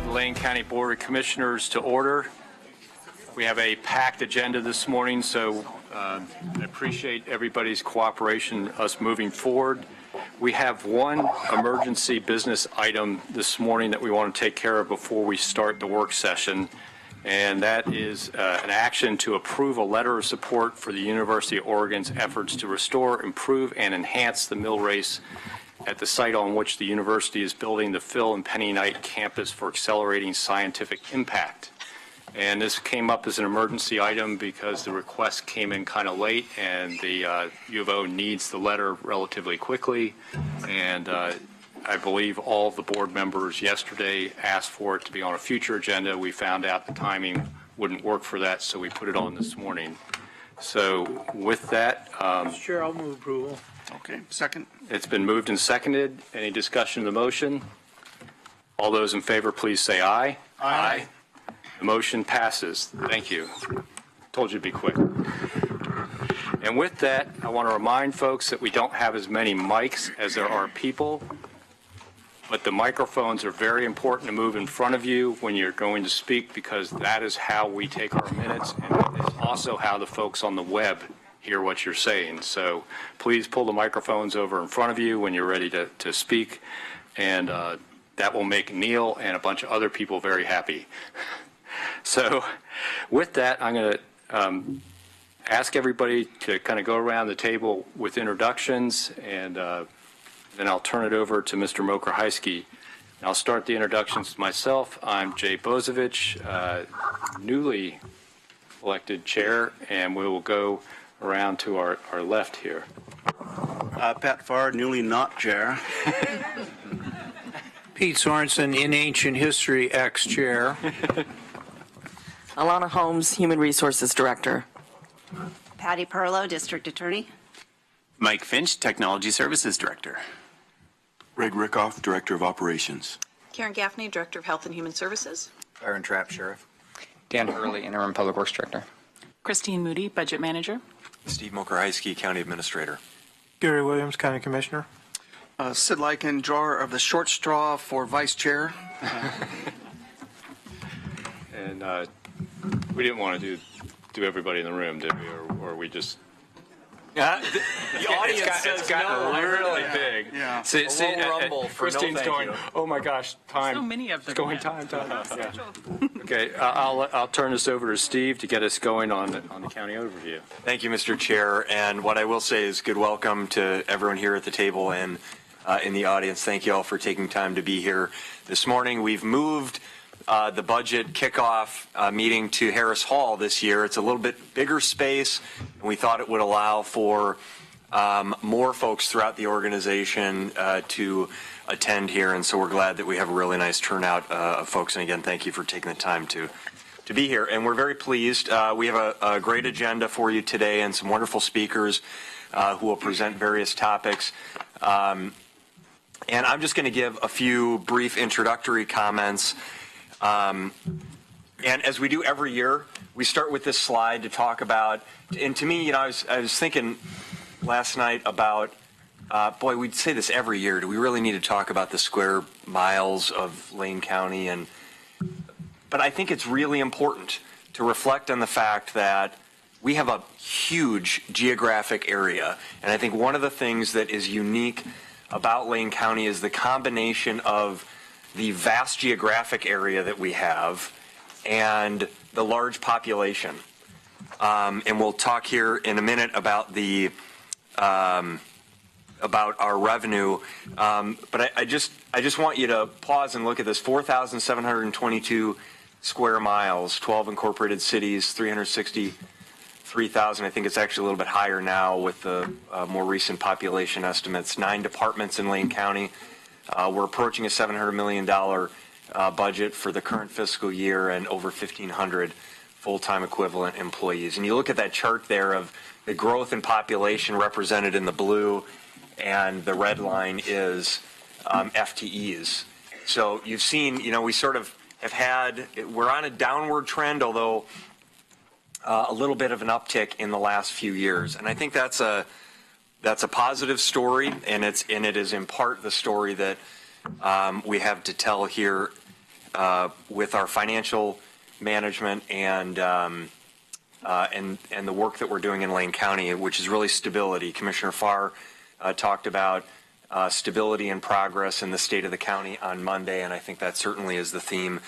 Lane County Board of Commissioners to order. We have a packed agenda this morning, so I appreciate everybody's cooperation, us moving forward. We have one emergency business item this morning that we want to take care of before we start the work session, and that is an action to approve a letter of support for the University of Oregon's efforts to restore, improve, and enhance the mill race at the site on which the university is building the Phil and Penny Knight campus for accelerating scientific impact. And this came up as an emergency item because the request came in kind of late, and the U of O needs the letter relatively quickly. And I believe all of the board members yesterday asked for it to be on a future agenda. We found out the timing wouldn't work for that, so we put it on this morning. So with that, Mr. Chair, I'll move approval. Okay, second. It's been moved and seconded. Any discussion of the motion? All those in favor, please say aye. Aye. The motion passes. Thank you. Told you to be quick. And with that, I want to remind folks that we don't have as many mics as there are people, but the microphones are very important to move in front of you when you're going to speak, because that is how we take our minutes, and it's also how the folks on the web hear what you're saying. So please pull the microphones over in front of you when you're ready to speak, and that will make Neil and a bunch of other people very happy. So with that, I'm going to ask everybody to kind of go around the table with introductions, and then I'll turn it over to Mr. Mokrzycki. I'll start the introductions myself. I'm Jay Bozovich, newly elected chair, and we will go around to our left here. Pat Farr, newly not chair. Pete Sorensen, in ancient history, ex-chair. Alana Holmes, Human Resources Director. Patty Perlow, District Attorney. Mike Finch, Technology Services Director. Greg Rickoff, Director of Operations. Karen Gaffney, Director of Health and Human Services. Byron Trapp, Sheriff. Dan Hurley, Interim Public Works Director. Christine Moody, Budget Manager. Steve Mokrzycki, County Administrator. Gary Williams, County Commissioner. Sid Lykin, drawer of the short straw for Vice Chair. And we didn't want to do everybody in the room, did we? Or we just... The audience it's gotten no. really big. Yeah. See, rumble for Christine's no thank going, you. oh my gosh, time. So many of them. It's going time. Yeah. Okay, I'll turn this over to Steve to get us going on the county overview. Thank you, Mr. Chair. And what I will say is good welcome to everyone here at the table and in the audience. Thank you all for taking time to be here this morning. We've moved the budget kickoff meeting to Harris Hall this year. It's a little bit bigger space, and we thought it would allow for more folks throughout the organization to attend here, and so we're glad that we have a really nice turnout of folks. And again, thank you for taking the time to be here. And we're very pleased. We have a great agenda for you today and some wonderful speakers who will present various topics. And I'm just going to give a few brief introductory comments. And as we do every year, we start with this slide to talk about, and to me, I was thinking last night about, boy, we'd say this every year. Do we really need to talk about the square miles of Lane County? But I think it's really important to reflect on the fact that we have a huge geographic area. And I think one of the things that is unique about Lane County is the combination of the vast geographic area that we have and the large population. And we'll talk here in a minute about the about our revenue. But I just want you to pause and look at this: 4,722 square miles, 12 incorporated cities, 363,000. I think it's actually a little bit higher now with the more recent population estimates. 9 departments in Lane County. We're approaching a $700 million budget for the current fiscal year and over 1,500 full-time equivalent employees. And you look at that chart there of the growth in population represented in the blue, and the red line is FTEs. So you've seen, we sort of have had, we're on a downward trend, although a little bit of an uptick in the last few years. And I think that's a positive story, and it is in part the story that we have to tell here with our financial management and the work that we're doing in Lane County, which is really stability. Commissioner Farr talked about stability and progress in the state of the county on Monday, and I think that certainly is the theme.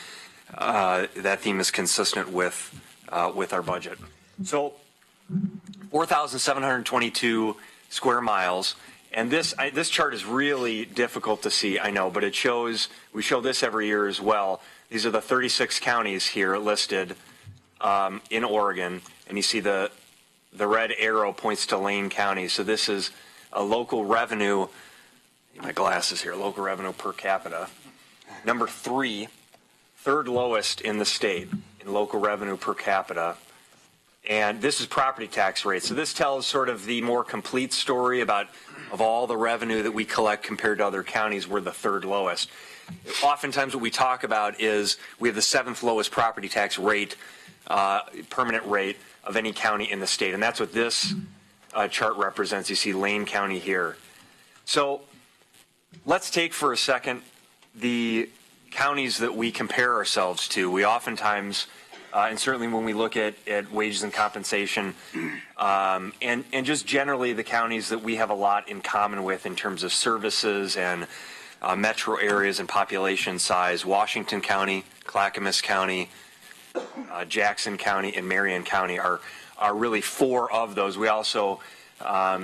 That theme is consistent with our budget. So 4,722 square miles. And this chart is really difficult to see, I know, but it shows, we show this every year as well. These are the 36 counties here listed in Oregon, and you see the red arrow points to Lane County. So this is a local revenue, my glasses here, local revenue per capita. Number 3, third lowest in the state in local revenue per capita. And this is property tax rate. So this tells sort of the more complete story of all the revenue that we collect compared to other counties. We're the third lowest. Oftentimes what we talk about is we have the 7th lowest property tax rate, permanent rate of any county in the state. And that's what this chart represents. You see Lane County here. So let's take for a second the counties that we compare ourselves to. We oftentimes and certainly when we look at wages and compensation, and just generally the counties that we have a lot in common with in terms of services and metro areas and population size, Washington County, Clackamas County, Jackson County, and Marion County are really 4 of those. We also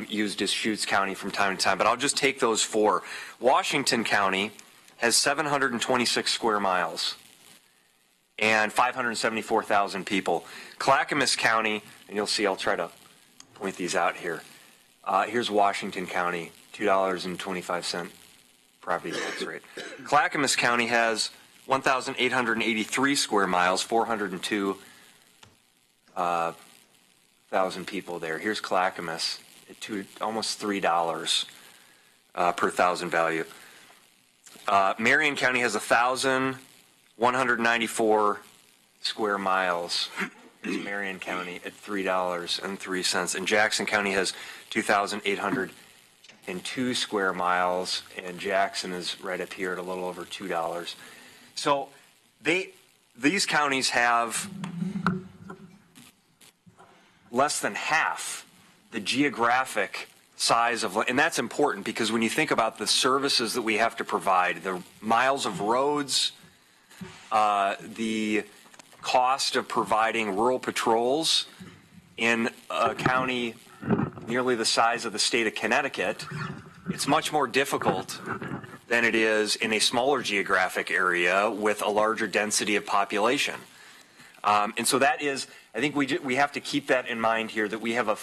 use Deschutes County from time to time, but I'll just take those 4. Washington County has 726 square miles and 574,000 people. Clackamas County, and you'll see I'll try to point these out here. Here's Washington County, $2.25 property tax rate. Clackamas County has 1,883 square miles, 402,000 people there. Here's Clackamas at almost $3 per thousand value. Marion County has 1,194 square miles. Here's Marion County at $3.03. And Jackson County has 2,802 square miles, and Jackson is right up here at a little over $2. So these counties have less than half the geographic size of, and that's important because when you think about the services that we have to provide, the miles of roads, the cost of providing rural patrols in a county nearly the size of the state of Connecticut, it's much more difficult than it is in a smaller geographic area with a larger density of population. And so that is, I think we have to keep that in mind here, that we have a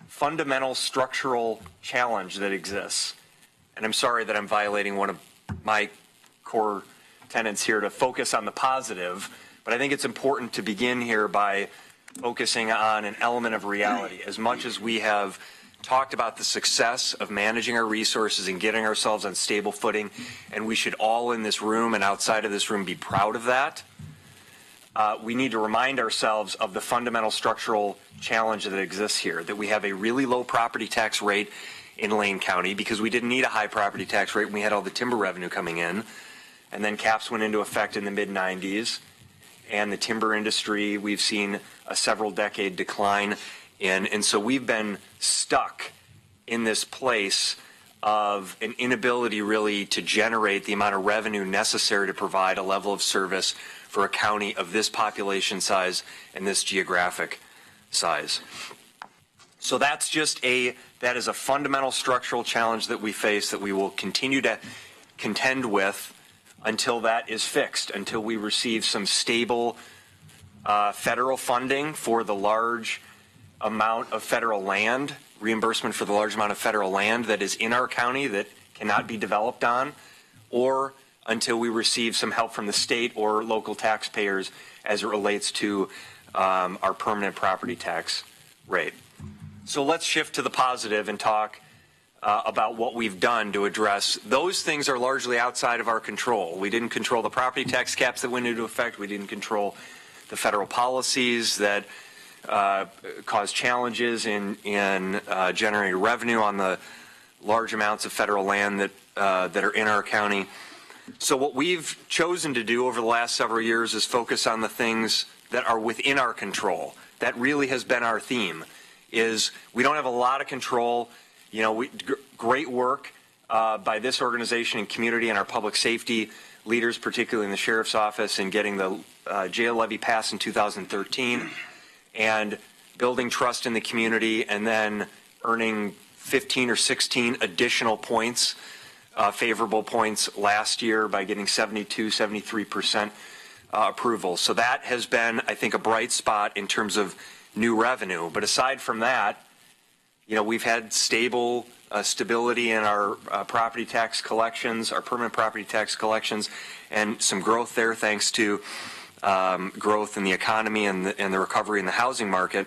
fundamental structural challenge that exists. And I'm sorry that I'm violating one of my core tenets here to focus on the positive, but I think it's important to begin here by focusing on an element of reality. As much as we have talked about the success of managing our resources and getting ourselves on stable footing, and we should all in this room and outside of this room be proud of that, we need to remind ourselves of the fundamental structural challenge that exists here, that we have a really low property tax rate in Lane County because we didn't need a high property tax rate when we had all the timber revenue coming in, and then caps went into effect in the mid-90s, and the timber industry, we've seen a several decade decline in, and so we've been stuck in this place of an inability really to generate the amount of revenue necessary to provide a level of service for a county of this population size and this geographic size. So that is a fundamental structural challenge that we face, that we will continue to contend with until that is fixed, until we receive some stable federal funding for the large amount of federal land, reimbursement for the large amount of federal land that is in our county that cannot be developed on, or until we receive some help from the state or local taxpayers as it relates to our permanent property tax rate. So let's shift to the positive and talk about what we've done to address. Those things are largely outside of our control. We didn't control the property tax caps that went into effect. We didn't control the federal policies that cause challenges in generating revenue on the large amounts of federal land that are in our county. So what we've chosen to do over the last several years is focus on the things that are within our control. That really has been our theme, is we don't have a lot of control. You know, great work by this organization and community and our public safety leaders, particularly in the sheriff's office, in getting the jail levy passed in 2013 and building trust in the community, and then earning 15 or 16 additional points, favorable points last year by getting 72, 73% approval. So that has been, I think, a bright spot in terms of new revenue. But aside from that, you know, we've had stability in our property tax collections, our permanent property tax collections, and some growth there thanks to growth in the economy and the recovery in the housing market.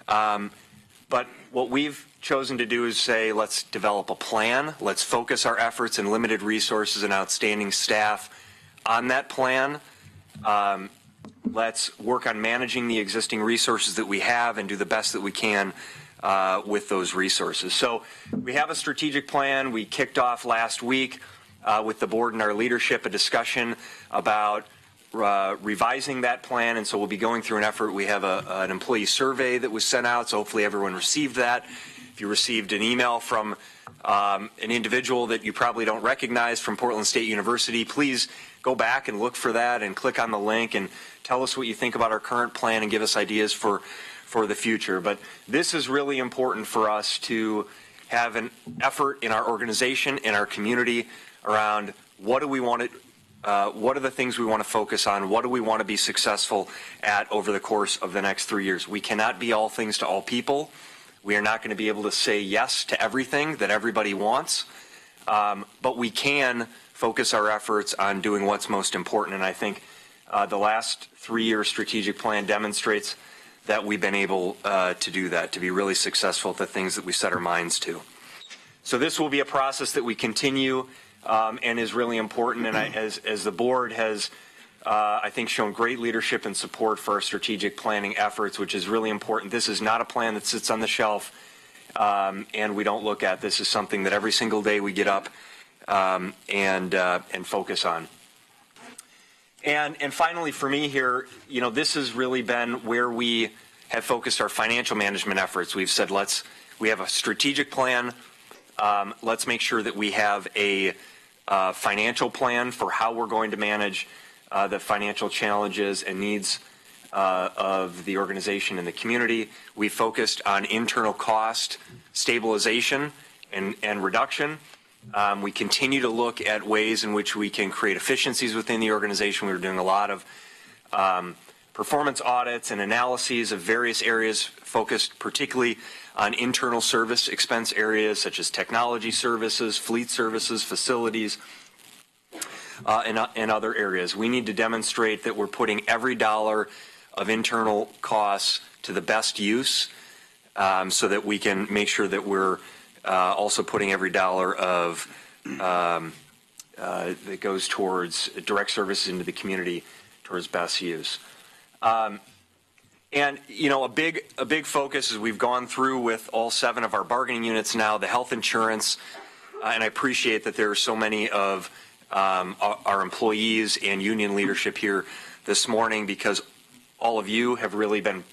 But what we've chosen to do is say, let's develop a plan. Let's focus our efforts and limited resources and outstanding staff on that plan. Let's work on managing the existing resources that we have and do the best that we can with those resources. So we have a strategic plan. We kicked off last week with the board and our leadership a discussion about revising that plan, and so we'll be going through an effort. We have an employee survey that was sent out, so hopefully everyone received that. If you received an email from an individual that you probably don't recognize from Portland State University, please go back and look for that and click on the link and tell us what you think about our current plan and give us ideas for the future. But this is really important for us to have an effort in our organization, in our community, around what do we want to what are the things we want to focus on? What do we want to be successful at over the course of the next 3 years? We cannot be all things to all people. We are not going to be able to say yes to everything that everybody wants, but we can focus our efforts on doing what's most important. And I think the last 3-year strategic plan demonstrates that we've been able to do that, to be really successful at the things that we set our minds to. So this will be a process that we continue and is really important. And as the board has, I think, shown great leadership and support for our strategic planning efforts, which is really important. This is not a plan that sits on the shelf and we don't look at. This is something that every single day we get up and focus on. And finally, for me here, you know, this has really been where we have focused our financial management efforts. We've said, we have a strategic plan. Let's make sure that we have a financial plan for how we're going to manage the financial challenges and needs of the organization and the community. We focused on internal cost stabilization and reduction. We continue to look at ways in which we can create efficiencies within the organization. We were doing a lot of performance audits and analyses of various areas focused particularly on internal service expense areas such as technology services, fleet services, facilities, and other areas. We need to demonstrate that we're putting every dollar of internal costs to the best use so that we can make sure that we're also putting every dollar of that goes towards direct services into the community towards best use. And, you know, a big focus as we've gone through with all 7 of our bargaining units now, the health insurance, and I appreciate that there are so many of our employees and union leadership here this morning, because all of you have really been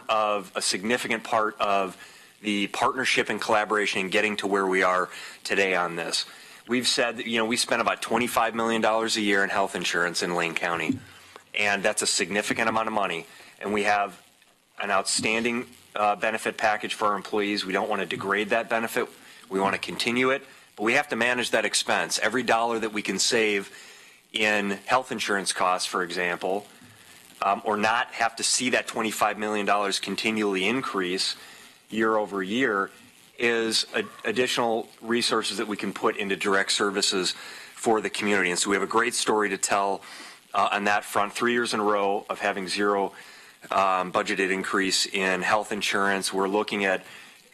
a significant part of the partnership and collaboration in getting to where we are today on this. We've said that, you know, we spend about $25 million a year in health insurance in Lane County, and that's a significant amount of money. And we have an outstanding benefit package for our employees. We don't want to degrade that benefit. We want to continue it, but we have to manage that expense. Every dollar that we can save in health insurance costs, for example, or not have to see that $25 million continually increase year over year, is additional resources that we can put into direct services for the community. And so we have a great story to tell on that front. 3 years in a row of having zero budgeted increase in health insurance. We're looking at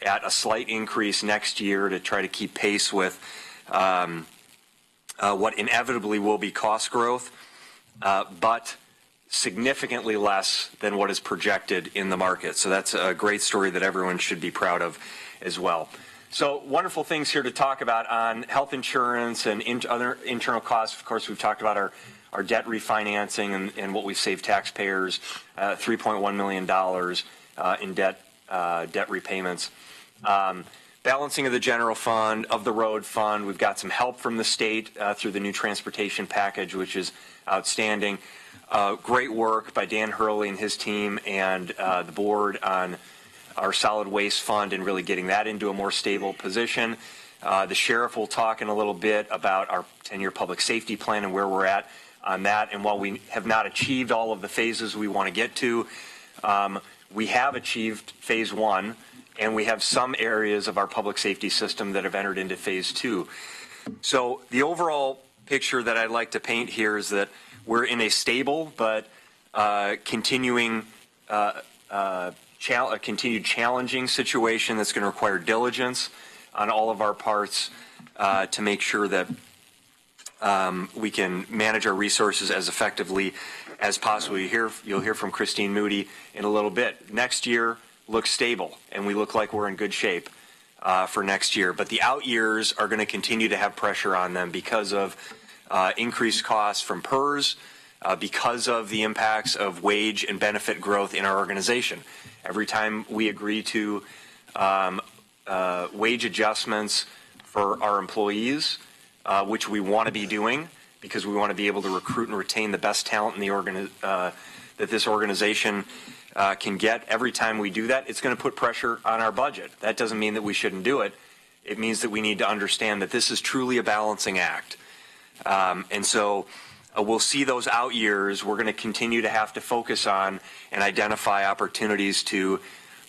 a slight increase next year to try to keep pace with what inevitably will be cost growth, but significantly less than what is projected in the market. So that's a great story that everyone should be proud of as well. So wonderful things here to talk about on health insurance and other internal costs. Of course, we've talked about our debt refinancing and what we've saved taxpayers, $3.1 million in debt repayments. Balancing of the general fund, of the road fund. We've got some help from the state through the new transportation package, which is outstanding. Great work by Dan Hurley and his team and the board on our solid waste fund and really getting that into a more stable position. The sheriff will talk in a little bit about our 10-year public safety plan and where we're at on that. And while we have not achieved all of the phases we want to get to, we have achieved phase 1, and we have some areas of our public safety system that have entered into phase 2. So the overall picture that I'd like to paint here is that we're in a stable but continued challenging situation that's going to require diligence on all of our parts to make sure that we can manage our resources as effectively as possible. You'll hear from Christine Moody in a little bit. Next year looks stable, and we look like we're in good shape for next year. But the out years are going to continue to have pressure on them because of increased costs from PERS, because of the impacts of wage and benefit growth in our organization. Every time we agree to wage adjustments for our employees, which we want to be doing because we want to be able to recruit and retain the best talent in the that this organization can get. Every time we do that, it's going to put pressure on our budget. That doesn't mean that we shouldn't do it. It means that we need to understand that this is truly a balancing act. And so we'll see those out years. We're going to continue to have to focus on and identify opportunities to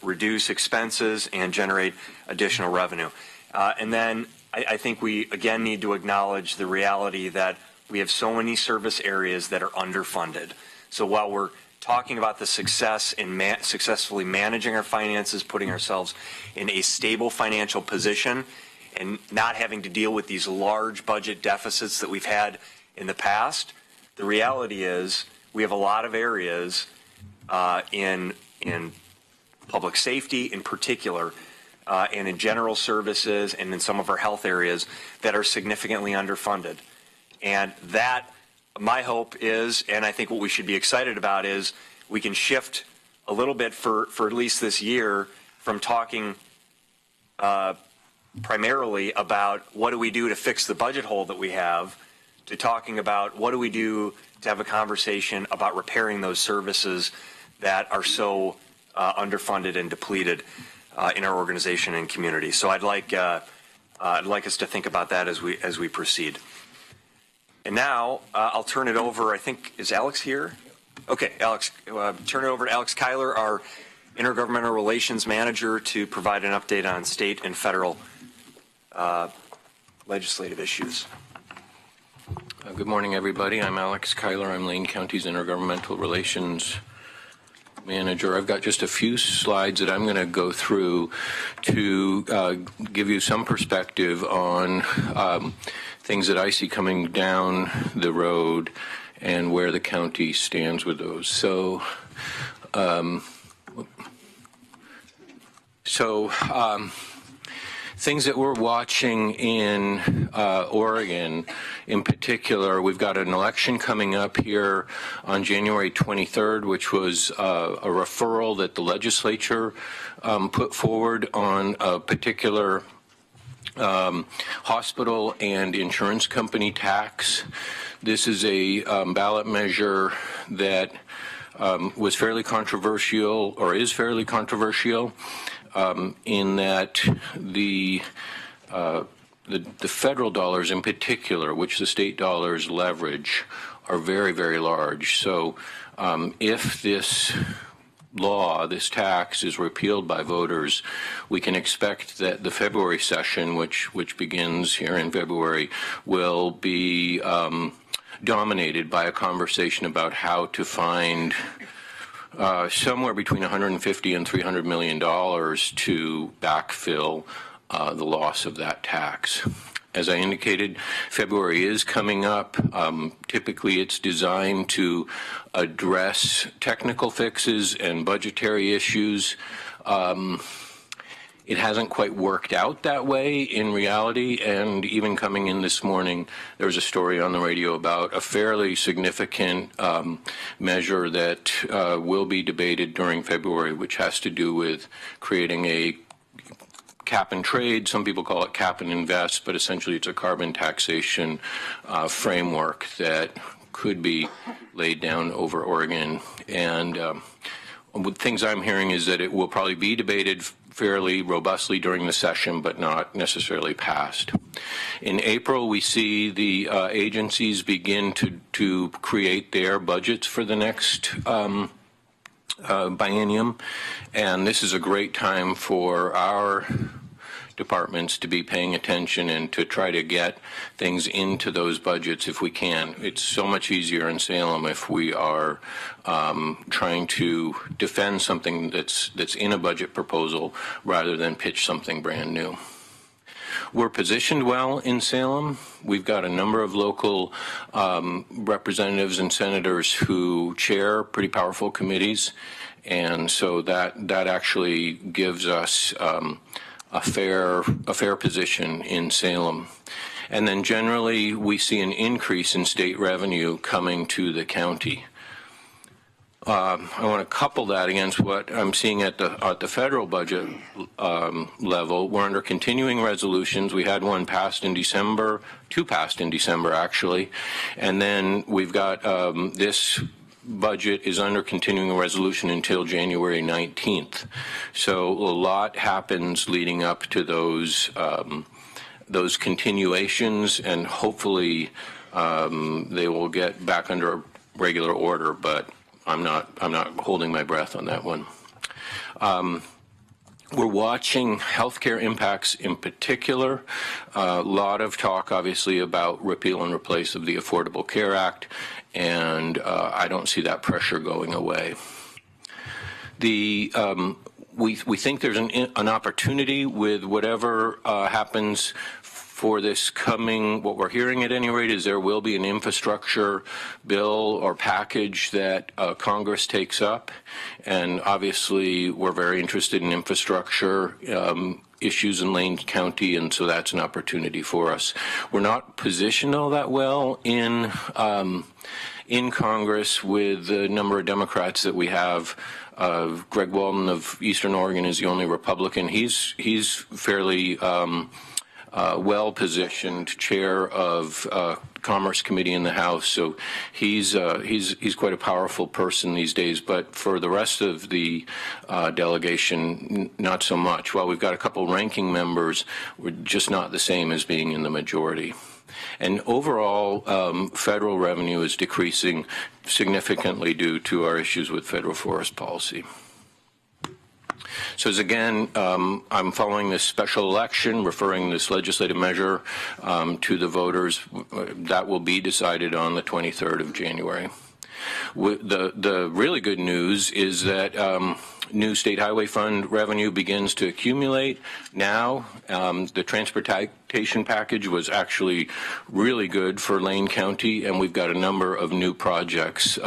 reduce expenses and generate additional revenue. And then I think we, again, need to acknowledge the reality that we have so many service areas that are underfunded. So while we're talking about the success in successfully managing our finances, putting ourselves in a stable financial position, and not having to deal with these large budget deficits that we've had in the past, the reality is we have a lot of areas in public safety in particular, and in general services and in some of our health areas that are significantly underfunded. And that, my hope is, and I think what we should be excited about is we can shift a little bit for at least this year from talking primarily about what do we do to fix the budget hole that we have to talking about what do we do to have a conversation about repairing those services that are so underfunded and depleted in our organization and community. So I'd like us to think about that as we proceed. And now I'll turn it over. I think, is Alex here? Okay, Alex. Turn it over to Alex Kyler, our Intergovernmental Relations Manager, to provide an update on state and federal legislative issues. Good morning, everybody. I'm Alex Kyler. I'm Lane County's Intergovernmental Relations Manager. I've got just a few slides that I'm going to go through to give you some perspective on things that I see coming down the road and where the county stands with those. So things that we're watching in Oregon, in particular, we've got an election coming up here on January 23rd, which was a referral that the legislature put forward on a particular hospital and insurance company tax. This is a ballot measure that was fairly controversial, or is fairly controversial, in that the federal dollars in particular, which the state dollars leverage, are very, very large. So if this law, this tax, is repealed by voters, we can expect that the February session, which begins here in February, will be dominated by a conversation about how to find somewhere between $150 and $300 million to backfill the loss of that tax. As I indicated, February is coming up. Typically, it's designed to address technical fixes and budgetary issues. it hasn't quite worked out that way in reality. And even coming in this morning, there was a story on the radio about a fairly significant measure that will be debated during February, which has to do with creating a cap and trade. Some people call it cap and invest, but essentially it's a carbon taxation framework that could be laid down over Oregon. And with things I'm hearing is that it will probably be debated fairly robustly during the session, but not necessarily passed. In April, we see the agencies begin to create their budgets for the next biennium, and this is a great time for our departments to be paying attention and to try to get things into those budgets if we can. It's so much easier in Salem if we are trying to defend something that's in a budget proposal rather than pitch something brand new. We're positioned well in Salem. We've got a number of local representatives and senators who chair pretty powerful committees, and so that actually gives us a fair position in Salem. And then generally we see an increase in state revenue coming to the county. I want to couple that against what I'm seeing at the federal budget level. We're under continuing resolutions. We had one passed in December, two passed in December actually, and then we've got this budget is under continuing resolution until January 19th. So a lot happens leading up to those continuations, and hopefully they will get back under regular order, but I'm not holding my breath on that one. We're watching healthcare impacts in particular. A lot of talk, obviously, about repeal and replace of the Affordable Care Act, and I don't see that pressure going away. We think there's an opportunity with whatever happens for this coming, what we're hearing at any rate is there will be an infrastructure bill or package that Congress takes up. And obviously we're very interested in infrastructure issues in Lane County, and so that's an opportunity for us. We're not positioned all that well in Congress with the number of Democrats that we have. Greg Walden of Eastern Oregon is the only Republican. He's fairly well-positioned chair of Commerce Committee in the House, so he's quite a powerful person these days. But for the rest of the delegation, not so much. While we've got a couple ranking members, we're just not the same as being in the majority. And overall, federal revenue is decreasing significantly due to our issues with federal forest policy. So as again, I'm following this special election, referring this legislative measure to the voters. That will be decided on the 23rd of January. The really good news is that new state highway fund revenue begins to accumulate now. The transportation package was actually really good for Lane County, and we've got a number of new projects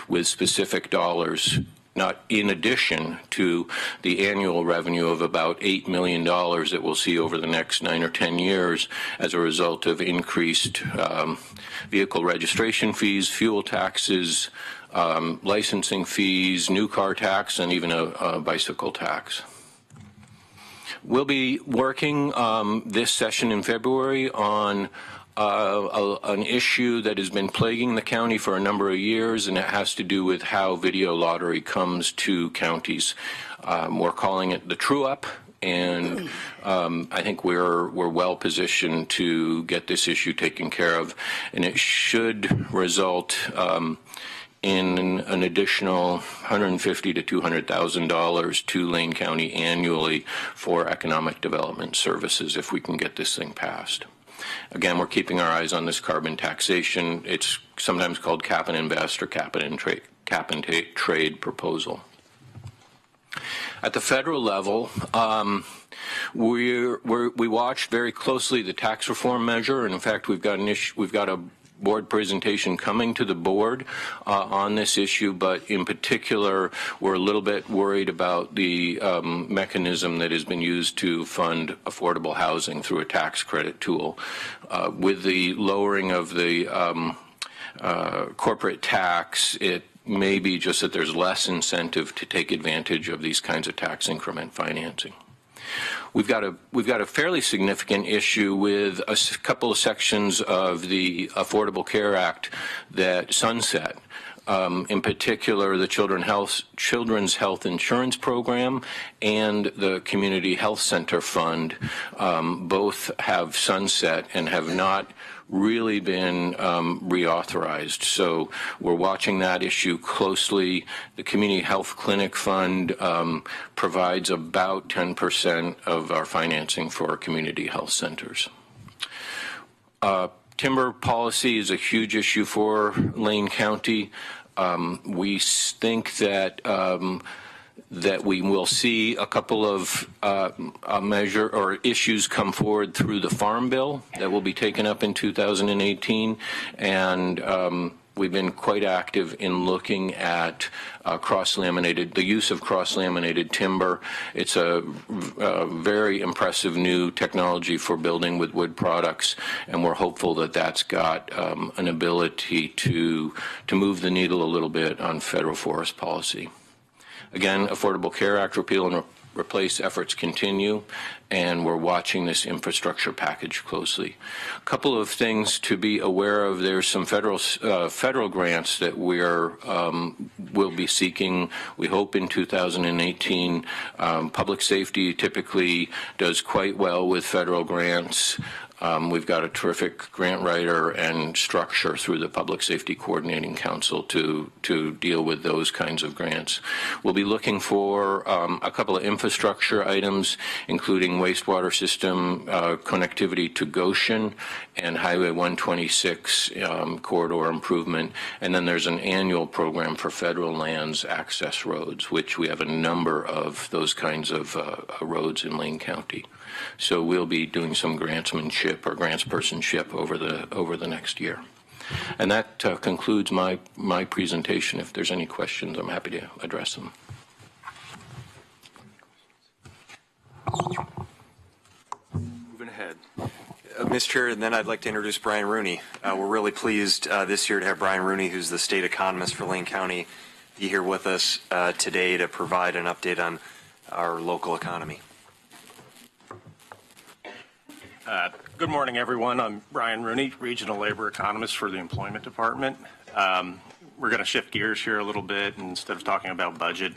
with specific dollars, not in addition to the annual revenue of about $8 million that we'll see over the next 9 or 10 years as a result of increased vehicle registration fees, fuel taxes, licensing fees, new car tax, and even a bicycle tax. We'll be working this session in February on an issue that has been plaguing the county for a number of years, and it has to do with how video lottery comes to counties. We're calling it the true-up, and I think we're well positioned to get this issue taken care of, and it should result in an additional $150,000 to $200,000 to Lane County annually for economic development services if we can get this thing passed. Again, we're keeping our eyes on this carbon taxation. It's sometimes called cap and invest or cap and trade proposal. At the federal level, we watch very closely the tax reform measure, and in fact, we've got a board presentation coming to the board on this issue, but in particular, we're a little bit worried about the mechanism that has been used to fund affordable housing through a tax credit tool. With the lowering of the corporate tax, it may be just that there's less incentive to take advantage of these kinds of tax increment financing. We've got a fairly significant issue with a couple of sections of the Affordable Care Act that sunset. In particular, the Children's Health Insurance Program and the Community Health Center Fund both have sunset and have not really been reauthorized. So we're watching that issue closely. The Community Health Clinic Fund provides about 10% of our financing for our community health centers. Timber policy is a huge issue for Lane County. We think that that we will see a couple of measure or issues come forward through the Farm Bill that will be taken up in 2018, and we've been quite active in looking at the use of cross-laminated timber. It's a very impressive new technology for building with wood products, and we're hopeful that that's got an ability to move the needle a little bit on federal forest policy. Again, Affordable Care Act repeal and replace efforts continue, and we're watching this infrastructure package closely. A couple of things to be aware of: there's some federal grants that we'll be seeking. We hope in 2018. Public safety typically does quite well with federal grants. We've got a terrific grant writer and structure through the Public Safety Coordinating Council to deal with those kinds of grants. We'll be looking for a couple of infrastructure items, including wastewater system connectivity to Goshen and Highway 126 corridor improvement. And then there's an annual program for federal lands access roads, which we have a number of those kinds of roads in Lane County. So we'll be doing some grantsmanship or grantspersonship over the next year. And that concludes my presentation. If there's any questions, I'm happy to address them. Moving ahead. Mr. Chair, and then I'd like to introduce Brian Rooney. We're really pleased this year to have Brian Rooney, who's the state economist for Lane County, be here with us today to provide an update on our local economy. Good morning, everyone. I'm Brian Rooney, Regional Labor Economist for the Employment Department. We're going to shift gears here a little bit, and instead of talking about budget,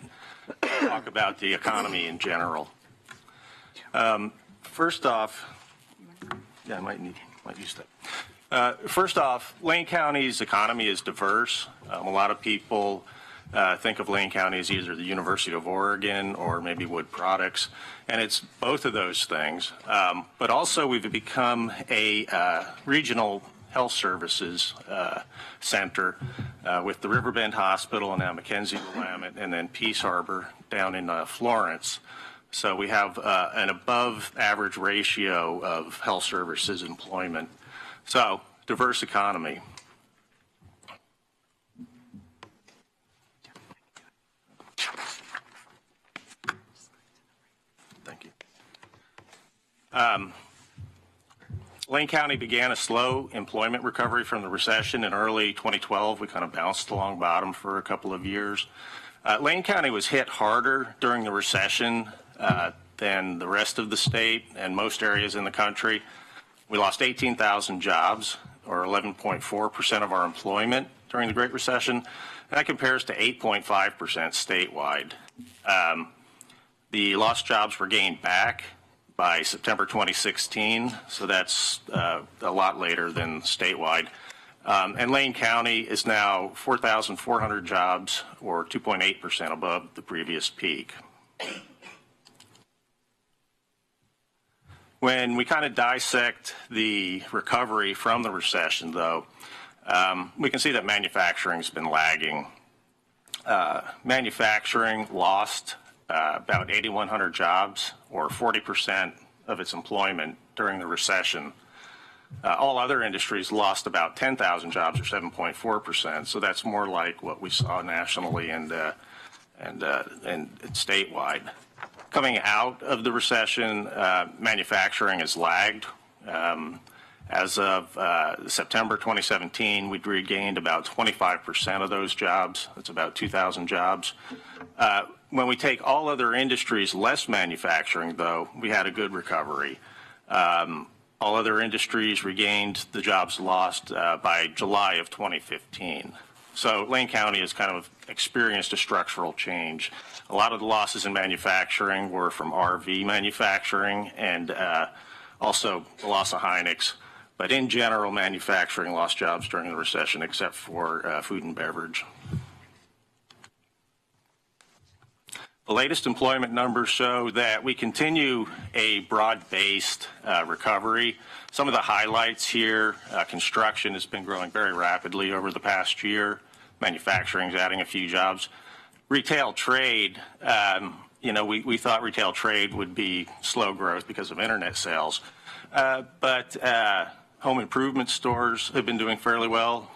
talk about the economy in general. First off, I might use that. First off, Lane County's economy is diverse. A lot of people think of Lane County as either the University of Oregon or maybe wood products, and it's both of those things. But also we've become a regional health services center with the Riverbend Hospital and now McKenzie-Willamette, and then Peace Harbor down in Florence. So we have an above average ratio of health services employment. So diverse economy. Thank you. Lane County began a slow employment recovery from the recession in early 2012. We kind of bounced along bottom for a couple of years. Lane County was hit harder during the recession than the rest of the state and most areas in the country. We lost 18,000 jobs, or 11.4% of our employment during the Great Recession. That compares to 8.5% statewide. The lost jobs were gained back by September 2016, so that's a lot later than statewide. And Lane County is now 4,400 jobs, or 2.8% above the previous peak. When we kind of dissect the recovery from the recession, though, we can see that manufacturing's been lagging. Manufacturing lost about 8,100 jobs, or 40% of its employment during the recession. All other industries lost about 10,000 jobs, or 7.4%. So that's more like what we saw nationally and statewide. Coming out of the recession, manufacturing has lagged. As of September 2017, we'd regained about 25% of those jobs. That's about 2,000 jobs. When we take all other industries, less manufacturing, though, we had a good recovery. All other industries regained the jobs lost by July of 2015. So Lane County has kind of experienced a structural change. A lot of the losses in manufacturing were from RV manufacturing and also the loss of Hynix. But in general, manufacturing lost jobs during the recession, except for food and beverage. The latest employment numbers show that we continue a broad-based recovery. Some of the highlights here, construction has been growing very rapidly over the past year. Manufacturing is adding a few jobs. Retail trade, we thought retail trade would be slow growth because of internet sales. But home improvement stores have been doing fairly well,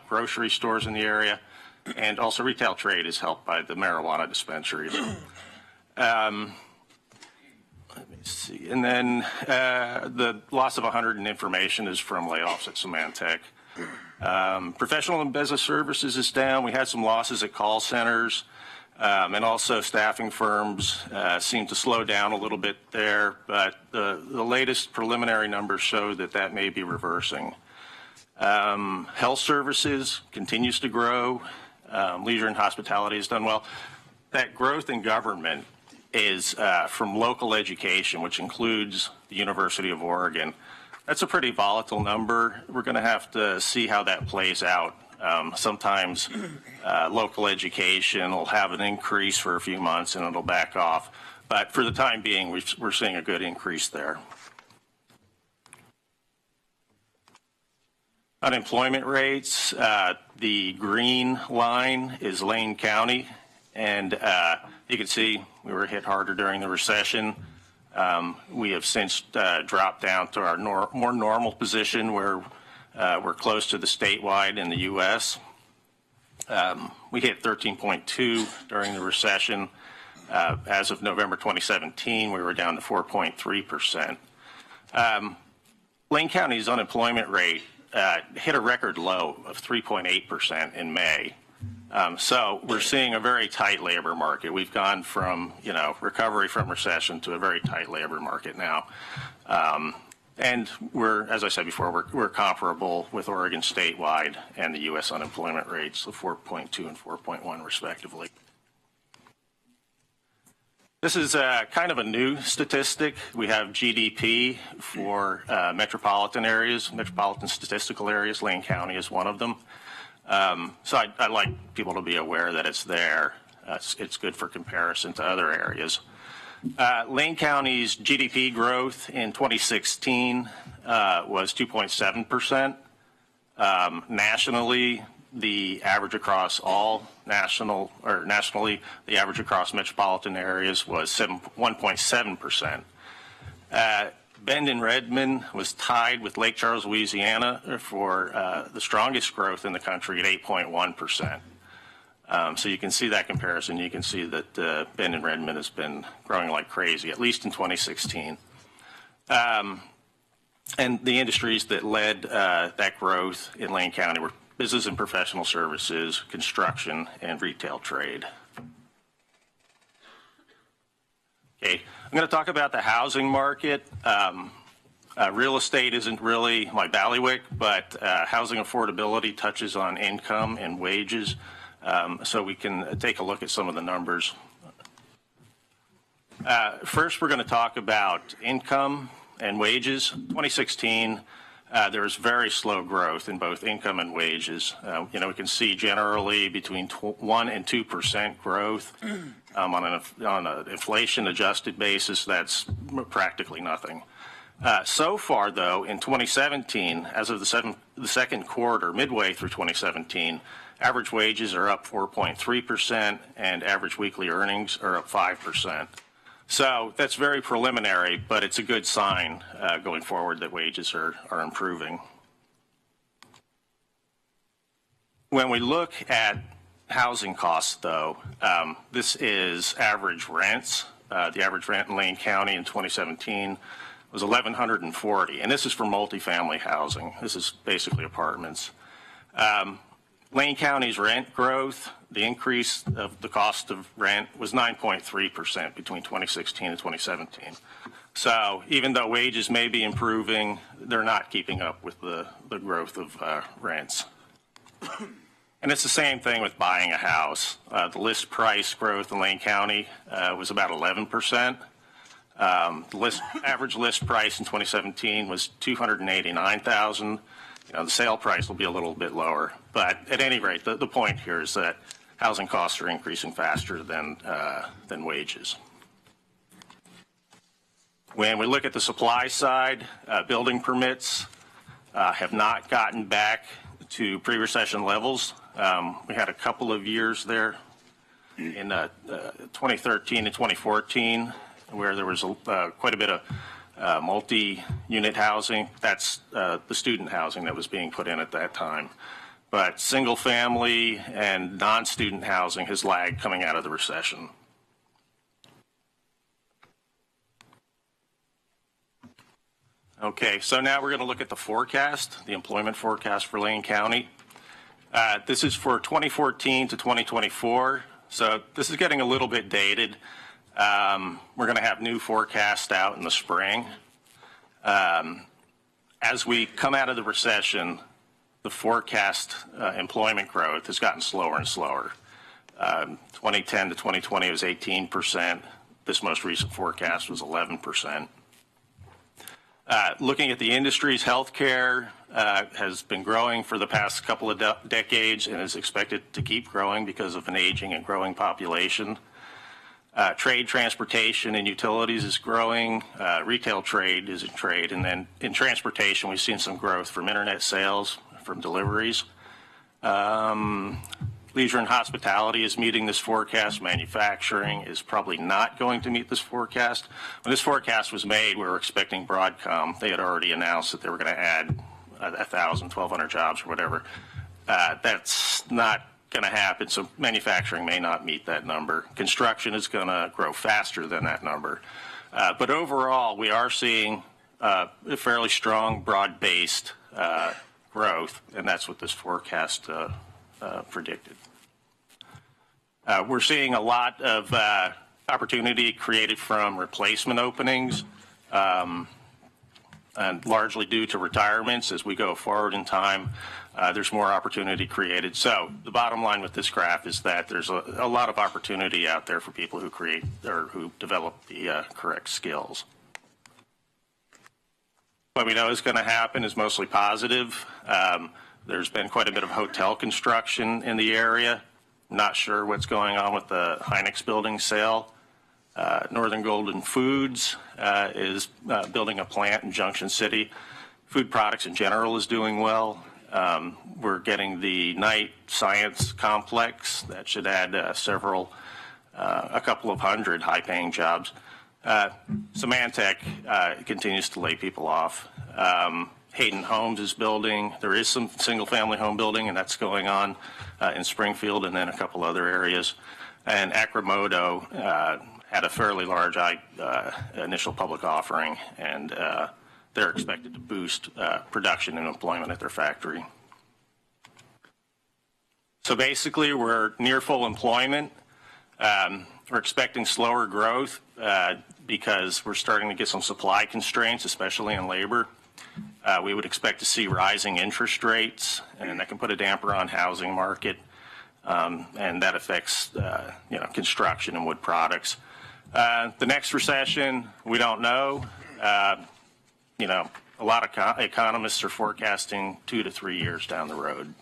grocery stores in the area, and also retail trade is helped by the marijuana dispensary. Let me see. And then the loss of 100 in information is from layoffs at Symantec. Professional and business services is down. We had some losses at call centers, and also staffing firms seem to slow down a little bit there, but the latest preliminary numbers show that that may be reversing. Health services continues to grow. Leisure and hospitality has done well. That growth in government is from local education, which includes the University of Oregon. That's a pretty volatile number. We're going to have to see how that plays out. Sometimes local education will have an increase for a few months and it'll back off. But for the time being, we're seeing a good increase there. Unemployment rates, the green line is Lane County. And you can see we were hit harder during the recession. We have since dropped down to our more normal position where we're close to the statewide in the U.S. We hit 13.2 during the recession. As of November 2017, we were down to 4.3%. Lane County's unemployment rate hit a record low of 3.8% in May. So we're seeing a very tight labor market. We've gone from, recovery from recession to a very tight labor market now. And we're, as I said before, we're comparable with Oregon statewide and the U.S. unemployment rates of 4.2 and 4.1 respectively. This is kind of a new statistic. We have GDP for metropolitan areas, metropolitan statistical areas. Lane County is one of them. So I'd like people to be aware that it's there. It's good for comparison to other areas. Lane County's GDP growth in 2016 was 2.7%. Nationally, the average across nationally, the average across metropolitan areas was 1.7%. Bend and Redmond was tied with Lake Charles, Louisiana for the strongest growth in the country at 8.1%. So you can see that comparison. You can see that Bend and Redmond has been growing like crazy, at least in 2016. And the industries that led that growth in Lane County were business and professional services, construction, and retail trade. Okay, I'm going to talk about the housing market. Real estate isn't really my bailiwick, but housing affordability touches on income and wages. So we can take a look at some of the numbers. First, we're going to talk about income and wages. 2016, there was very slow growth in both income and wages. We can see generally between 1 and 2% growth. On an inflation-adjusted basis, that's practically nothing. So far, though, in 2017, as of the second quarter, midway through 2017, average wages are up 4.3%, and average weekly earnings are up 5%. So that's very preliminary, but it's a good sign going forward that wages are improving. When we look at housing costs, though, this is average rents. The average rent in Lane County in 2017 was $1,140, and this is for multifamily housing. This is basically apartments. Lane County's rent growth, the increase of the cost of rent was 9.3% between 2016 and 2017. So even though wages may be improving, they're not keeping up with the growth of rents. And it's the same thing with buying a house. The list price growth in Lane County was about 11%. The average list price in 2017 was $289,000. The sale price will be a little bit lower. But at any rate, the point here is that housing costs are increasing faster than wages. When we look at the supply side, building permits have not gotten back to pre-recession levels. We had a couple of years there in 2013 and 2014 where there was quite a bit of multi-unit housing. That's the student housing that was being put in at that time. But single family and non-student housing has lagged coming out of the recession. Okay, so now we're going to look at the forecast, the employment forecast for Lane County. This is for 2014 to 2024, so this is getting a little bit dated. We're going to have new forecasts out in the spring. As we come out of the recession, the forecast employment growth has gotten slower and slower. 2010 to 2020 was 18%. This most recent forecast was 11%. Looking at the industries, healthcare has been growing for the past couple of decades and is expected to keep growing because of an aging and growing population. Trade, transportation, and utilities is growing. Retail trade is in trade. And then in transportation, we've seen some growth from internet sales, from deliveries. Leisure and hospitality is meeting this forecast. Manufacturing is probably not going to meet this forecast. When this forecast was made, we were expecting Broadcom. They had already announced that they were going to add 1,000, 1,200 jobs or whatever. That's not going to happen, so manufacturing may not meet that number. Construction is going to grow faster than that number. But overall, we are seeing a fairly strong, broad-based growth, and that's what this forecast predicted. We're seeing a lot of opportunity created from replacement openings, and largely due to retirements. As we go forward in time, there's more opportunity created. So the bottom line with this graph is that there's a lot of opportunity out there for people who create or who develop the correct skills. What we know is going to happen is mostly positive. There's been quite a bit of hotel construction in the area. Not sure what's going on with the Hynix building sale. Northern Golden Foods is building a plant in Junction City. Food products in general is doing well. We're getting the Knight Science Complex that should add a couple of hundred high-paying jobs. Symantec continues to lay people off. Hayden Homes is building. There is some single-family home building, and that's going on in Springfield and then a couple other areas. And Acromoto had a fairly large initial public offering, and they're expected to boost production and employment at their factory. So basically, we're near full employment. We're expecting slower growth because we're starting to get some supply constraints, especially in labor. We would expect to see rising interest rates, and that can put a damper on housing market, and that affects construction and wood products. The next recession, we don't know. A lot of economists are forecasting 2 to 3 years down the road.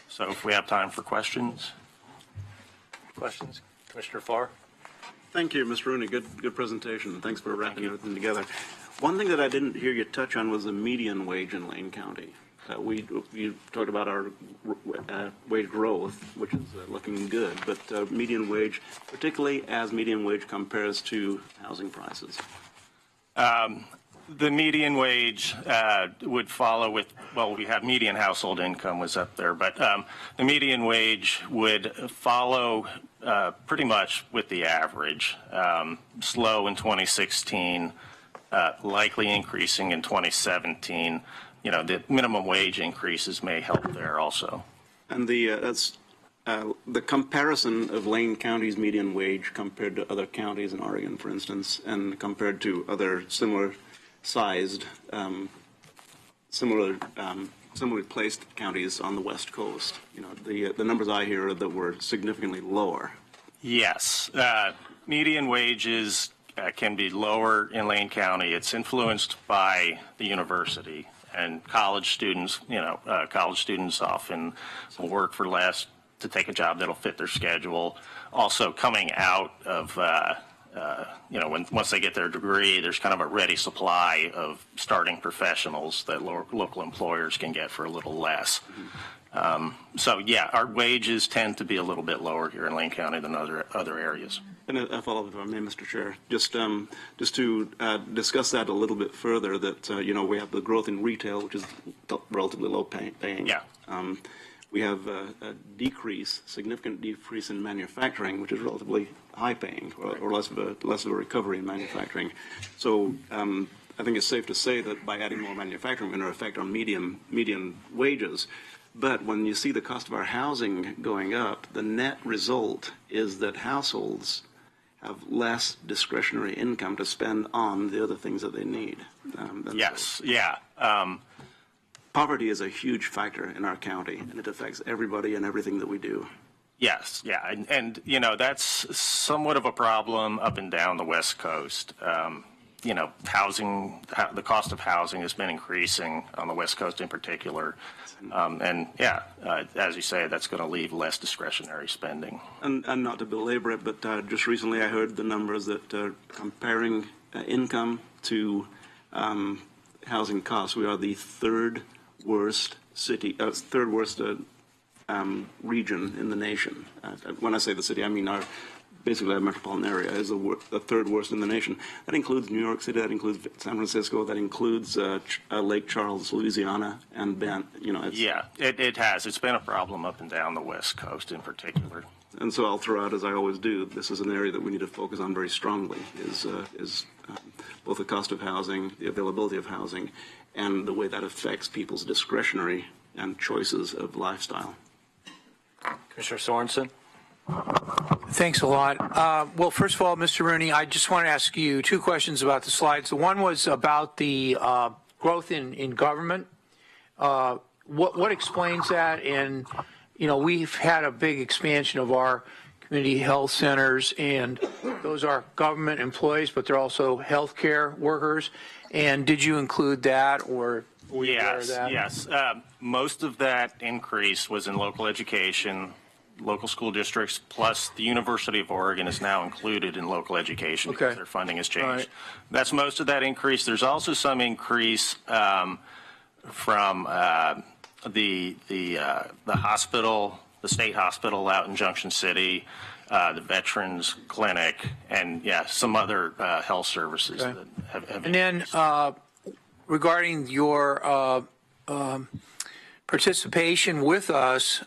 So if we have time for questions. Questions? Commissioner Farr? Thank you, Mr. Rooney. Good presentation. Thanks for wrapping everything together. One thing that I didn't hear you touch on was the median wage in Lane County. We talked about our wage growth, which is looking good, but median wage, particularly as median wage compares to housing prices. The median wage would follow with, well, we have median household income was up there, but the median wage would follow pretty much with the average. Slow in 2016, likely increasing in 2017. You know, the minimum wage increases may help there also. And the comparison of Lane County's median wage compared to other counties in Oregon, for instance, and compared to other similarly placed counties on the West Coast, you know, the numbers I hear are that we're significantly lower. Yes, median wages can be lower in Lane County. It's influenced by the university and college students. You know, college students often will work for less to take a job that'll fit their schedule. Also, coming out of you know, once they get their degree, there's kind of a ready supply of starting professionals that local employers can get for a little less. So yeah, our wages tend to be a little bit lower here in Lane County than other areas. And a follow-up, if I may, Mr. Chair, just to discuss that a little bit further, that you know, we have the growth in retail, which is relatively low paying. Yeah. We have a significant decrease in manufacturing, which is relatively high paying, or less of a recovery in manufacturing. So I think it's safe to say that by adding more manufacturing, we're going to affect our median wages. But when you see the cost of our housing going up, the net result is that households have less discretionary income to spend on the other things that they need. Yes, yeah. Poverty is a huge factor in our county, and it affects everybody and everything that we do. Yes, yeah, and you know, that's somewhat of a problem up and down the West Coast. You know, the cost of housing has been increasing on the West Coast in particular. And yeah, as you say, that's going to leave less discretionary spending. And not to belabor it, but just recently I heard the numbers that comparing income to housing costs, we are the third worst region in the nation. When I say the city, I mean basically our metropolitan area is the third worst in the nation. That includes New York City, that includes San Francisco, that includes Lake Charles, Louisiana, and Bend. You know, yeah, it has. It's been a problem up and down the West Coast in particular. And so I'll throw out, as I always do, this is an area that we need to focus on very strongly, is both the cost of housing, the availability of housing, and the way that affects people's discretionary and choices of lifestyle. Commissioner Sorensen? Thanks a lot. Well, first of all, Mr. Rooney, I just want to ask you two questions about the slides. The one was about the growth in government. What explains that? And, you know, we've had a big expansion of our community health centers, and those are government employees, but they're also healthcare workers. And did you include that, or were you aware of that? Yes. Most of that increase was in local education, local school districts, plus the University of Oregon is now included in local education because their funding has changed. Right. That's most of that increase. There's also some increase from the hospital, the state hospital out in Junction City, the Veterans Clinic, and yeah, some other health services that have and then regarding your participation with us,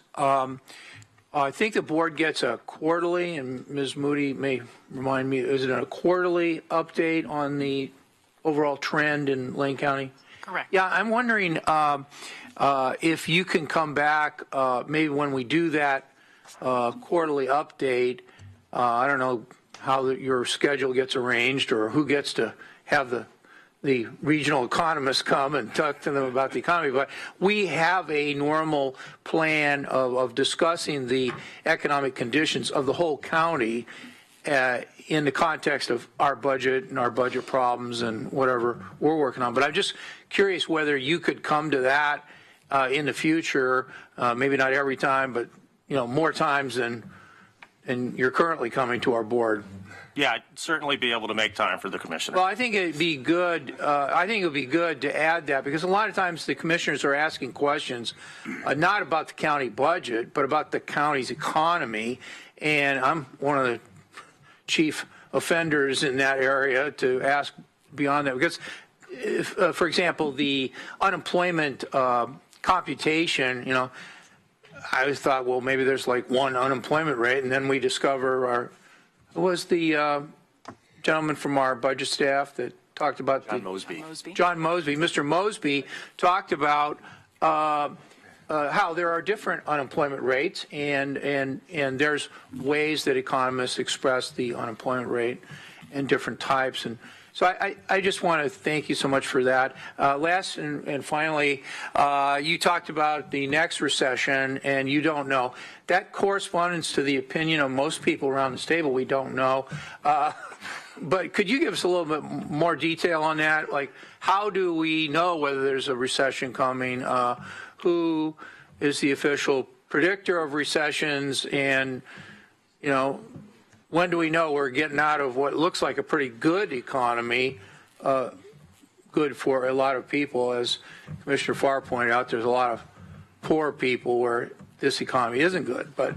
I think the board gets a quarterly, and Ms. Moody may remind me, is it a quarterly update on the overall trend in Lane County? Correct. Yeah, I'm wondering if you can come back, maybe when we do that quarterly update, I don't know how your schedule gets arranged or who gets to have the regional economists come and talk to them about the economy, but we have a normal plan of discussing the economic conditions of the whole county in the context of our budget and our budget problems and whatever we're working on. But I'm just curious whether you could come to that in the future, maybe not every time, but you know, more times than and you're currently coming to our board. Yeah, I'd certainly be able to make time for the commissioner. Well, I think it'd be good. I think it would be good to add that because a lot of times the commissioners are asking questions, not about the county budget, but about the county's economy. And I'm one of the chief offenders in that area to ask beyond that because, if, for example, the unemployment computation. I always thought, well, maybe there's like one unemployment rate, and then we discover was the gentleman from our budget staff that talked about John Mosby. John Mosby. Mr. Mosby talked about how there are different unemployment rates, and there's ways that economists express the unemployment rate and different types. And so I just want to thank you so much for that. Last and finally, you talked about the next recession, and you don't know. That corresponds to the opinion of most people around this table. We don't know. But could you give us a little bit more detail on that? Like, how do we know whether there's a recession coming? Who is the official predictor of recessions? And, when do we know we're getting out of what looks like a pretty good economy, good for a lot of people? As Commissioner Farr pointed out, there's a lot of poor people where this economy isn't good. But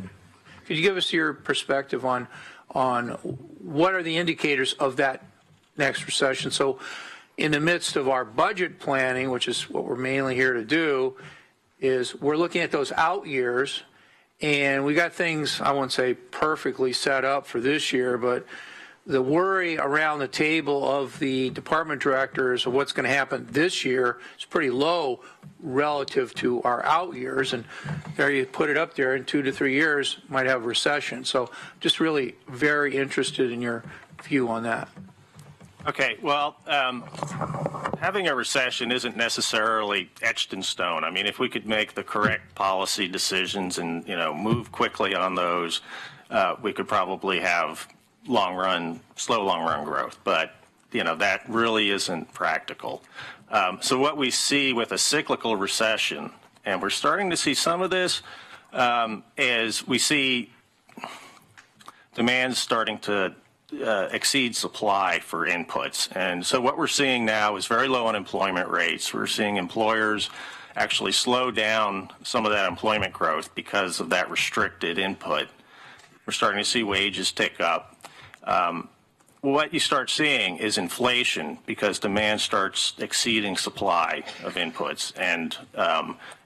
could you give us your perspective on what are the indicators of that next recession? So in the midst of our budget planning, which is what we're mainly here to do, is we're looking at those out years, and we got things, I won't say perfectly set up for this year, but the worry around the table of the department directors of what's going to happen this year is pretty low relative to our out years. And there you put it up there, in 2 to 3 years might have a recession. So just really very interested in your view on that. Okay, well, having a recession isn't necessarily etched in stone. I mean, if we could make the correct policy decisions and, move quickly on those, we could probably have slow long run growth. But, that really isn't practical. So what we see with a cyclical recession, and we're starting to see some of this, is we see demand starting to exceed supply for inputs. And so what we're seeing now is very low unemployment rates. We're seeing employers actually slow down some of that employment growth because of that restricted input. We're starting to see wages tick up. What you start seeing is inflation because demand starts exceeding supply of inputs. And,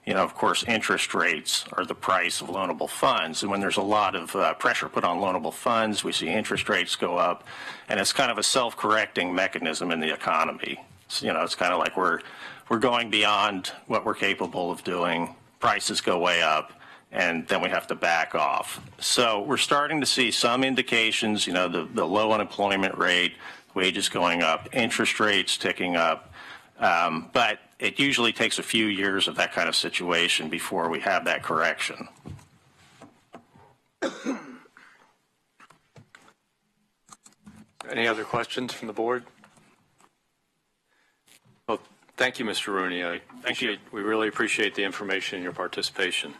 of course, interest rates are the price of loanable funds. And when there's a lot of pressure put on loanable funds, we see interest rates go up. And it's kind of a self-correcting mechanism in the economy. So, it's kind of like we're going beyond what we're capable of doing. Prices go way up, and then we have to back off. So we're starting to see some indications, the low unemployment rate, wages going up, interest rates ticking up. But it usually takes a few years of that kind of situation before we have that correction. Any other questions from the board? Well, thank you, Mr. Rooney. We really appreciate the information and your participation.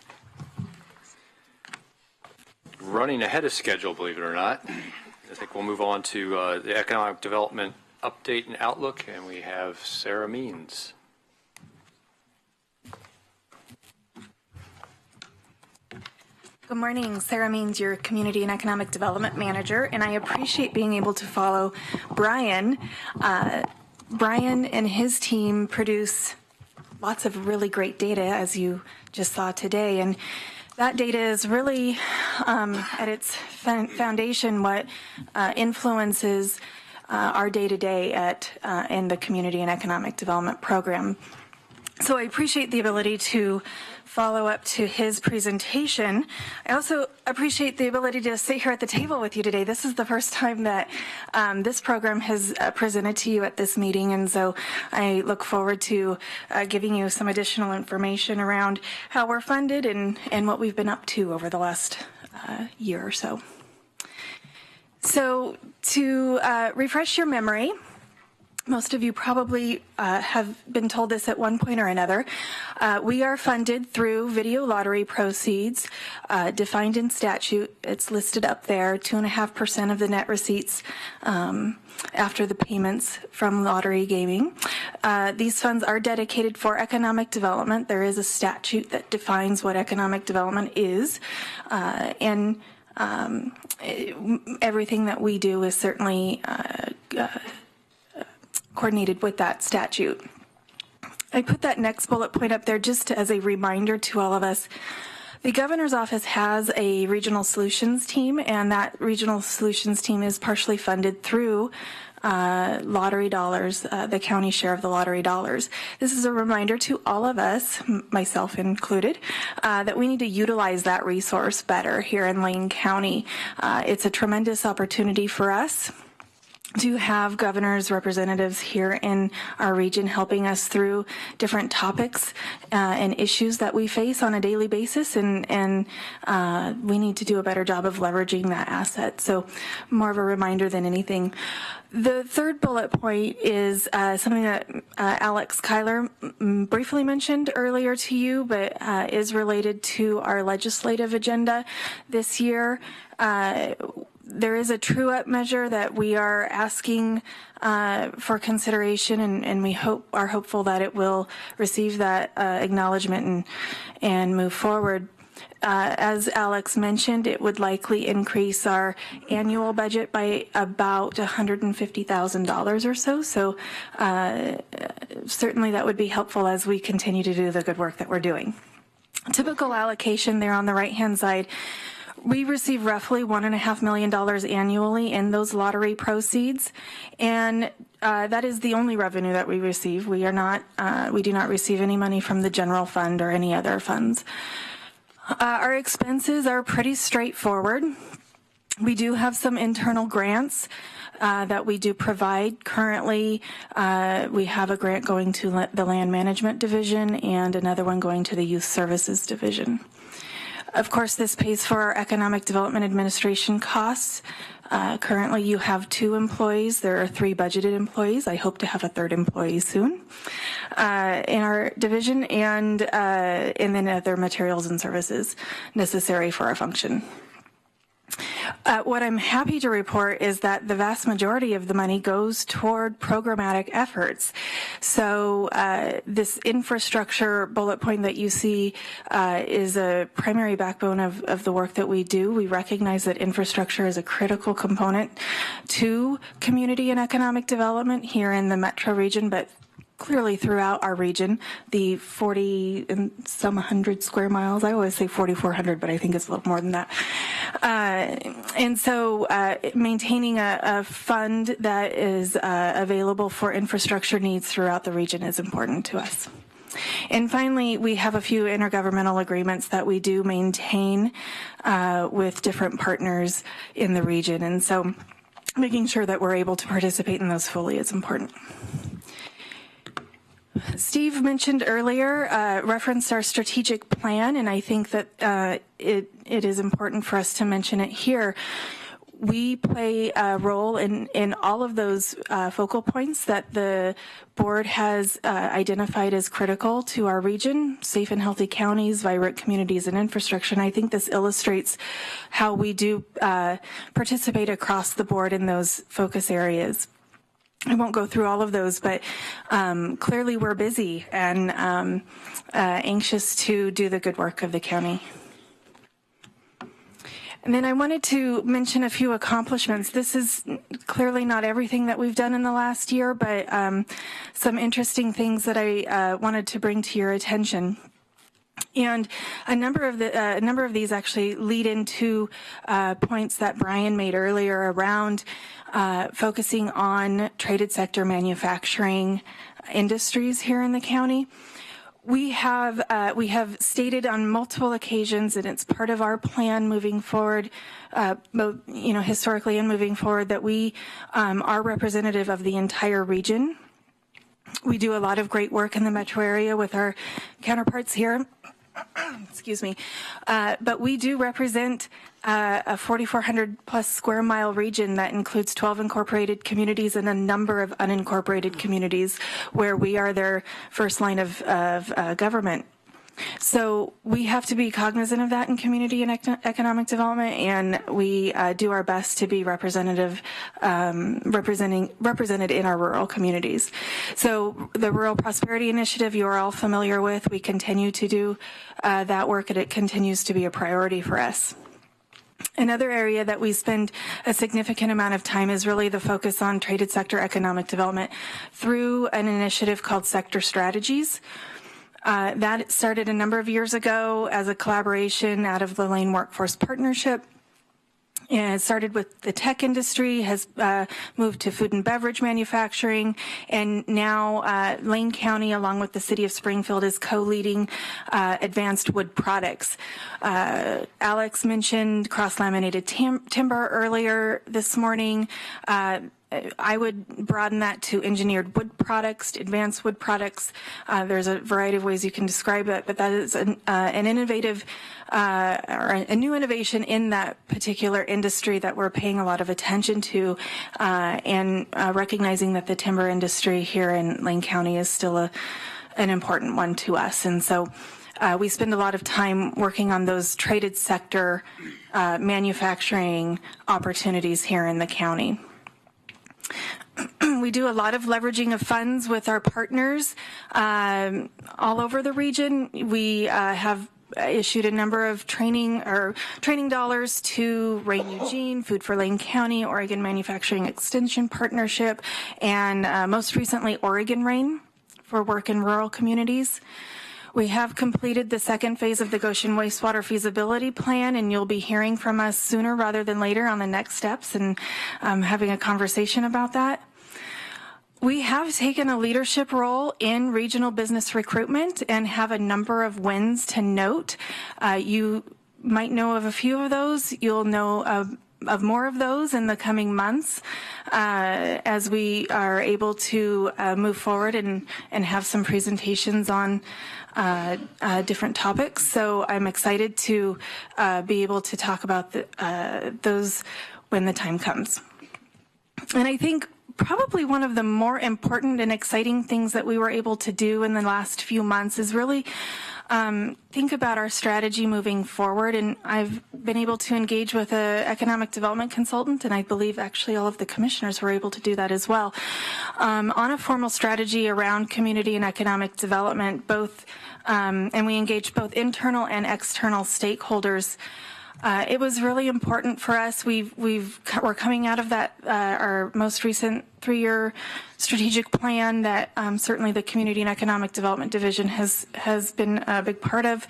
Running ahead of schedule, believe it or not. I think we'll move on to the economic development update and outlook, and we have Sarah Means. Good morning. Sarah Means, your Community and Economic Development Manager, and I appreciate being able to follow Brian. Brian and his team produce lots of really great data, as you just saw today, and that data is really, at its foundation, what influences our day-to-day in the Community and Economic Development Program. So I appreciate the ability to follow up to his presentation. I also appreciate the ability to sit here at the table with you today. This is the first time that this program has presented to you at this meeting, and so I look forward to giving you some additional information around how we're funded and what we've been up to over the last year or so. So to refresh your memory, Most of you probably have been told this at one point or another. We are funded through video lottery proceeds defined in statute. It's listed up there, 2.5% of the net receipts after the payments from lottery gaming. These funds are dedicated for economic development. There is a statute that defines what economic development is. And everything that we do is certainly coordinated with that statute. I put that next bullet point up there just as a reminder to all of us. The governor's office has a regional solutions team, and that regional solutions team is partially funded through lottery dollars, the county share of the lottery dollars. This is a reminder to all of us, myself included, that we need to utilize that resource better here in Lane County. It's a tremendous opportunity for us to have governor's representatives here in our region helping us through different topics and issues that we face on a daily basis, and we need to do a better job of leveraging that asset. So more of a reminder than anything. The third bullet point is something that Alex Kyler briefly mentioned earlier to you, but is related to our legislative agenda this year. There is a true-up measure that we are asking for consideration, and we are hopeful that it will receive that acknowledgement and move forward. As Alex mentioned, it would likely increase our annual budget by about $150,000 or so. So certainly that would be helpful as we continue to do the good work that we're doing. Typical allocation there on the right-hand side. We receive roughly $1.5 million annually in those lottery proceeds, and that is the only revenue that we receive. We do not receive any money from the general fund or any other funds. Our expenses are pretty straightforward. We do have some internal grants that we do provide. Currently, we have a grant going to the Land Management Division and another one going to the Youth Services Division. Of course, this pays for our Economic Development Administration costs. Currently, you have 2 employees. There are 3 budgeted employees. I hope to have a 3rd employee soon in our division, and then other materials and services necessary for our function. What I'm happy to report is that the vast majority of the money goes toward programmatic efforts. So this infrastructure bullet point that you see is a primary backbone of the work that we do. We recognize that infrastructure is a critical component to community and economic development here in the metro region, but clearly throughout our region, the 40 and some 100 square miles. I always say 4,400, but I think it's a little more than that. And so maintaining a fund that is available for infrastructure needs throughout the region is important to us. And finally, we have a few intergovernmental agreements that we do maintain with different partners in the region. And so making sure that we're able to participate in those fully is important. Steve mentioned earlier, referenced our strategic plan, and I think that it is important for us to mention it here. We play a role in all of those focal points that the board has identified as critical to our region: safe and healthy counties, vibrant communities, and infrastructure. And I think this illustrates how we do participate across the board in those focus areas. I won't go through all of those, but clearly we're busy and anxious to do the good work of the county. And then I wanted to mention a few accomplishments. This is clearly not everything that we've done in the last year, but some interesting things that I wanted to bring to your attention. And a number of these actually lead into points that Brian made earlier around focusing on traded sector manufacturing industries here in the county. We have stated on multiple occasions, and it's part of our plan moving forward, both historically and moving forward, that we are representative of the entire region. We do a lot of great work in the metro area with our counterparts here. excuse me, but we do represent a 4,400 plus square mile region that includes 12 incorporated communities and a number of unincorporated communities where we are their first line of government. So we have to be cognizant of that in community and economic development, and we do our best to be represented in our rural communities. So the Rural Prosperity Initiative you are all familiar with. We continue to do that work, and it continues to be a priority for us. Another area that we spend a significant amount of time is really the focus on traded sector economic development through an initiative called Sector Strategies. That started a number of years ago as a collaboration out of the Lane Workforce Partnership. And it started with the tech industry, has moved to food and beverage manufacturing, and now Lane County, along with the city of Springfield, is co-leading advanced wood products. Alex mentioned cross-laminated timber earlier this morning. I would broaden that to engineered wood products, advanced wood products. There's a variety of ways you can describe it, but that is an innovative or a new innovation in that particular industry that we're paying a lot of attention to, and recognizing that the timber industry here in Lane County is still an important one to us. And so we spend a lot of time working on those traded sector manufacturing opportunities here in the county. We do a lot of leveraging of funds with our partners all over the region. We have issued a number of training dollars to Rain Eugene, Food for Lane County, Oregon Manufacturing Extension Partnership, and most recently Oregon Rain for work in rural communities. We have completed the second phase of the Goshen Wastewater Feasibility Plan, and you'll be hearing from us sooner rather than later on the next steps and having a conversation about that. We have taken a leadership role in regional business recruitment and have a number of wins to note. You might know of a few of those. You'll know of more of those in the coming months as we are able to move forward and have some presentations on different topics. So I'm excited to be able to talk about those when the time comes. And I think probably one of the more important and exciting things that we were able to do in the last few months is really think about our strategy moving forward. And I've been able to engage with an economic development consultant, and I believe actually all of the commissioners were able to do that as well, on a formal strategy around community and economic development, both, and we engaged both internal and external stakeholders. It was really important for us. We're coming out of that our most recent 3-year strategic plan that certainly the Community and Economic Development Division has been a big part of,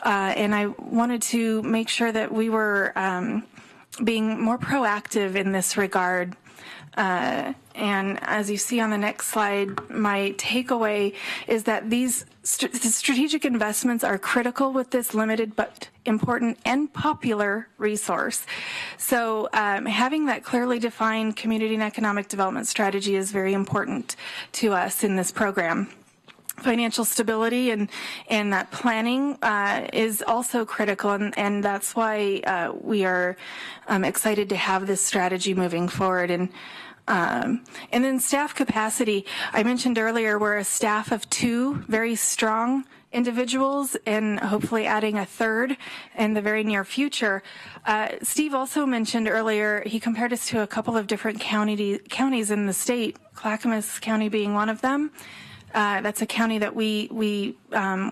and I wanted to make sure that we were being more proactive in this regard. And as you see on the next slide, my takeaway is that these strategic investments are critical with this limited but important and popular resource. So having that clearly defined community and economic development strategy is very important to us in this program. Financial stability and that planning is also critical, and that's why we are excited to have this strategy moving forward. And then staff capacity. I mentioned earlier we're a staff of 2 very strong individuals and hopefully adding a third in the very near future. Steve also mentioned earlier, he compared us to a couple of different counties in the state, Clackamas County being one of them. That's a county that we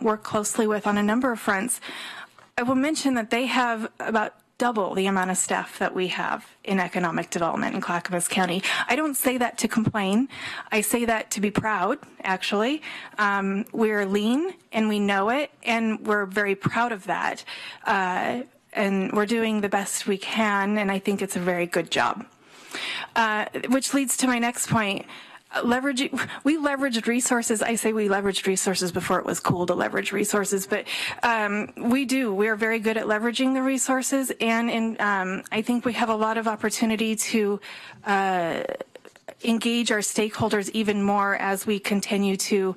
work closely with on a number of fronts. I will mention that they have about double the amount of staff that we have in economic development in Clackamas County. I don't say that to complain. I say that to be proud, actually. We're lean, and we know it, and we're very proud of that. And we're doing the best we can, and I think it's a very good job. Which leads to my next point. We leveraged resources. I say we leveraged resources before it was cool to leverage resources, but we do. We are very good at leveraging the resources, and I think we have a lot of opportunity to engage our stakeholders even more as we continue to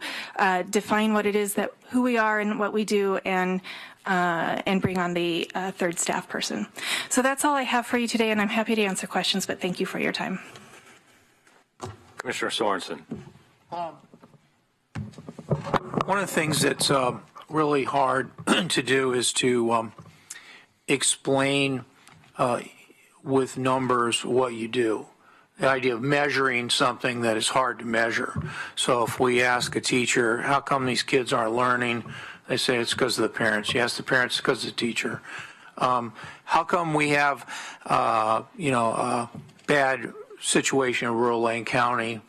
define what it is that who we are and what we do, and bring on the third staff person. So that's all I have for you today, and I'm happy to answer questions, but thank you for your time. Commissioner Sorensen. One of the things that's really hard to do is to explain with numbers what you do. The idea of measuring something that is hard to measure. So if we ask a teacher, how come these kids aren't learning? They say it's because of the parents. You ask the parents, it's because of the teacher. How come we have, a bad situation in rural Lane County?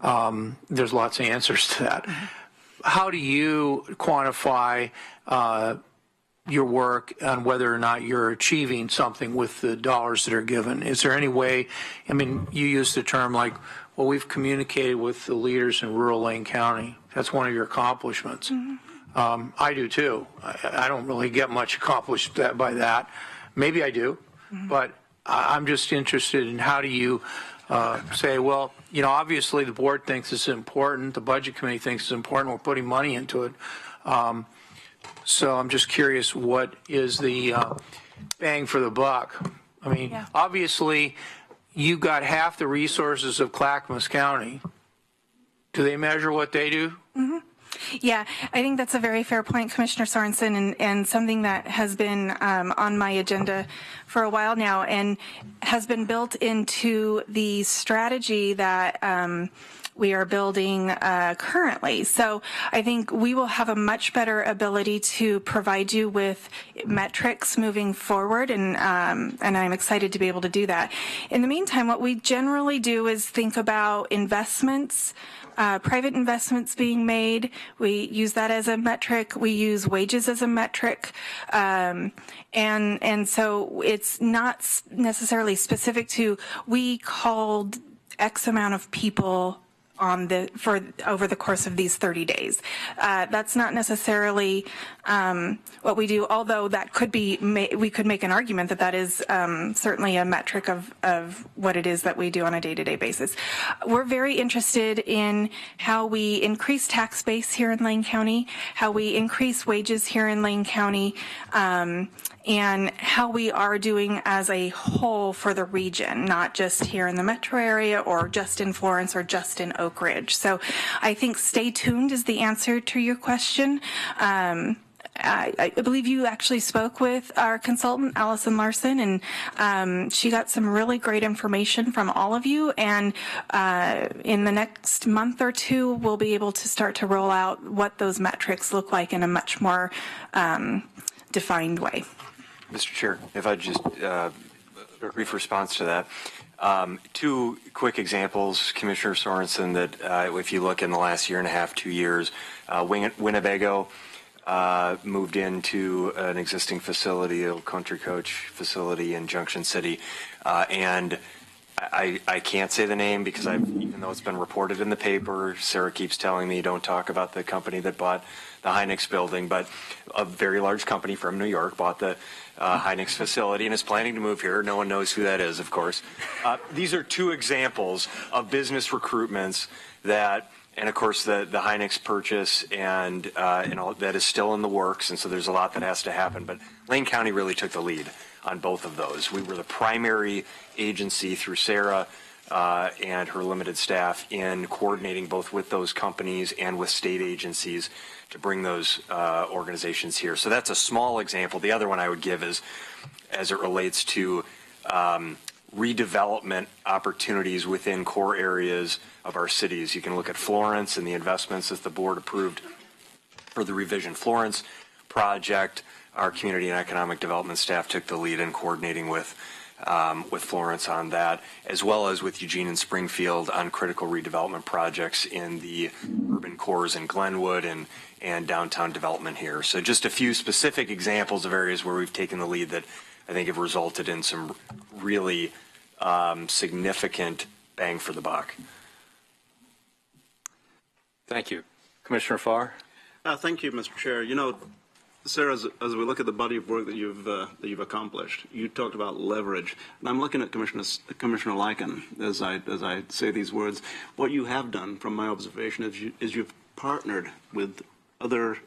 There's lots of answers to that. How do you quantify your work on whether or not you're achieving something with the dollars that are given? Is there any way, I mean, you used the term like, well, we've communicated with the leaders in rural Lane County. That's one of your accomplishments. I do too. I don't really get much accomplished by that. Maybe I do, but I'm just interested in how do you say, well, obviously the board thinks it's important, the budget committee thinks it's important, we're putting money into it. So I'm just curious, what is the bang for the buck? I mean, obviously you got half the resources of Clackamas County. Do they measure what they do? Yeah, I think that's a very fair point, Commissioner Sorensen, and something that has been on my agenda for a while now and has been built into the strategy that we are building currently. So I think we will have a much better ability to provide you with metrics moving forward, and I'm excited to be able to do that. In the meantime, what we generally do is think about investments, private investments being made. We use that as a metric. We use wages as a metric. And so it's not necessarily specific to, we called X amount of people over the course of these 30 days. That's not necessarily what we do, although that could be, we could make an argument that is certainly a metric of what it is that we do on a day-to-day basis. We're very interested in how we increase tax base here in Lane County, how we increase wages here in Lane County, and how we are doing as a whole for the region, not just here in the metro area or just in Florence or just in Oak Ridge. So I think stay tuned is the answer to your question. I believe you actually spoke with our consultant, Allison Larson, and she got some really great information from all of you. And in the next month or two, we'll be able to start to roll out what those metrics look like in a much more defined way. Mr. Chair, if I just brief response to that. Two quick examples, Commissioner Sorensen, that if you look in the last year and a half, 2 years, Winnebago moved into an existing facility, a country coach facility in Junction City, and I can't say the name because even though it's been reported in the paper, Sarah keeps telling me don't talk about the company that bought the Hynix building, but a very large company from New York bought the Hynix facility and is planning to move here. No one knows who that is, of course. These are two examples of business recruitments that, and of course the Hynix purchase and all that is still in the works, and so there's a lot that has to happen. But Lane County really took the lead on both of those. We were the primary agency through Sarah and her limited staff in coordinating both with those companies and with state agencies to bring those organizations here. So that's a small example. The other one I would give is as it relates to redevelopment opportunities within core areas of our cities. You can look at Florence and the investments that the board approved for the Revision Florence project. Our community and economic development staff took the lead in coordinating with Florence on that, as well as with Eugene and Springfield on critical redevelopment projects in the urban cores in Glenwood and downtown development here. So just a few specific examples of areas where we've taken the lead that I think have resulted in some really significant bang for the buck. Thank you. Commissioner Farr? Thank you, Mr. Chair. Sarah, as we look at the body of work that you've accomplished, you talked about leverage, and I'm looking at Commissioner Lycan as I say these words. What you have done, from my observation, is you've partnered with other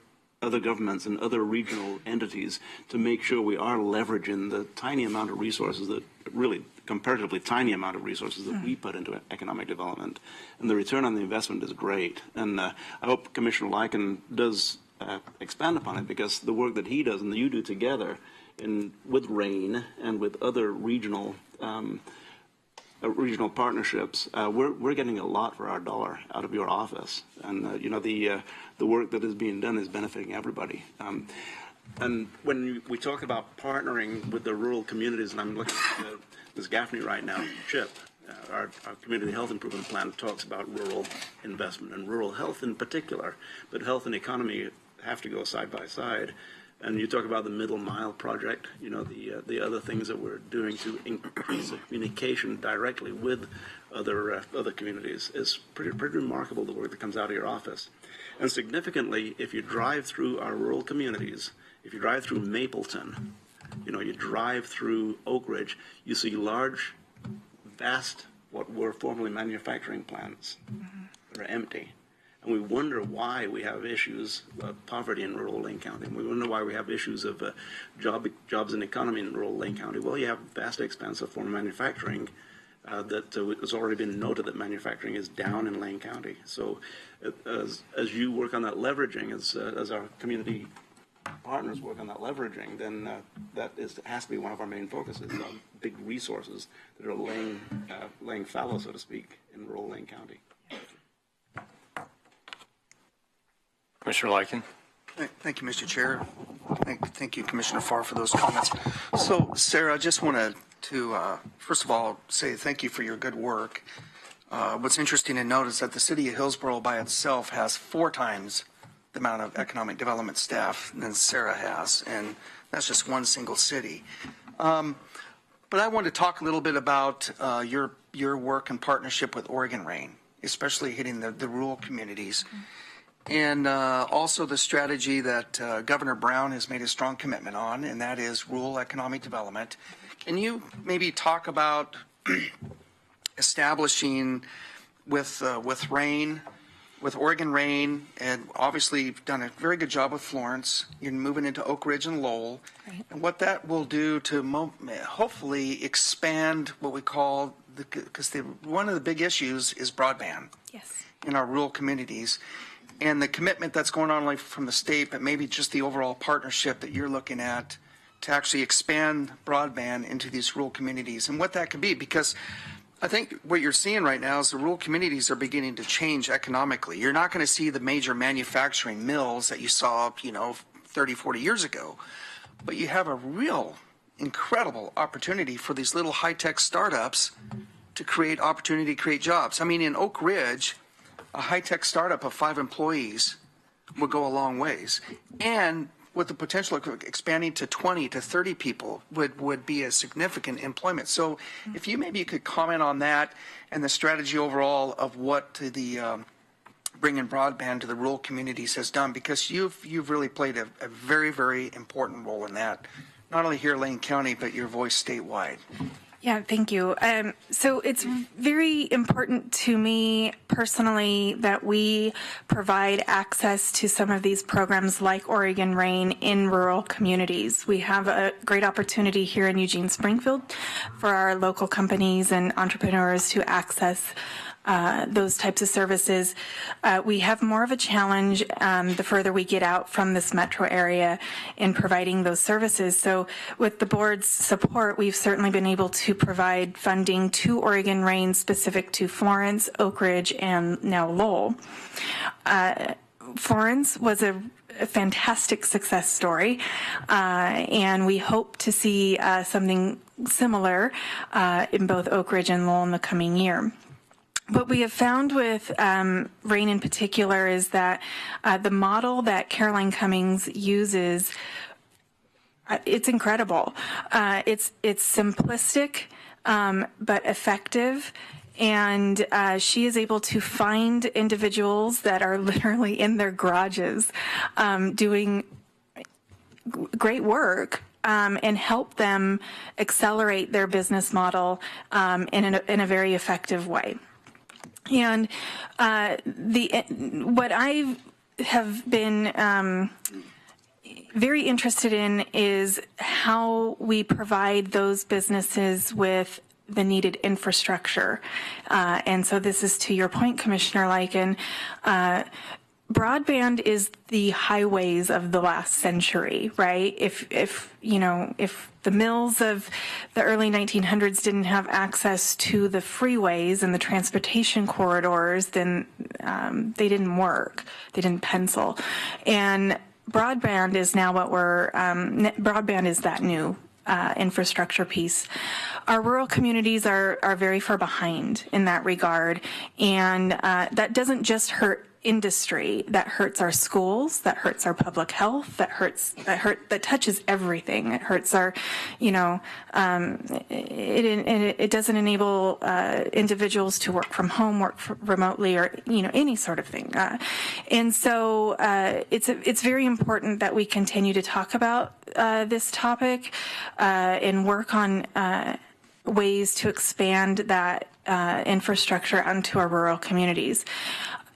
governments and other regional entities to make sure we are leveraging the tiny amount of resources that really comparatively tiny amount of resources that we put into economic development, and the return on the investment is great. And I hope Commissioner Lycan does expand upon it, because the work that he does and that you do together with RAIN and with other regional partnerships, we're getting a lot for our dollar out of your office, and the work that is being done is benefiting everybody. And when we talk about partnering with the rural communities, and I'm looking at Ms. Gaffney right now, CHIP, our community health improvement plan talks about rural investment and rural health in particular, but health and economy have to go side by side. And you talk about the Middle Mile project, the other things that we're doing to increase the communication directly with other communities is pretty remarkable, the work that comes out of your office. And significantly, if you drive through our rural communities, if you drive through Mapleton, you drive through Oak Ridge, you see large, vast, what were formerly manufacturing plants that are empty. And we wonder why we have issues of poverty in rural Lane County. We wonder why we have issues of jobs and economy in rural Lane County. Well, you have vast expanse of former manufacturing that has already been noted that manufacturing is down in Lane County. So as you work on that leveraging, as our community partners work on that leveraging, then has to be one of our main focuses on big resources that are laying fallow, so to speak, in rural Lane County. Commissioner Lycan. Thank you, Mr. Chair. Thank you, Commissioner Farr, for those comments. So, Sarah, I just wanted to, first of all, say thank you for your good work. What's interesting to note is that the city of Hillsborough by itself has 4 times the amount of economic development staff than Sarah has, and that's just one single city. But I want to talk a little bit about your work in partnership with Oregon RAIN, especially hitting the rural communities. And also the strategy that Governor Brown has made a strong commitment on, and that is rural economic development. Can you maybe talk about establishing with RAIN, with Oregon RAIN, and obviously you've done a very good job with Florence. You're moving into Oak Ridge and Lowell, and what that will do to hopefully expand what we call, because one of the big issues is broadband in our rural communities. And the commitment that's going on from the state, but maybe just the overall partnership that you're looking at to actually expand broadband into these rural communities and what that could be. Because I think what you're seeing right now is the rural communities are beginning to change economically. You're not going to see the major manufacturing mills that you saw, 30, 40 years ago. But you have a real incredible opportunity for these little high-tech startups to create opportunity, create jobs. I mean, in Oak Ridge, a high-tech startup of 5 employees would go a long ways. And with the potential of expanding to 20 to 30 people would be a significant employment. So if you could comment on that and the strategy overall of what the bringing broadband to the rural communities has done, because you've really played a very, very important role in that, not only here in Lane County, but your voice statewide. Yeah, thank you. So it's very important to me personally that we provide access to some of these programs like Oregon RAIN in rural communities. We have a great opportunity here in Eugene Springfield for our local companies and entrepreneurs to access those types of services. We have more of a challenge the further we get out from this metro area in providing those services. So with the board's support, we've certainly been able to provide funding to Oregon RAIN specific to Florence, Oak Ridge, and now Lowell. Florence was a fantastic success story, and we hope to see something similar in both Oak Ridge and Lowell in the coming year. What we have found with RAIN in particular is that the model that Caroline Cummings uses, it's incredible. It's simplistic, but effective. And she is able to find individuals that are literally in their garages doing great work and help them accelerate their business model in a very effective way. And what I have been very interested in is how we provide those businesses with the needed infrastructure. And so this is to your point, Commissioner Lyken. Broadband is the highways of the last century, right? If the mills of the early 1900s didn't have access to the freeways and the transportation corridors, then they didn't work. They didn't pencil. And broadband is now broadband is that new infrastructure piece. Our rural communities are very far behind in that regard, and that doesn't just hurt industry, that hurts our schools, that hurts our public health, that touches everything. It hurts our, it doesn't enable individuals to work from home, remotely, or any sort of thing. And so it's very important that we continue to talk about this topic and work on ways to expand that infrastructure onto our rural communities.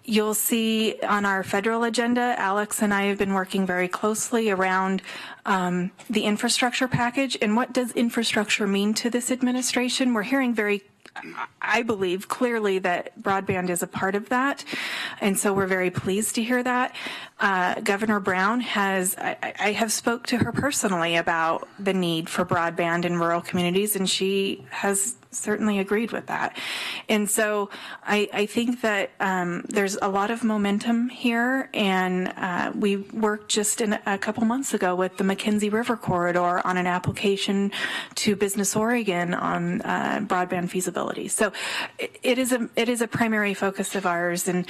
You'll see on our federal agenda, Alex and I have been working very closely around the infrastructure package. And what does infrastructure mean to this administration? We're hearing I believe clearly that broadband is a part of that. And so we're very pleased to hear that. Governor Brown I have spoke to her personally about the need for broadband in rural communities, and she has certainly agreed with that. And so I think that there's a lot of momentum here, and we worked just a couple months ago with the McKenzie River Corridor on an application to Business Oregon on broadband feasibility. So it is a primary focus of ours, and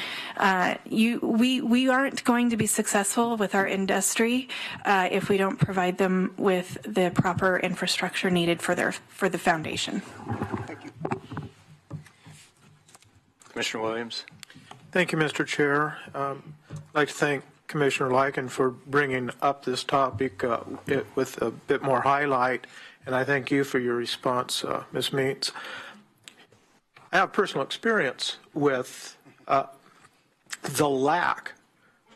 we aren't going to be successful with our industry if we don't provide them with the proper infrastructure needed for the foundation. Thank you. Commissioner Williams. Thank you, Mr. Chair. I'd like to thank Commissioner Lyken for bringing up this topic with a bit more highlight, and I thank you for your response, Ms. Meents. I have personal experience with the lack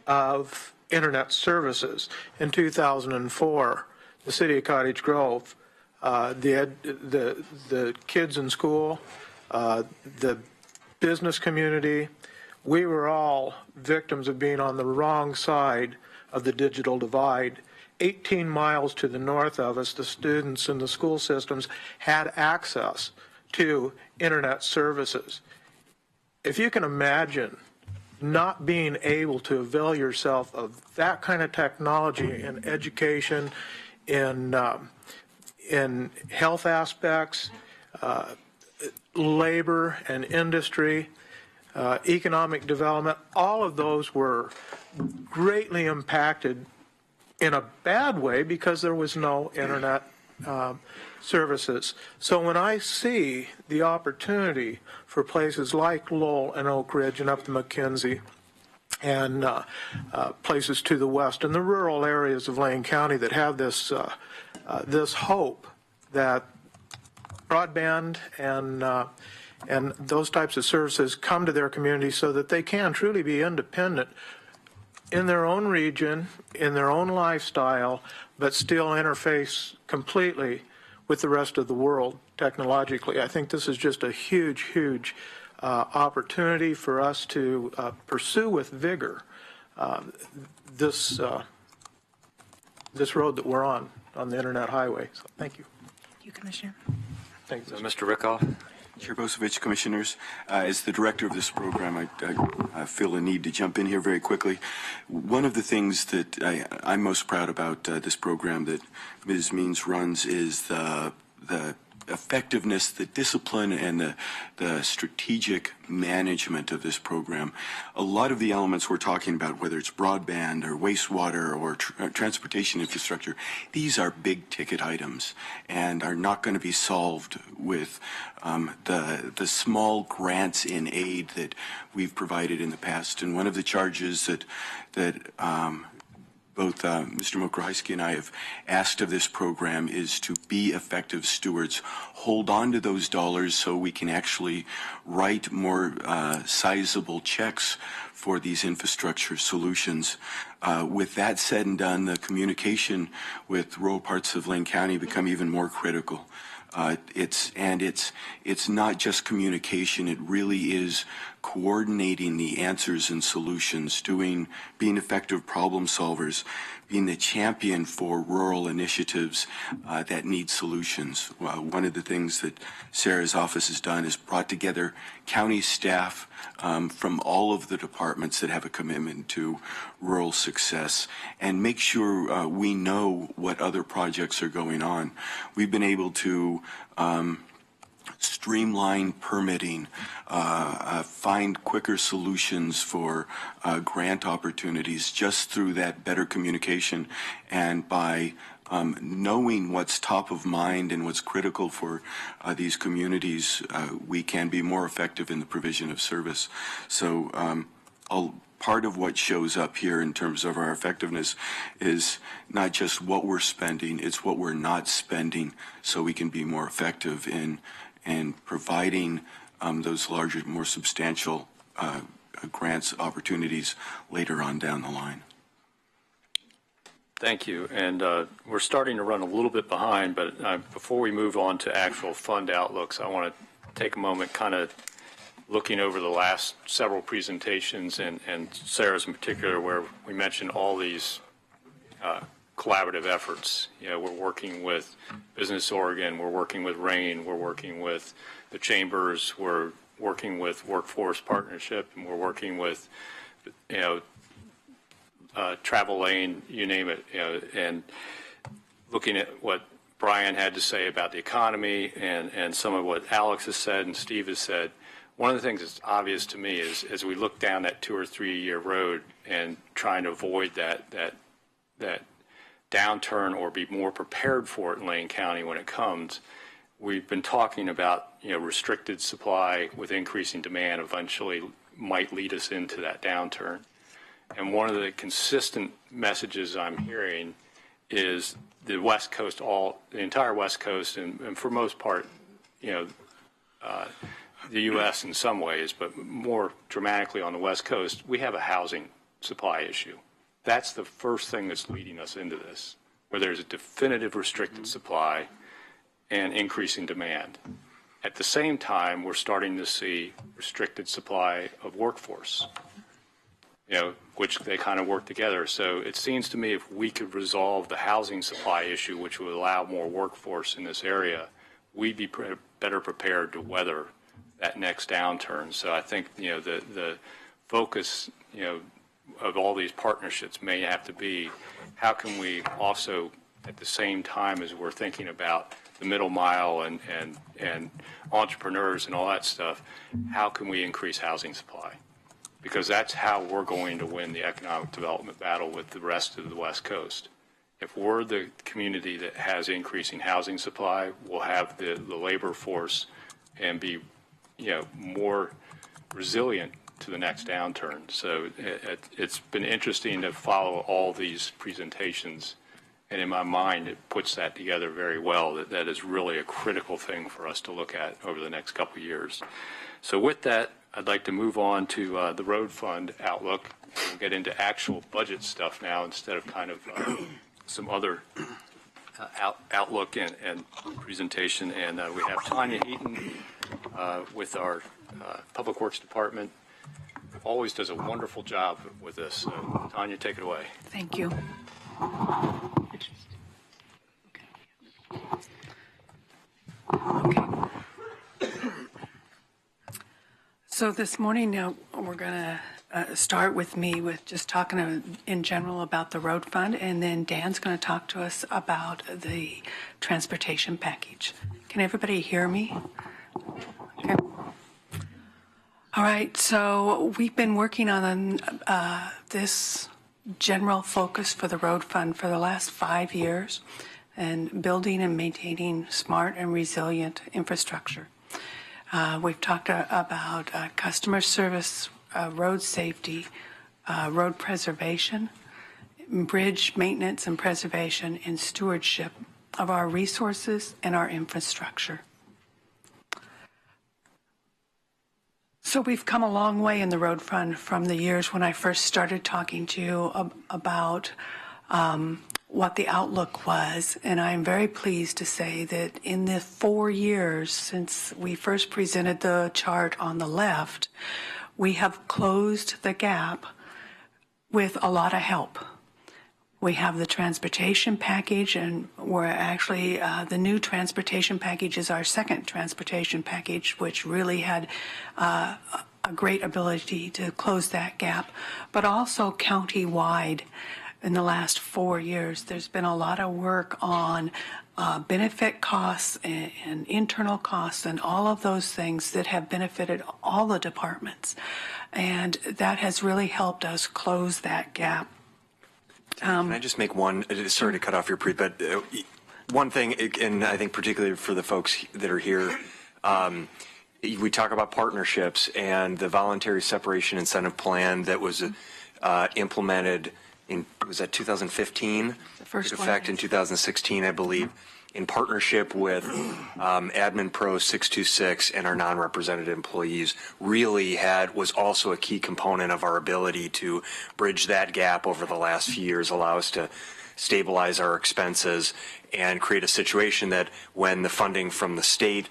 of internet services. In 2004, the city of Cottage Grove, the kids in school, the business community, we were all victims of being on the wrong side of the digital divide. 18 miles to the north of us, the students in the school systems had access to internet services. If you can imagine not being able to avail yourself of that kind of technology in education, in health aspects, labor and industry, economic development, all of those were greatly impacted in a bad way because there was no internet services. So when I see the opportunity for places like Lowell and Oak Ridge and up the McKenzie and places to the west and the rural areas of Lane County that have this this hope that broadband and those types of services come to their community so that they can truly be independent in their own region, in their own lifestyle, but still interface completely with the rest of the world technologically. I think this is just a huge, huge opportunity for us to pursue with vigor this road that we're on the Internet Highway. So thank you. Thank you, Commissioner. Thank you. Mr. Rickoff. Chair Bosevich, Commissioners, as the director of this program, I feel a need to jump in here very quickly. One of the things that I'm most proud about this program that Ms. Means runs is the effectiveness, the discipline, and the strategic management of this program. A lot of the elements we're talking about, whether it's broadband or wastewater or transportation infrastructure, these are big ticket items and are not going to be solved with the small grants in aid that we've provided in the past. And one of the charges that both Mr. Mokrohysky and I have asked of this program is to be effective stewards. Hold on to those dollars so we can actually write more sizable checks for these infrastructure solutions. With that said and done, the communication with rural parts of Lane County become even more critical. It's not just communication. It really is coordinating the answers and solutions, being effective problem solvers, being the champion for rural initiatives that need solutions. One of the things that Sarah's office has done is brought together county staff from all of the departments that have a commitment to rural success and make sure we know what other projects are going on. We've been able to streamline permitting, find quicker solutions for grant opportunities just through that better communication and by knowing what's top of mind and what's critical for these communities, we can be more effective in the provision of service. So part of what shows up here in terms of our effectiveness is not just what we're spending, it's what we're not spending so we can be more effective in providing those larger, more substantial grants opportunities later on down the line. Thank you. And we're starting to run a little bit behind, but before we move on to actual fund outlooks, I want to take a moment kind of looking over the last several presentations and Sarah's in particular, where we mentioned all these collaborative efforts. You know, we're working with Business Oregon, we're working with RAIN, we're working with the chambers, we're working with Workforce Partnership, and we're working with, you know, Travel Lane, you name it, you know, and looking at what Brian had to say about the economy and some of what Alex has said and Steve has said. One of the things that's obvious to me is as we look down that 2 or 3 year road and trying to avoid that downturn or be more prepared for it in Lane County when it comes, we've been talking about, you know, restricted supply with increasing demand eventually might lead us into that downturn. And one of the consistent messages I'm hearing is the West Coast, the entire West Coast, and for most part, you know, the U.S. in some ways, but more dramatically on the West Coast, we have a housing supply issue. That's the first thing that's leading us into this, where there's a definitive restricted supply and increasing demand. At the same time, we're starting to see restricted supply of workforce, you know, which they kind of work together. So it seems to me if we could resolve the housing supply issue, which would allow more workforce in this area, we'd be better prepared to weather that next downturn. So I think, you know, the focus, you know, of all these partnerships may have to be how can we also, at the same time as we're thinking about the middle mile and entrepreneurs and all that stuff, how can we increase housing supply? Because that's how we're going to win the economic development battle with the rest of the West Coast. If we're the community that has increasing housing supply, we'll have the labor force and be, you know, more resilient to the next downturn. So it's been interesting to follow all these presentations, and in my mind it puts that together very well, that is really a critical thing for us to look at over the next couple of years. So with that, I'd like to move on to the road fund outlook. We'll get into actual budget stuff now instead of kind of some other outlook and presentation. And we have Tanya Heaton with our Public Works Department. Always does a wonderful job with this. So, Tanya, take it away. Thank you. Okay. So this morning, we're going to start with me with just talking in general about the road fund, and then Dan's going to talk to us about the transportation package. Can everybody hear me? Okay. All right, so we've been working on this general focus for the road fund for the last 5 years and building and maintaining smart and resilient infrastructure. We've talked about customer service, road safety, road preservation, bridge maintenance and preservation and stewardship of our resources and our infrastructure. So we've come a long way in the road fund from the years when I first started talking to you about what the outlook was. And I'm very pleased to say that in the 4 years since we first presented the chart on the left, we have closed the gap with a lot of help. We have the transportation package, and we're actually, the new transportation package is our second transportation package, which really had a great ability to close that gap, but also county-wide. In the last 4 years, there's been a lot of work on benefit costs and internal costs and all of those things that have benefited all the departments. And that has really helped us close that gap. Can I just make one, sorry to cut off your pre, but one thing, and I think particularly for the folks that are here, we talk about partnerships and the voluntary separation incentive plan that was implemented in, was that 2015? The first one. In fact, in 2016, I believe, in partnership with Admin Pro 626 and our non-represented employees, really was also a key component of our ability to bridge that gap over the last few years, allow us to stabilize our expenses and create a situation that when the funding from the state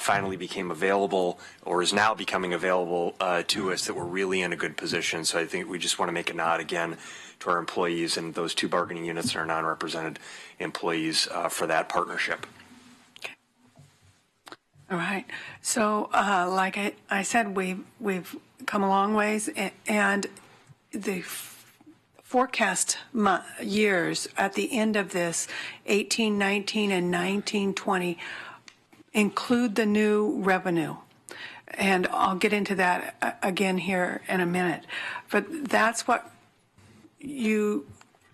finally became available or is now becoming available to us, that we're really in a good position. So I think we just want to make a nod again to our employees and those two bargaining units and our non-represented employees for that partnership. Okay. All right. So like I said, we've come a long ways, and the forecast years at the end of this, 18, 19, and 19, 20, include the new revenue. And I'll get into that again here in a minute. But that's what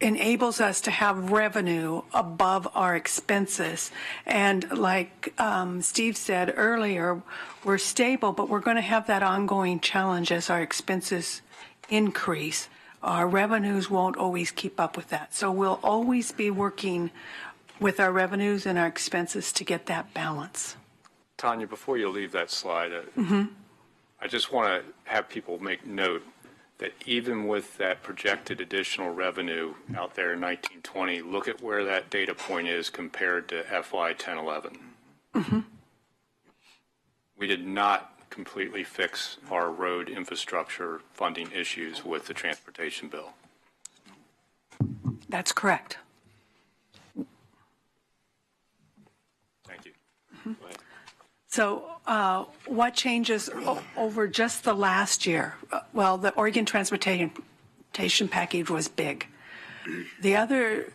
enables us to have revenue above our expenses. And like Steve said earlier, we're stable, but we're going to have that ongoing challenge as our expenses increase. Our revenues won't always keep up with that. So we'll always be working with our revenues and our expenses to get that balance. Tanya, before you leave that slide, I just want to have people make note that even with that projected additional revenue out there in 1920, look at where that data point is compared to FY 10-11. We did not completely fix our road infrastructure funding issues with the transportation bill. That's correct. Thank you. So what changes over just the last year? Well, the Oregon Transportation Package was big. The other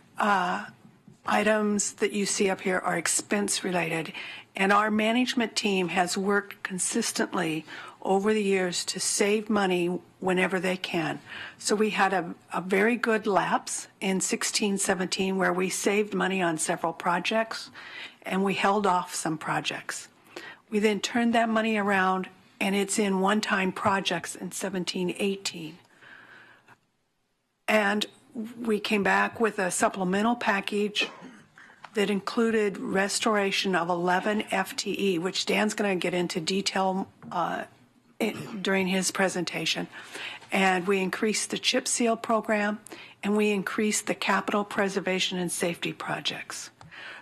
items that you see up here are expense related, and our management team has worked consistently over the years to save money whenever they can. So we had a very good lapse in 16-17 where we saved money on several projects and we held off some projects. We then turned that money around, and it's in one-time projects in 17-18. And we came back with a supplemental package that included restoration of 11 FTE, which Dan's going to get into detail during his presentation. And we increased the chip seal program, and we increased the capital preservation and safety projects.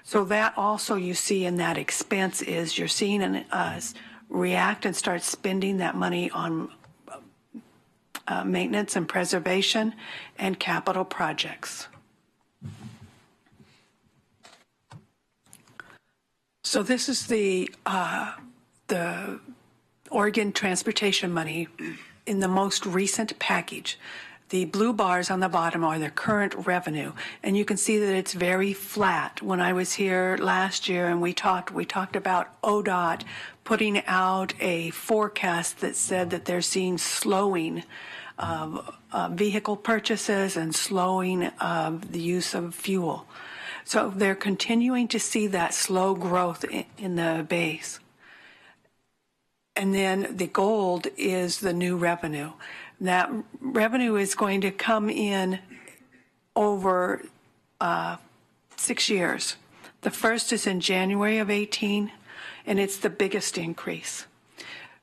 So that also you see in that expense is you're seeing us react and start spending that money on maintenance and preservation and capital projects. So this is the Oregon transportation money in the most recent package. The blue bars on the bottom are the current revenue, and you can see that it's very flat. When I was here last year and we talked about ODOT putting out a forecast that said that they're seeing slowing of vehicle purchases and slowing of the use of fuel. So they're continuing to see that slow growth in the base. And then the gold is the new revenue. That revenue is going to come in over 6 years. The first is in January of 18, and it's the biggest increase.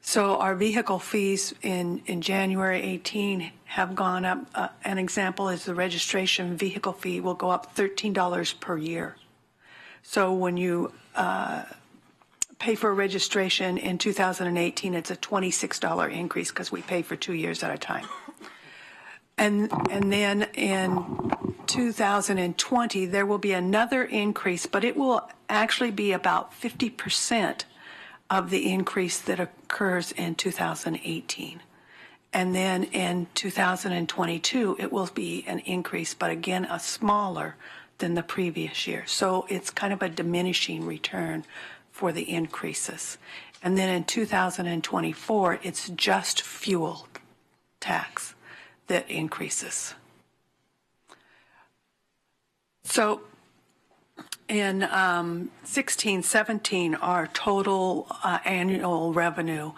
So our vehicle fees in January 18 have gone up. An example is the registration vehicle fee will go up $13 per year. So when you pay for a registration in 2018, it's a $26 increase because we pay for 2 years at a time. And then in 2020, there will be another increase, but it will actually be about 50% of the increase that occurs in 2018. And then in 2022, it will be an increase, but again, a smaller than the previous year. So it's kind of a diminishing return for the increases. And then in 2024, it's just fuel tax that increases. So in 16-17, our total annual revenue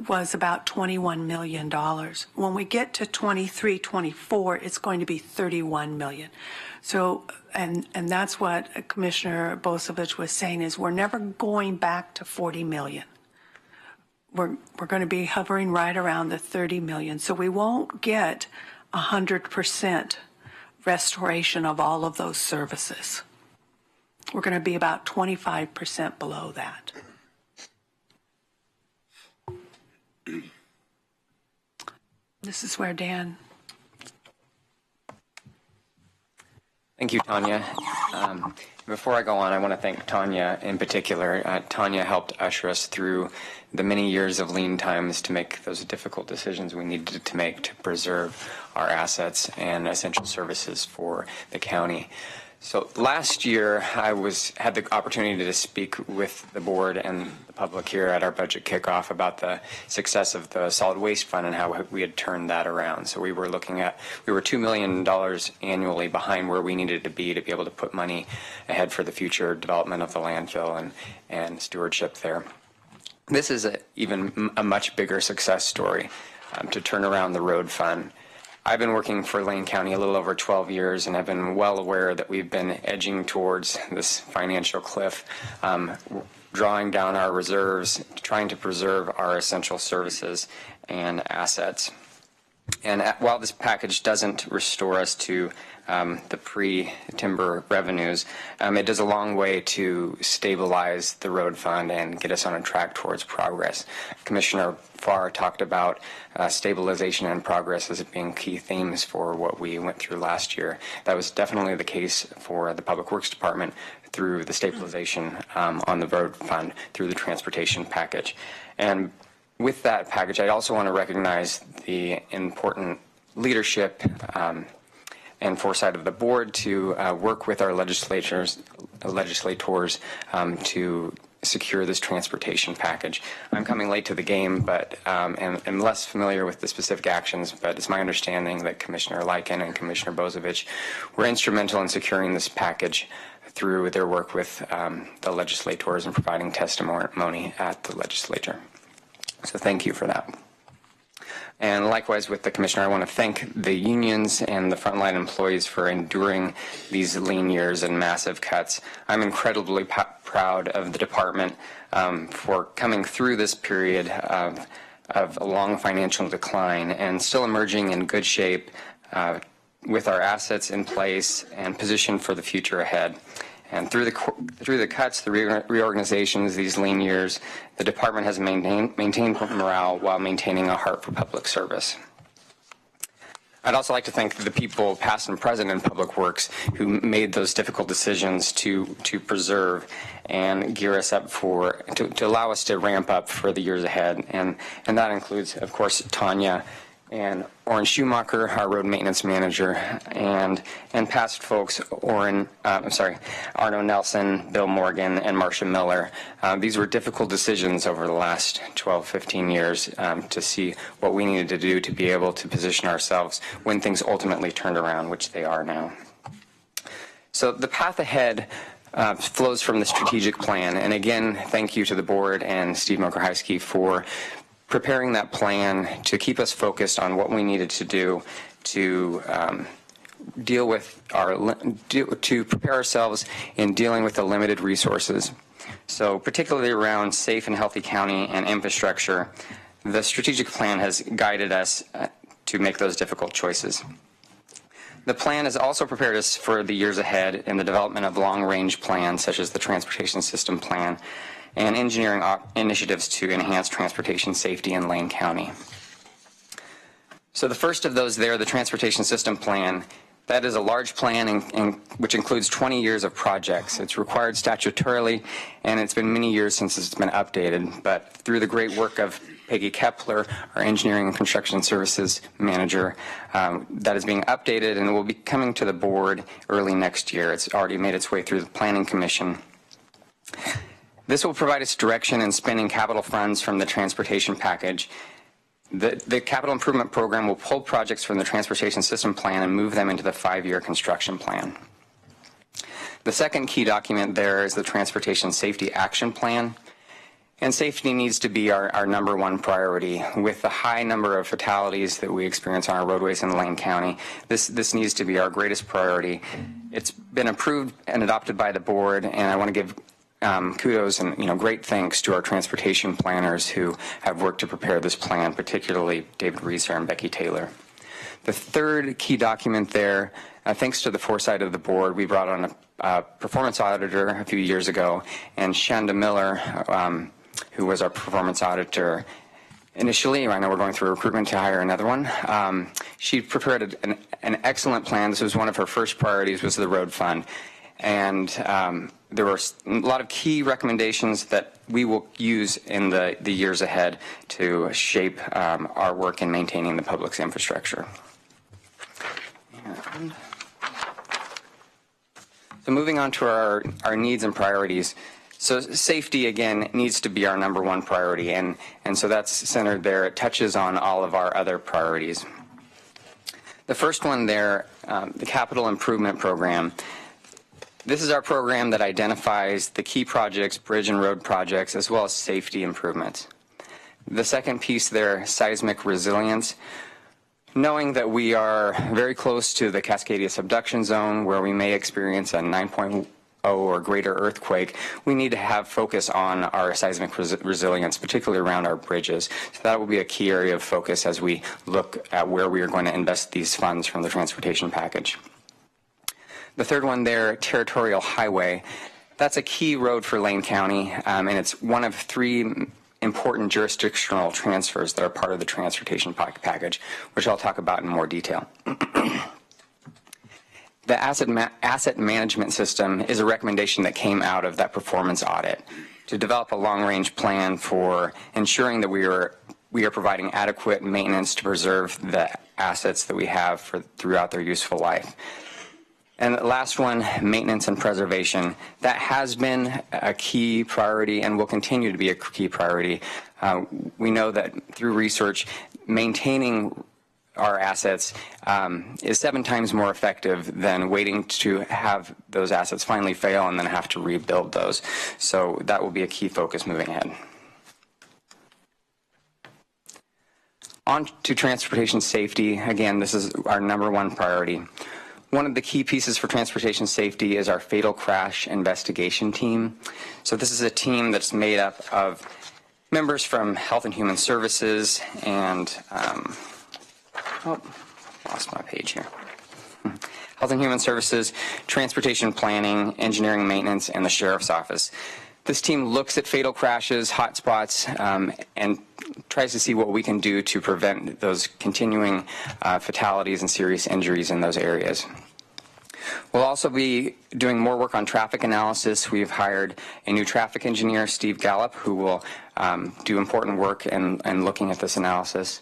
was about $21 million. When we get to 23-24, it's going to be $31 million. So, and that's what Commissioner Bosevich was saying, is we're never going back to 40 million. We're going to be hovering right around the 30 million. So we won't get 100% restoration of all of those services. We're going to be about 25% below that. This is where Dan. Thank you, Tanya. Before I go on, I want to thank Tanya in particular. Tanya helped usher us through the many years of lean times to make those difficult decisions we needed to make to preserve our assets and essential services for the county. So last year, I had the opportunity to speak with the board and the public here at our budget kickoff about the success of the solid waste fund and how we had turned that around. So we were $2 million annually behind where we needed to be able to put money ahead for the future development of the landfill and stewardship there. This is even a much bigger success story to turn around the road fund. I've been working for Lane County a little over 12 years, and I've been well aware that we've been edging towards this financial cliff, drawing down our reserves, trying to preserve our essential services and assets. And while this package doesn't restore us to the pre-timber revenues, it does a long way to stabilize the road fund and get us on a track towards progress. Commissioner Farr talked about stabilization and progress as being key themes for what we went through last year. That was definitely the case for the Public Works Department through the stabilization on the road fund through the transportation package. And with that package, I also want to recognize the important leadership and foresight of the board to work with our legislators to secure this transportation package. I'm coming late to the game, but am less familiar with the specific actions, but it's my understanding that Commissioner Lycan and Commissioner Bosevich were instrumental in securing this package through their work with the legislators and providing testimony at the legislature. So thank you for that. And likewise with the Commissioner, I want to thank the unions and the frontline employees for enduring these lean years and massive cuts. I'm incredibly proud of the department for coming through this period of a long financial decline and still emerging in good shape with our assets in place and positioned for the future ahead. And through the cuts, the reorganizations, these lean years, the department has maintained morale while maintaining a heart for public service. I'd also like to thank the people, past and present, in Public Works who made those difficult decisions to preserve and gear us up to allow us to ramp up for the years ahead. And that includes, of course, Tanya and Orrin Schumacher, our road maintenance manager, and past folks, Arno Nelson, Bill Morgan, and Marcia Miller. These were difficult decisions over the last 12, 15 years to see what we needed to do to be able to position ourselves when things ultimately turned around, which they are now. So the path ahead flows from the strategic plan. And again, thank you to the board and Steve Mokrzycki for preparing that plan to keep us focused on what we needed to do to deal with to prepare ourselves in dealing with the limited resources. So particularly around safe and healthy county and infrastructure, the strategic plan has guided us to make those difficult choices. The plan has also prepared us for the years ahead in the development of long-range plans such as the Transportation System Plan and engineering initiatives to enhance transportation safety in Lane County. So the first of those there, the Transportation System Plan, that is a large plan which includes 20 years of projects. It's required statutorily, and it's been many years since it's been updated. But through the great work of Peggy Kepler, our Engineering and Construction Services Manager, that is being updated and will be coming to the board early next year. It's already made its way through the Planning Commission. This will provide us direction in spending capital funds from the transportation package. The capital improvement program will pull projects from the Transportation System Plan and move them into the 5-year construction plan. The second key document there is the Transportation Safety Action Plan. And safety needs to be our number one priority. With the high number of fatalities that we experience on our roadways in Lane County, this needs to be our greatest priority. It's been approved and adopted by the board, and I want to give kudos and great thanks to our transportation planners who have worked to prepare this plan, particularly David Reeser and Becky Taylor. The third key document there, thanks to the foresight of the board, we brought on a performance auditor a few years ago, and Shanda Miller, who was our performance auditor initially. I know we're going through recruitment to hire another one. She prepared an excellent plan. This was one of her first priorities, was the road fund. And there were a lot of key recommendations that we will use in the years ahead to shape our work in maintaining the public's infrastructure. So moving on to our needs and priorities. So safety, again, needs to be our number one priority, and so that's centered there. It touches on all of our other priorities. The first one there, the Capital Improvement Program. This is our program that identifies the key projects, bridge and road projects, as well as safety improvements. The second piece there, seismic resilience. Knowing that we are very close to the Cascadia subduction zone where we may experience a 9.0 or greater earthquake, we need to have focus on our seismic resilience, particularly around our bridges. So that will be a key area of focus as we look at where we are going to invest these funds from the transportation package. The third one there, Territorial Highway. That's a key road for Lane County, and it's one of 3 important jurisdictional transfers that are part of the transportation package, which I'll talk about in more detail. The asset management system is a recommendation that came out of that performance audit to develop a long-range plan for ensuring that we are providing adequate maintenance to preserve the assets that we have throughout their useful life. And the last one, maintenance and preservation. That has been a key priority and will continue to be a key priority. We know that through research, maintaining our assets is 7 times more effective than waiting to have those assets finally fail and then have to rebuild those. So that will be a key focus moving ahead. On to transportation safety. Again, this is our number one priority. One of the key pieces for transportation safety is our fatal crash investigation team. So this is a team that's made up of members from Health and Human Services and lost my page here. Health and Human Services, Transportation Planning, Engineering Maintenance, and the Sheriff's Office. This team looks at fatal crashes, hotspots, and tries to see what we can do to prevent those continuing fatalities and serious injuries in those areas. We'll also be doing more work on traffic analysis. We've hired a new traffic engineer, Steve Gallup, who will do important work in looking at this analysis.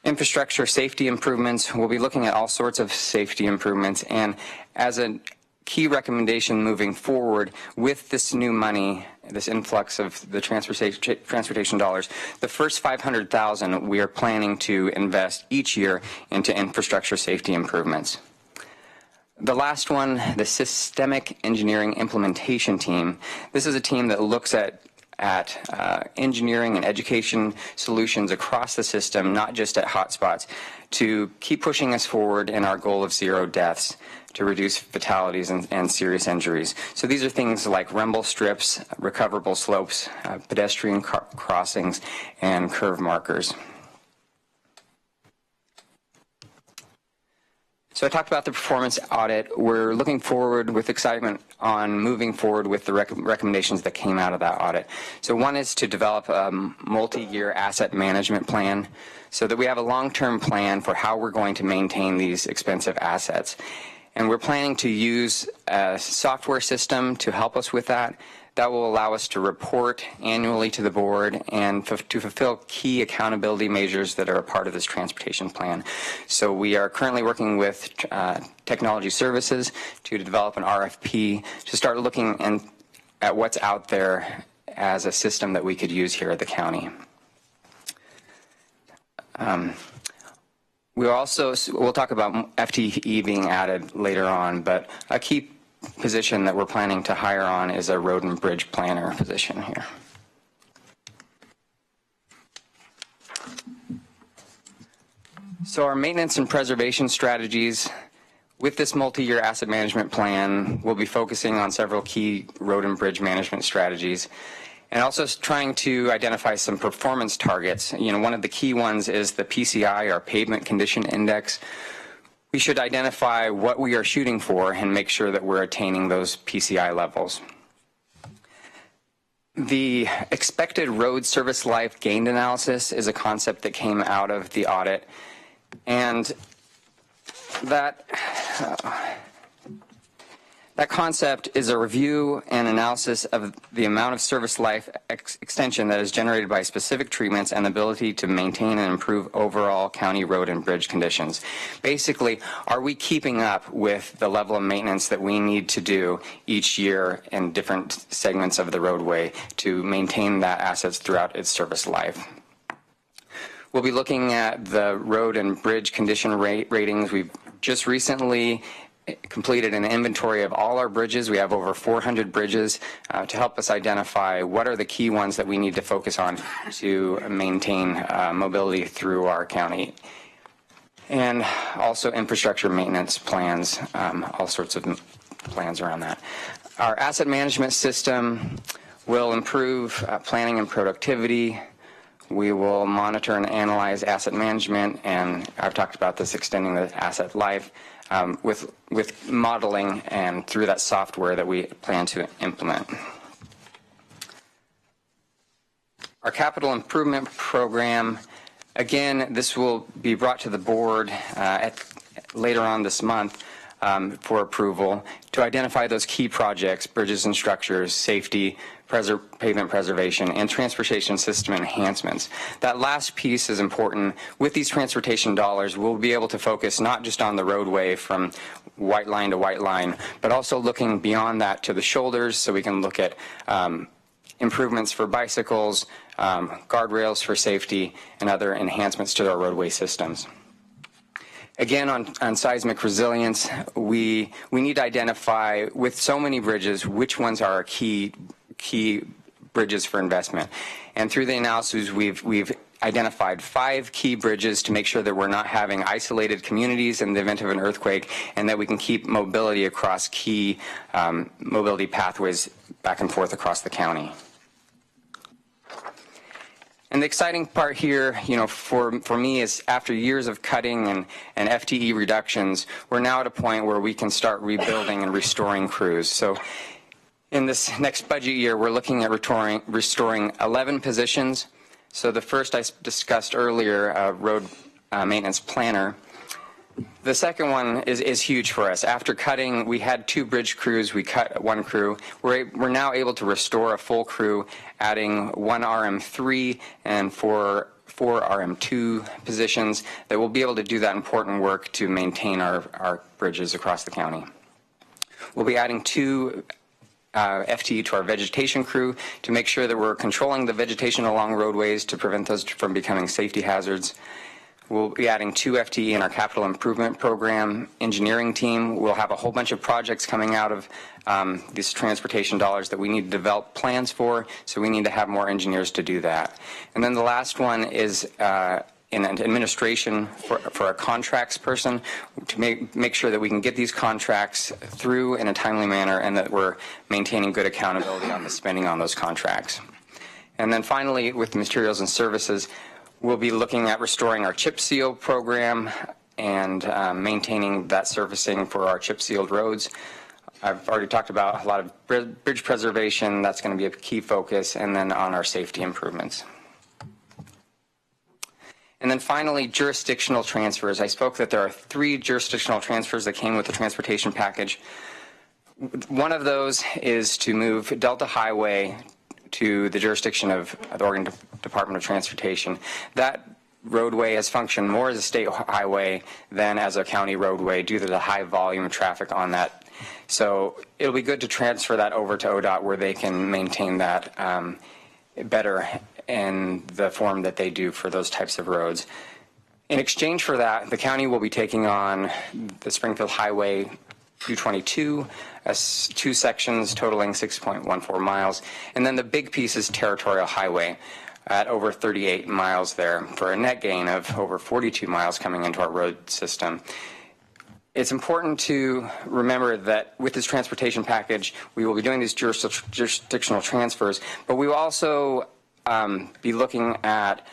Infrastructure safety improvements. We'll be looking at all sorts of safety improvements, and as a key recommendation moving forward with this new money, this influx of the transportation dollars, the first $500,000 we are planning to invest each year into infrastructure safety improvements. The last one, the Systemic Engineering Implementation Team. This is a team that looks at at engineering and education solutions across the system, not just at hotspots, to keep pushing us forward in our goal of 0 deaths, to reduce fatalities and serious injuries. So these are things like rumble strips, recoverable slopes, pedestrian crossings, and curve markers. So I talked about the performance audit. We're looking forward with excitement on moving forward with the recommendations that came out of that audit. So one is to develop a multi-year asset management plan so that we have a long-term plan for how we're going to maintain these expensive assets. And we're planning to use a software system to help us with that. That will allow us to report annually to the board and to fulfill key accountability measures that are a part of this transportation plan. So we are currently working with technology services to develop an RFP to start looking at what's out there as a system that we could use here at the county. We'll talk about FTE being added later on, but a key position that we're planning to hire on is a road and bridge planner position here. So our maintenance and preservation strategies with this multi-year asset management plan, we'll be focusing on several key road and bridge management strategies, and also trying to identify some performance targets. One of the key ones is the PCI, our Pavement Condition Index. We should identify what we are shooting for and make sure that we're attaining those PCI levels. The expected road service life gained analysis is a concept that came out of the audit, and that concept is a review and analysis of the amount of service life extension that is generated by specific treatments and the ability to maintain and improve overall county road and bridge conditions. Basically, are we keeping up with the level of maintenance that we need to do each year in different segments of the roadway to maintain that assets throughout its service life? We'll be looking at the road and bridge condition ratings. We've just recently completed an inventory of all our bridges. We have over 400 bridges to help us identify what are the key ones that we need to focus on to maintain mobility through our county. And also infrastructure maintenance plans, all sorts of plans around that. Our asset management system will improve planning and productivity. We will monitor and analyze asset management, and I've talked about this, extending the asset life with modeling and through that software that we plan to implement. Our capital improvement program, again, this will be brought to the board later on this month for approval to identify those key projects, bridges and structures, safety, pavement preservation, and transportation system enhancements. That last piece is important. With these transportation dollars, we'll be able to focus not just on the roadway from white line to white line, but also looking beyond that to the shoulders, so we can look at improvements for bicycles, guardrails for safety, and other enhancements to our roadway systems. Again, on seismic resilience, we need to identify, with so many bridges, which ones are our key bridges for investment. And through the analysis, we've identified 5 key bridges to make sure that we're not having isolated communities in the event of an earthquake, and that we can keep mobility across key mobility pathways back and forth across the county. And the exciting part here, for me, is after years of cutting and FTE reductions, we're now at a point where we can start rebuilding and restoring crews. So in this next budget year, we're looking at restoring 11 positions. So the first I discussed earlier, road maintenance planner. The second one is huge for us. After cutting, we had 2 bridge crews. We cut 1 crew. We're now able to restore a full crew, adding 1 RM3 and 4 RM2 positions that will be able to do that important work to maintain our bridges across the county. We'll be adding 2 FTE to our vegetation crew to make sure that we're controlling the vegetation along roadways to prevent those from becoming safety hazards. We'll be adding 2 FTE in our capital improvement program engineering team. We'll have a whole bunch of projects coming out of these transportation dollars that we need to develop plans for, so we need to have more engineers to do that. And then the last one is in an administration for a contracts person to make sure that we can get these contracts through in a timely manner and that we're maintaining good accountability on the spending on those contracts. And then finally, with materials and services, we'll be looking at restoring our chip seal program and maintaining that surfacing for our chip sealed roads. I've already talked about a lot of bridge preservation. That's going to be a key focus, and then on our safety improvements. And then finally, jurisdictional transfers. I spoke that there are 3 jurisdictional transfers that came with the transportation package. One of those is to move Delta Highway to the jurisdiction of the Oregon Department of Transportation. That roadway has functioned more as a state highway than as a county roadway due to the high volume of traffic on that. So it'll be good to transfer that over to ODOT where they can maintain that better in the form that they do for those types of roads. In exchange for that, the county will be taking on the Springfield Highway 222, 2 sections totaling 6.14 miles. And then the big piece is Territorial Highway at over 38 miles there for a net gain of over 42 miles coming into our road system. It's important to remember that with this transportation package, we will be doing these jurisdictional transfers, but we will also be looking at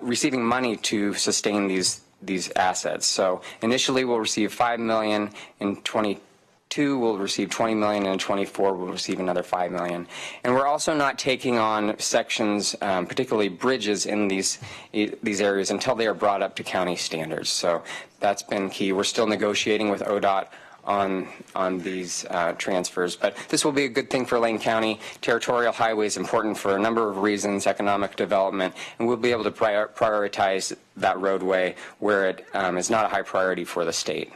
receiving money to sustain these assets. So initially we'll receive $5 million in 22, we'll receive $20 million, and in 24 we'll receive another $5 million. And we're also not taking on sections, particularly bridges in these areas until they are brought up to county standards. So that's been key. We're still negotiating with ODOT on these transfers, but this will be a good thing for Lane County. Territorial Highway is important for a number of reasons, economic development, and we'll be able to prioritize that roadway where it is not a high priority for the state.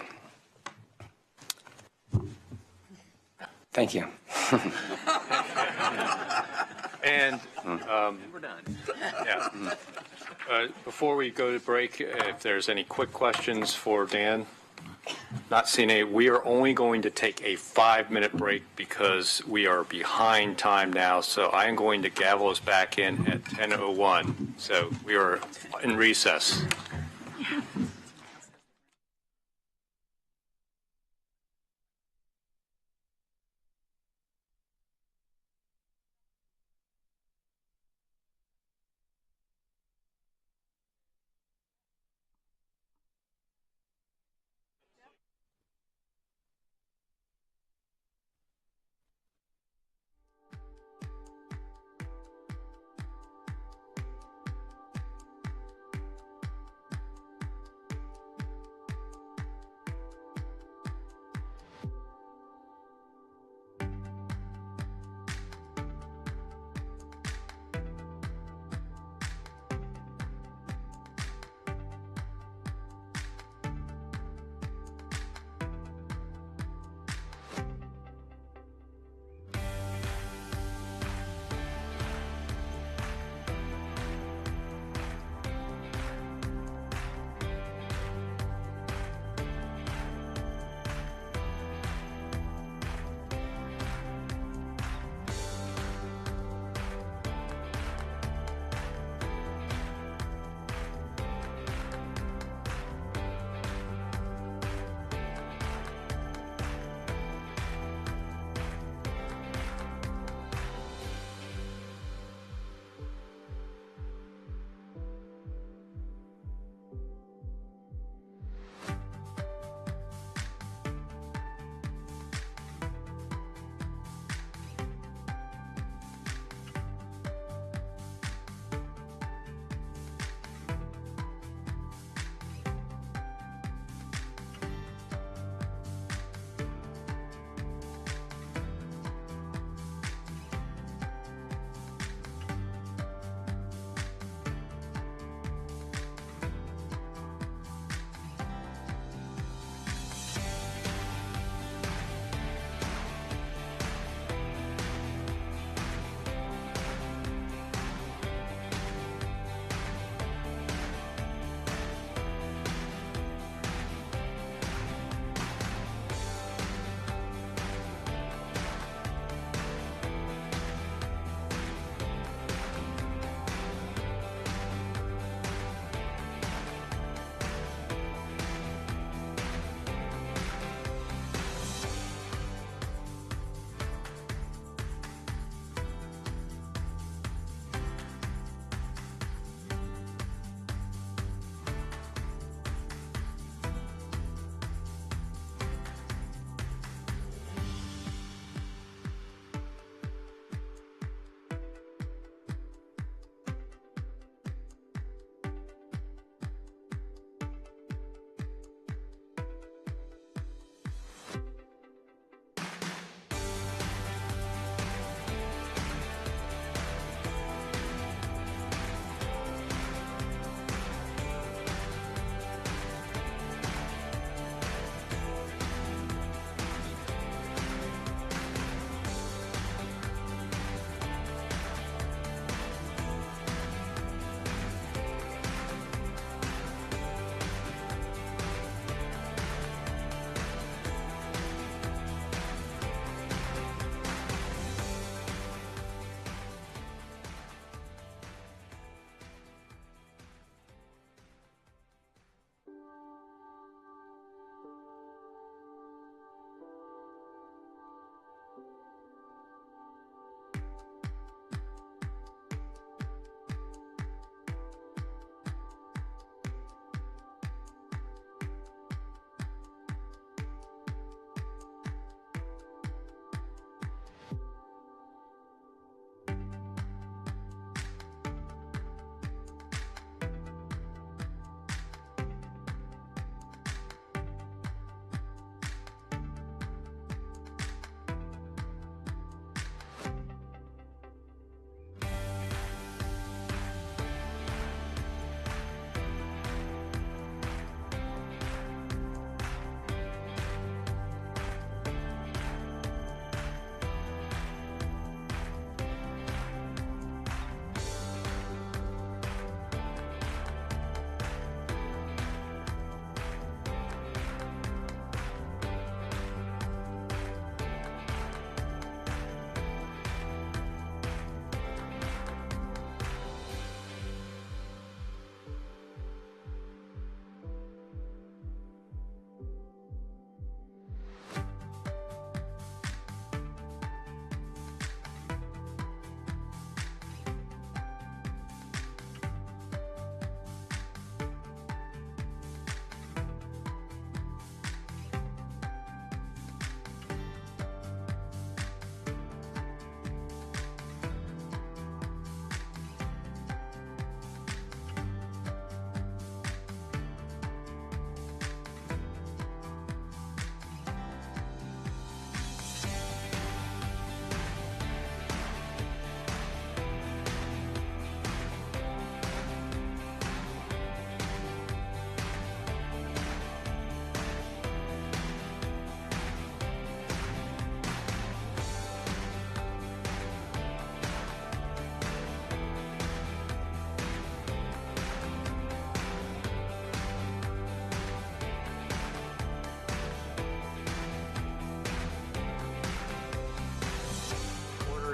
Thank you. And We're done. yeah. Before we go to break, if there's any quick questions for Dan. Not seeing any. We are only going to take a 5-minute break because we are behind time now. So I am going to gavel us back in at 10:01. So we are in recess.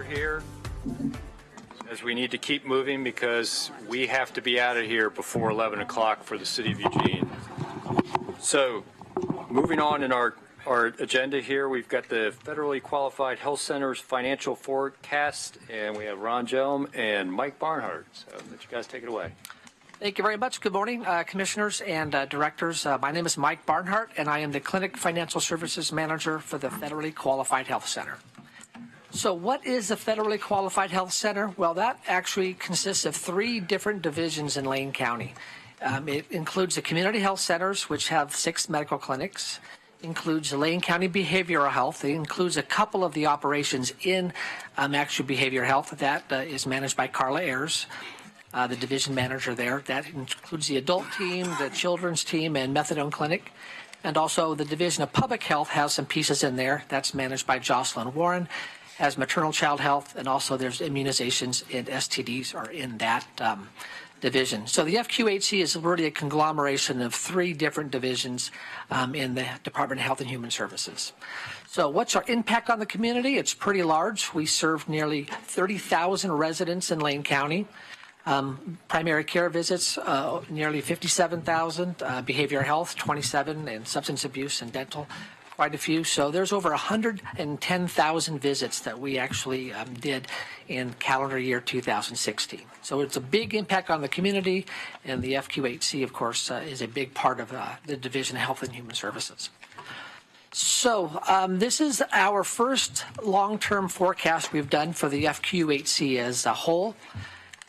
here, as we need to keep moving because we have to be out of here before 11 o'clock for the City of Eugene. So, moving on in our agenda here, we've got the Federally Qualified Health Centers financial forecast, and we have Ron Jelm and Mike Barnhart. So, let you guys take it away. Thank you very much. Good morning, commissioners and directors. My name is Mike Barnhart, and I am the Clinic Financial Services Manager for the Federally Qualified Health Center. So what is the Federally Qualified Health Center? Well, that actually consists of 3 different divisions in Lane County. It includes the community health centers, which have 6 medical clinics. Includes the Lane County Behavioral Health. It includes a couple of the operations in actual behavioral health. That is managed by Carla Ayers, the division manager there. That includes the adult team, the children's team, and methadone clinic. And also the Division of Public Health has some pieces in there. That's managed by Jocelyn Warren. Has maternal child health, and also there's immunizations and STDs are in that division. So the FQHC is really a conglomeration of 3 different divisions in the Department of Health and Human Services. So what's our impact on the community? It's pretty large. We serve nearly 30,000 residents in Lane County. Primary care visits, nearly 57,000. Behavioral health, 27, and substance abuse and dental, quite a few. So there's over 110,000 visits that we actually did in calendar year 2016. So it's a big impact on the community, and the FQHC, of course, is a big part of the Division of Health and Human Services. So this is our first long-term forecast we've done for the FQHC as a whole.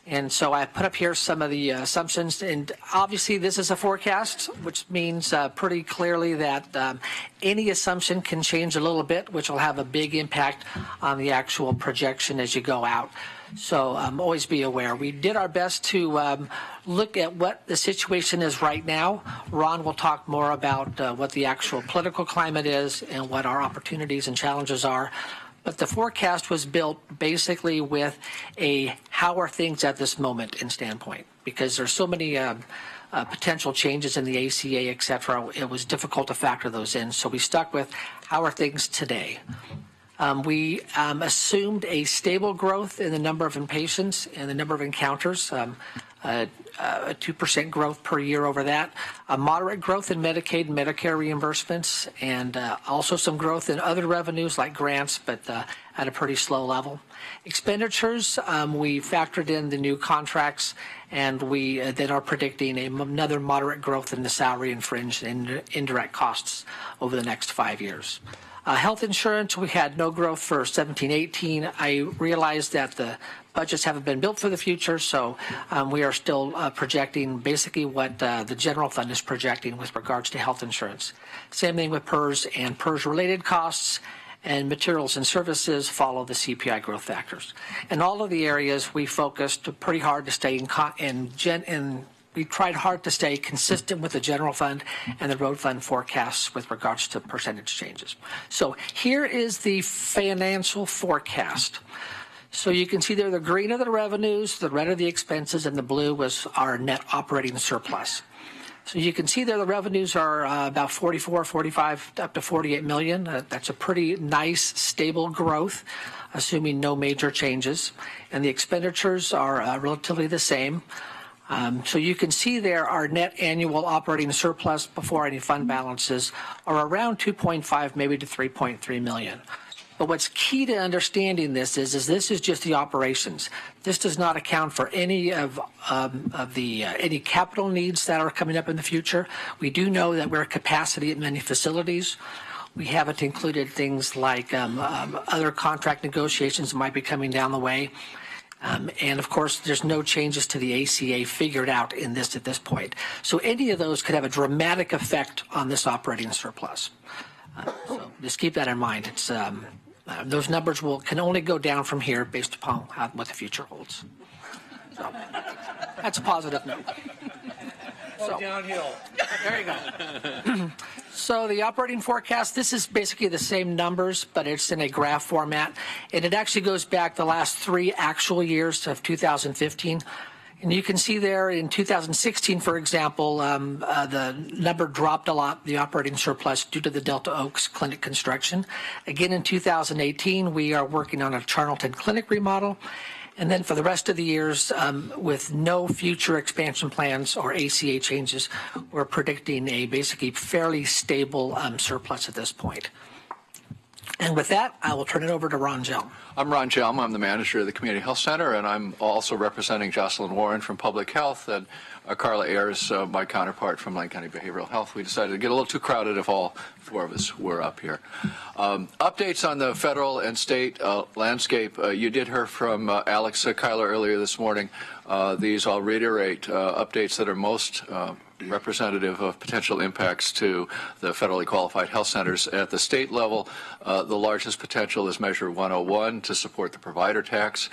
And so I put up here some of the assumptions, and obviously this is a forecast, which means pretty clearly that any assumption can change a little bit, which will have a big impact on the actual projection as you go out. So always be aware. We did our best to look at what the situation is right now. Ron will talk more about what the actual political climate is and what our opportunities and challenges are. But the forecast was built basically with a how are things at this moment in standpoint, because there's so many potential changes in the ACA, et cetera. It was difficult to factor those in. So we stuck with how are things today. We assumed a stable growth in the number of inpatients and the number of encounters, a 2% growth per year over that, a moderate growth in Medicaid and Medicare reimbursements, and also some growth in other revenues like grants, but at a pretty slow level. Expenditures, we factored in the new contracts, and we then are predicting another moderate growth in the salary and fringe and indirect costs over the next 5 years. Health insurance, we had no growth for 17-18. I realized that the budgets haven't been built for the future, so we are still projecting basically what the general fund is projecting with regards to health insurance. Same thing with PERS and PERS-related costs, and materials and services follow the CPI growth factors. In all of the areas, we focused pretty hard to stay we tried hard to stay consistent with the general fund and the road fund forecasts with regards to percentage changes. So here is the financial forecast. So you can see there the green are the revenues, the red are the expenses, and the blue was our net operating surplus. So you can see there the revenues are about 44, 45, up to 48 million. That's a pretty nice, stable growth, assuming no major changes. And the expenditures are relatively the same. So you can see there our net annual operating surplus before any fund balances are around 2.5, maybe to 3.3 million. But what's key to understanding this is this is just the operations. This does not account for any of any capital needs that are coming up in the future. We do know that we're at capacity at many facilities. We haven't included things like other contract negotiations that might be coming down the way. And of course, there's no changes to the ACA figured out in this at this point. So any of those could have a dramatic effect on this operating surplus. So just keep that in mind. It's those numbers can only go down from here based upon what the future holds. So that's a positive note. So, downhill. There you go. So the operating forecast, this is basically the same numbers, but it's in a graph format. And it actually goes back the last 3 actual years of 2015. And you can see there in 2016, for example, the number dropped a lot, the operating surplus, due to the Delta Oaks Clinic construction. Again, in 2018, we are working on a Charlton Clinic remodel. And then for the rest of the years, with no future expansion plans or ACA changes, we're predicting a basically fairly stable surplus at this point. And with that, I will turn it over to Ron Jelm. I'm Ron Jelm. I'm the manager of the Community Health Center, and I'm also representing Jocelyn Warren from Public Health and Carla Ayers, my counterpart from Lane County Behavioral Health. We decided to get a little too crowded if all four of us were up here. Updates on the federal and state landscape. You did hear from Alex Kyler earlier this morning. These I'll reiterate updates that are most representative of potential impacts to the federally qualified health centers. At the state level, the largest potential is Measure 101 to support the provider tax.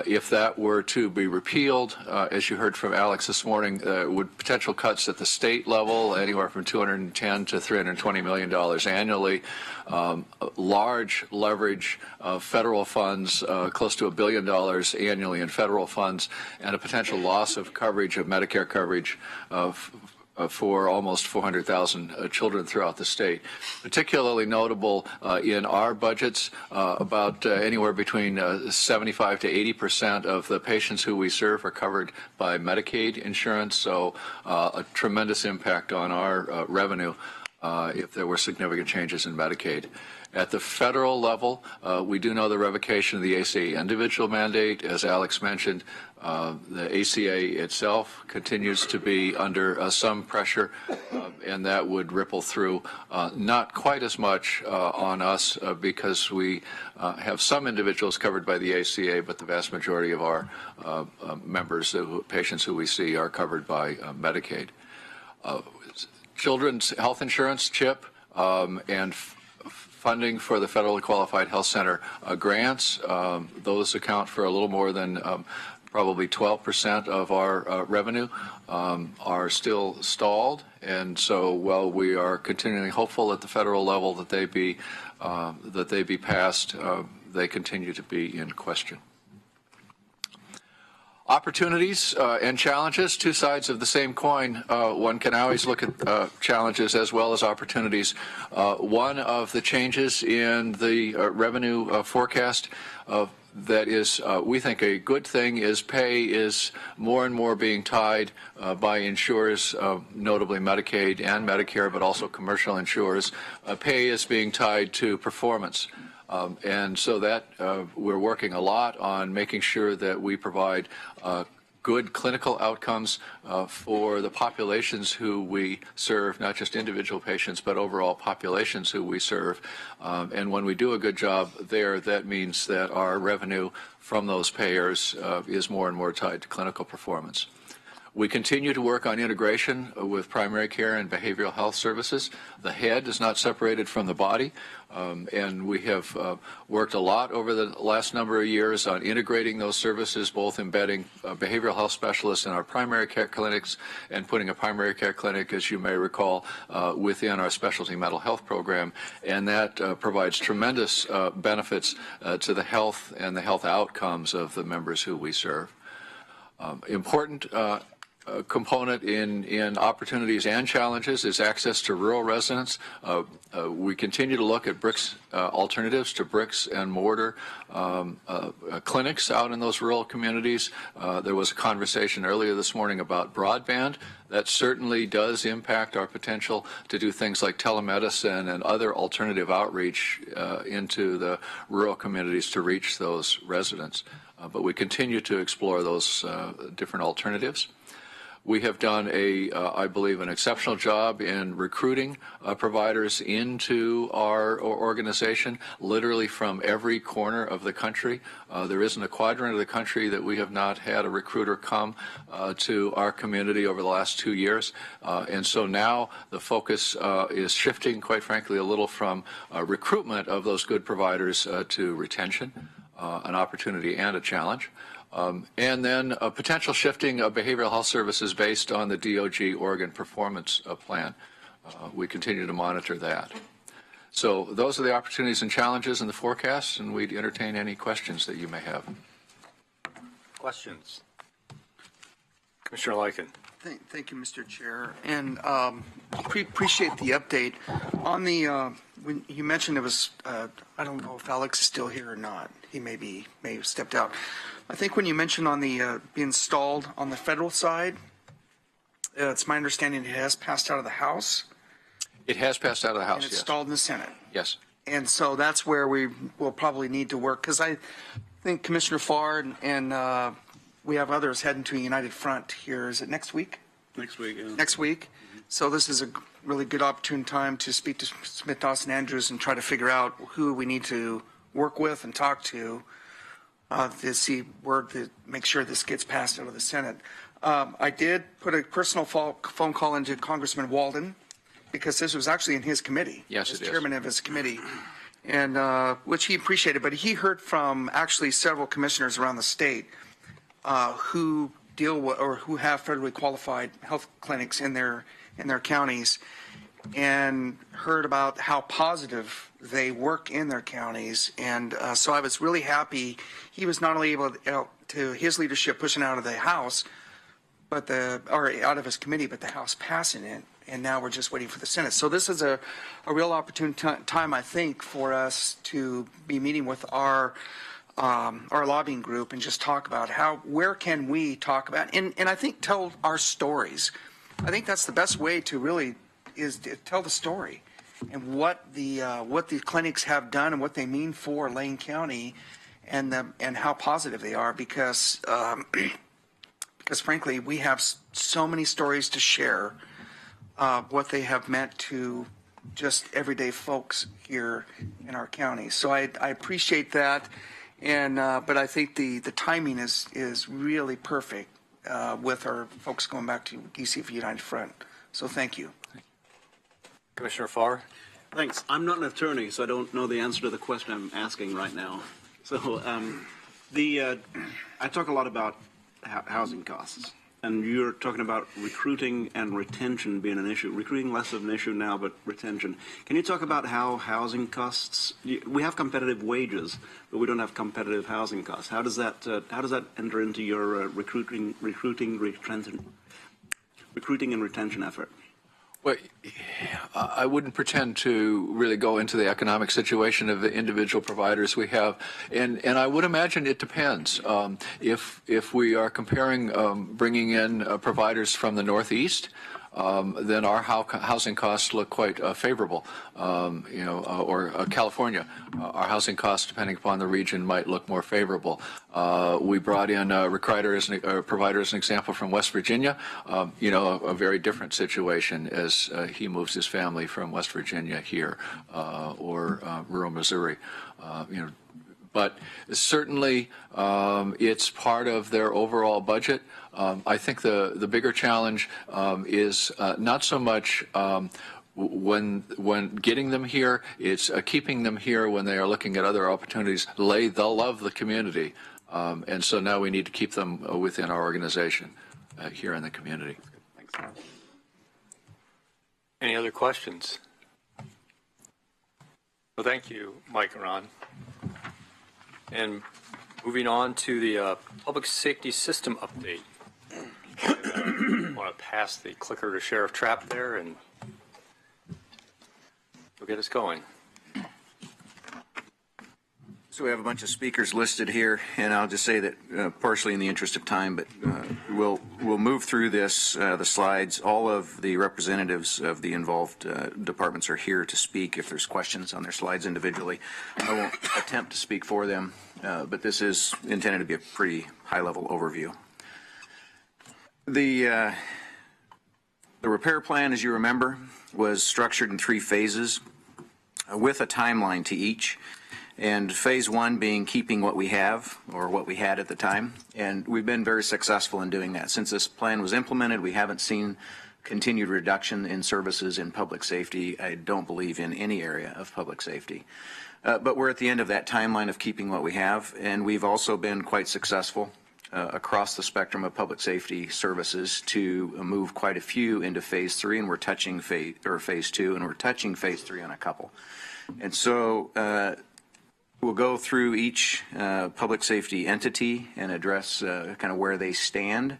If that were to be repealed, as you heard from Alex this morning, would potential cuts at the state level anywhere from $210 to $320 million annually. Large leverage of federal funds, close to $1 billion annually in federal funds, and a potential loss of coverage, of Medicare coverage, for almost 400,000 children throughout the state. Particularly notable in our budgets, about anywhere between 75 to 80% of the patients who we serve are covered by Medicaid insurance, so a tremendous impact on our revenue if there were significant changes in Medicaid. At the federal level, we do know the revocation of the ACA individual mandate. As Alex mentioned, the ACA itself continues to be under some pressure, and that would ripple through not quite as much on us because we have some individuals covered by the ACA, but the vast majority of our members, patients who we see, are covered by Medicaid. Children's health insurance, CHIP, and funding for the federally qualified health center grants. Those account for a little more than probably 12% of our revenue, are still stalled. And so while we are continuing hopeful at the federal level that they be passed, they continue to be in question. Opportunities and challenges, two sides of the same coin. One can always look at challenges as well as opportunities. One of the changes in the revenue forecast that is, we think, a good thing is pay is more and more being tied by insurers, notably Medicaid and Medicare, but also commercial insurers. Pay is being tied to performance. And so that we're working a lot on making sure that we provide good clinical outcomes for the populations who we serve, not just individual patients, but overall populations who we serve. And when we do a good job there, that means that our revenue from those payers is more and more tied to clinical performance. We continue to work on integration with primary care and behavioral health services. The head is not separated from the body, and we have worked a lot over the last number of years on integrating those services, both embedding behavioral health specialists in our primary care clinics and putting a primary care clinic, as you may recall, within our specialty mental health program, and that provides tremendous benefits to the health and the health outcomes of the members who we serve. Important component in opportunities and challenges is access to rural residents. We continue to look at bricks alternatives to bricks and mortar clinics out in those rural communities. There was a conversation earlier this morning about broadband. That certainly does impact our potential to do things like telemedicine and other alternative outreach into the rural communities to reach those residents. But we continue to explore those different alternatives. We have done I believe, an exceptional job in recruiting providers into our organization, literally from every corner of the country. There isn't a quadrant of the country that we have not had a recruiter come to our community over the last 2 years. And so now the focus is shifting, quite frankly, a little from recruitment of those good providers to retention, an opportunity and a challenge. And then a potential shifting of behavioral health services based on the DOG Oregon Performance Plan. We continue to monitor that. So those are the opportunities and challenges in the forecast, and we'd entertain any questions that you may have. Questions? Commissioner Lycan. Thank you, Mr. Chair, and appreciate the update on the. When you mentioned it was, I don't know if Alex is still here or not. He may have stepped out. I think when you mentioned on the be installed on the federal side, it's my understanding it has passed out of the House. It has passed out of the House. And it's yes. installed in the Senate. Yes. And so that's where we will probably need to work, because I think Commissioner Farr and we have others heading to a united front here. Is it next week? Next week, yeah. Next week. So this is a really good opportune time to speak to Smith Dawson Andrews and try to figure out who we need to work with and talk to to make sure this gets passed out of the Senate. I did put a personal phone call into Congressman Walden, because this was actually in his committee. Yes, as it is. chairman of his committee, and which he appreciated. But he heard from actually several commissioners around the state who deal with or who have federally qualified health clinics in their counties, and heard about how positive they work in their counties. And so I was really happy he was not only able to his leadership pushing out of the House, but out of his committee, but the House passing it. And now we're just waiting for the Senate. So this is a real opportune time, I think, for us to be meeting with our lobbying group and just talk about where can we talk about, and I think tell our stories. I think that's the best way to really is to tell the story and what the clinics have done and what they mean for Lane County, and how positive they are, because frankly we have so many stories to share. What they have meant to just everyday folks here in our county. So I appreciate that, and but I think the timing is really perfect with our folks going back to DC for United Front. So thank you. Commissioner Farr. Thanks. I'm not an attorney, so I don't know the answer to the question I'm asking right now. So I talk a lot about housing costs. And you're talking about recruiting and retention being an issue. Recruiting less of an issue now, but retention. Can you talk about how housing costs? We have competitive wages, but we don't have competitive housing costs. How does that enter into your recruiting and retention effort? Well, I wouldn't pretend to really go into the economic situation of the individual providers we have, and I would imagine it depends. If we are comparing bringing in providers from the Northeast, then our housing costs look quite favorable. Or California, our housing costs, depending upon the region, might look more favorable. We brought in a provider as an example from West Virginia. A very different situation as he moves his family from West Virginia here, or rural Missouri. But certainly it's part of their overall budget. I think the bigger challenge is not so much when getting them here, it's keeping them here when they are looking at other opportunities. They'll love the community, and so now we need to keep them within our organization here in the community. Thanks. Any other questions? Well, thank you, Mike and Ron. And moving on to the public safety system update. I want to pass the clicker to Sheriff Trapp there, and we'll get us going. So we have a bunch of speakers listed here, and I'll just say that partially in the interest of time, but we'll move through this, the slides. All of the representatives of the involved departments are here to speak if there's questions on their slides individually. I won't attempt to speak for them, but this is intended to be a pretty high-level overview. The repair plan, as you remember, was structured in 3 phases with a timeline to each. And phase 1 being keeping what we have, or what we had at the time. And we've been very successful in doing that. Since this plan was implemented, we haven't seen continued reduction in services in public safety. I don't believe in any area of public safety. But we're at the end of that timeline of keeping what we have. And we've also been quite successful across the spectrum of public safety services to move quite a few into phase 3. And we're touching phase 2, and we're touching phase 3 on a couple. And so, we'll go through each public safety entity and address kind of where they stand.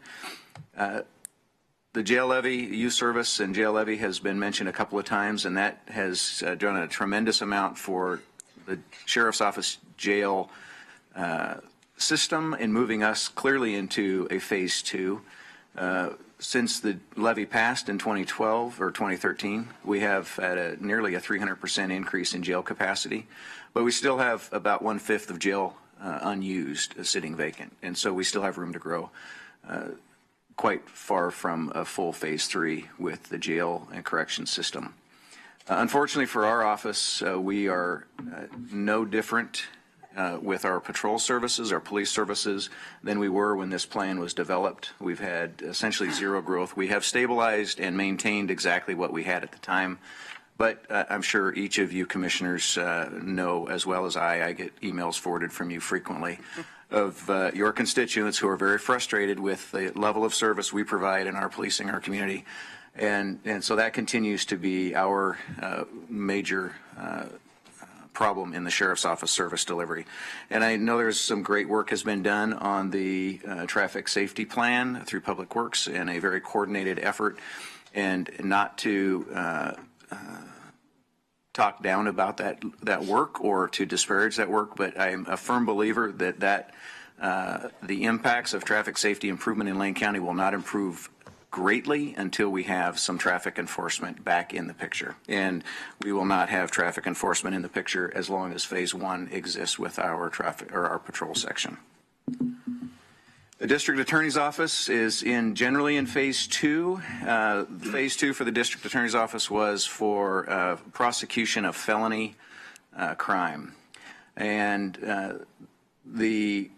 The jail levy, youth service and jail levy has been mentioned a couple of times, and that has done a tremendous amount for the Sheriff's Office jail system in moving us clearly into a phase 2. Since the levy passed in 2012 or 2013, we have had nearly a 300% increase in jail capacity, but we still have about 1/5 of jail unused, sitting vacant, and so we still have room to grow. Quite far from a full phase 3 with the jail and corrections system. Unfortunately for our office, we are no different with our patrol services, our police services, than we were when this plan was developed. We've had essentially zero growth. We have stabilized and maintained exactly what we had at the time, but I'm sure each of you commissioners know as well as I get emails forwarded from you frequently of your constituents who are very frustrated with the level of service we provide in our policing our community. And so that continues to be our major problem in the Sheriff's Office service delivery. And I know there's some great work has been done on the traffic safety plan through Public Works and a very coordinated effort, and not to talk down about that work or to disparage that work, but I'm a firm believer that the impacts of traffic safety improvement in Lane County will not improve greatly until we have some traffic enforcement back in the picture. And we will not have traffic enforcement in the picture as long as phase 1 exists with our traffic or our patrol section. The district attorney's office is generally in phase 2. Phase 2 for the district attorney's office was for prosecution of felony crime. And the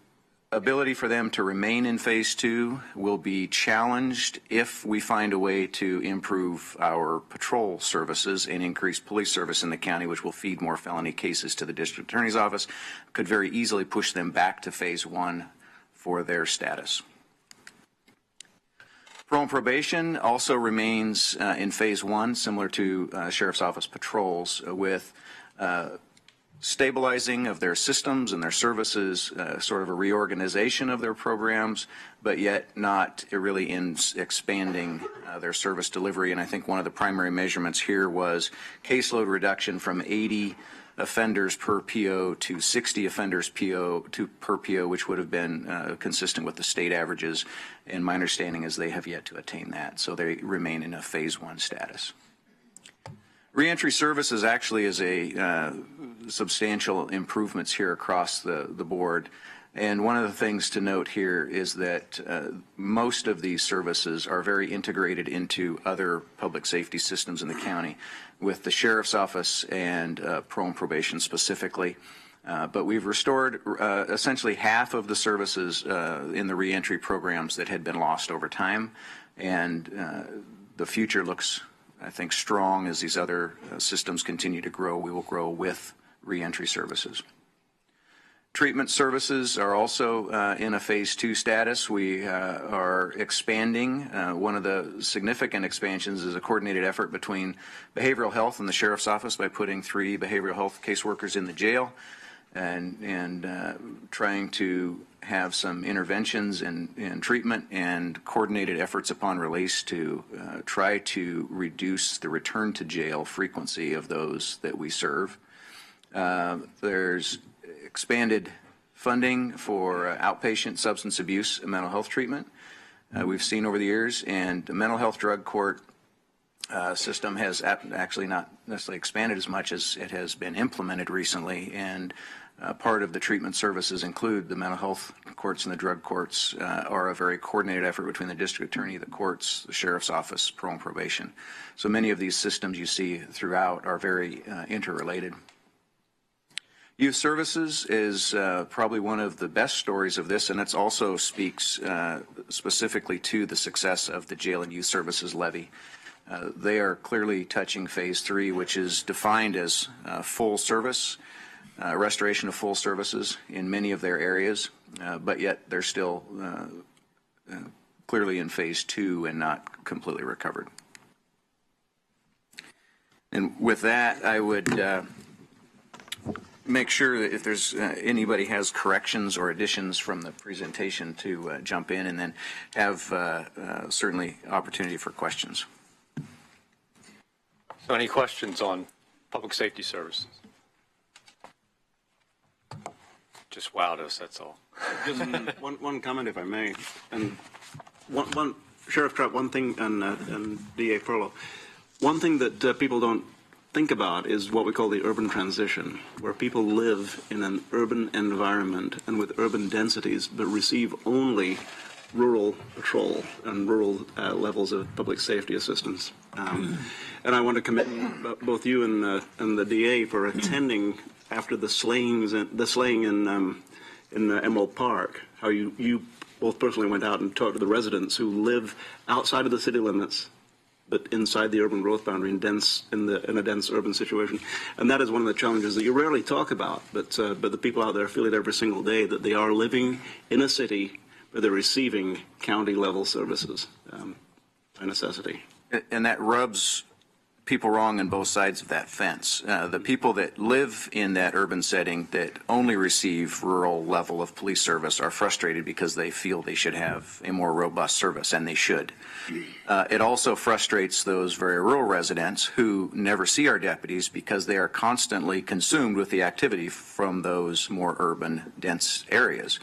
ability for them to remain in phase 2 will be challenged if we find a way to improve our patrol services and increase police service in the county, which will feed more felony cases to the district attorney's office. Could very easily push them back to phase 1 for their status. Parole and probation also remains in phase 1, similar to Sheriff's Office patrols, with stabilizing of their systems and their services, sort of a reorganization of their programs, but yet not really in expanding their service delivery. And I think one of the primary measurements here was caseload reduction from 80 offenders per PO to 60 offenders per PO, which would have been consistent with the state averages. And my understanding is they have yet to attain that, so they remain in a phase 1 status. Reentry services actually is a substantial improvements here across the board. And one of the things to note here is that most of these services are very integrated into other public safety systems in the county, with the Sheriff's Office and parole and probation specifically. But we've restored essentially half of the services in the reentry programs that had been lost over time. And the future looks, I think, strong as these other systems continue to grow. We will grow with reentry services. Treatment services are also in a phase 2 status. We are expanding. One of the significant expansions is a coordinated effort between behavioral health and the Sheriff's Office by putting 3 behavioral health caseworkers in the jail and trying to have some interventions and treatment and coordinated efforts upon release to try to reduce the return to jail frequency of those that we serve. There's expanded funding for outpatient substance abuse and mental health treatment we've seen over the years, and the mental health drug court system has actually not necessarily expanded as much as it has been implemented recently, and part of the treatment services include the mental health courts and the drug courts are a very coordinated effort between the district attorney, the courts, the Sheriff's Office, parole and probation. So many of these systems you see throughout are very interrelated. Youth services is probably one of the best stories of this, and it also speaks specifically to the success of the jail and youth services levy. They are clearly touching phase 3, which is defined as full service, restoration of full services in many of their areas, but yet they're still clearly in phase 2 and not completely recovered. And with that, I would make sure that if there's anybody has corrections or additions from the presentation to jump in, and then have certainly opportunity for questions. So any questions on public safety services? Just wowed us, that's all. Just one comment, if I may. And one Sheriff Trapp, one thing, and DA Perlow, one thing that people don't think about is what we call the urban transition, where people live in an urban environment and with urban densities, but receive only rural patrol and rural levels of public safety assistance. And I want to commend both you and the DA for attending after the slaying in Emerald Park, how you both personally went out and talked to the residents who live outside of the city limits, but inside the urban growth boundary in a dense urban situation. And that is one of the challenges that you rarely talk about, but the people out there feel it every single day, that they are living in a city where they're receiving county level services by necessity. And that rubs people wrong on both sides of that fence. The people that live in that urban setting that only receive rural level of police service are frustrated because they feel they should have a more robust service, and they should. It also frustrates those very rural residents who never see our deputies because they are constantly consumed with the activity from those more urban, dense areas.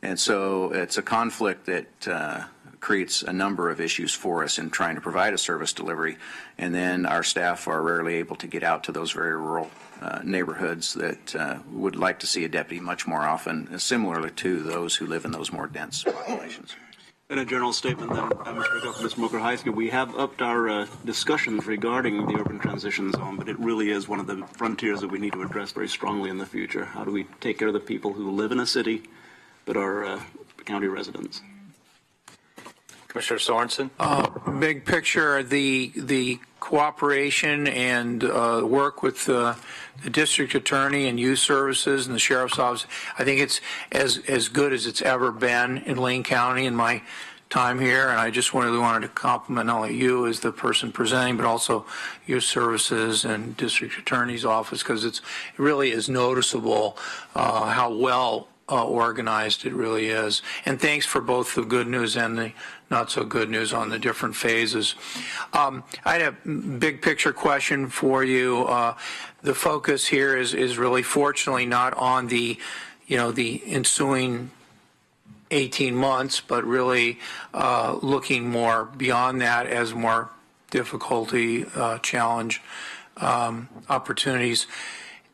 And so it's a conflict that creates a number of issues for us in trying to provide a service delivery, and then our staff are rarely able to get out to those very rural neighborhoods that would like to see a deputy much more often, similarly to those who live in those more dense populations. In a general statement then, Mr. Duff, Ms. Moker-Heiske, we have upped our discussions regarding the urban transition zone, but it really is one of the frontiers that we need to address very strongly in the future. How do we take care of the people who live in a city but are county residents? Commissioner Sorensen? Big picture, the cooperation and work with the district attorney and youth services and the sheriff's office, I think it's as good as it's ever been in Lane County in my time here. And I just really wanted to compliment not only you as the person presenting, but also youth services and district attorney's office, because it really is noticeable how well organized it really is. And thanks for both the good news and the not so good news on the different phases. I had a big picture question for you. The focus here is really fortunately not on the ensuing 18 months, but really looking more beyond that as more difficulty, challenge, opportunities.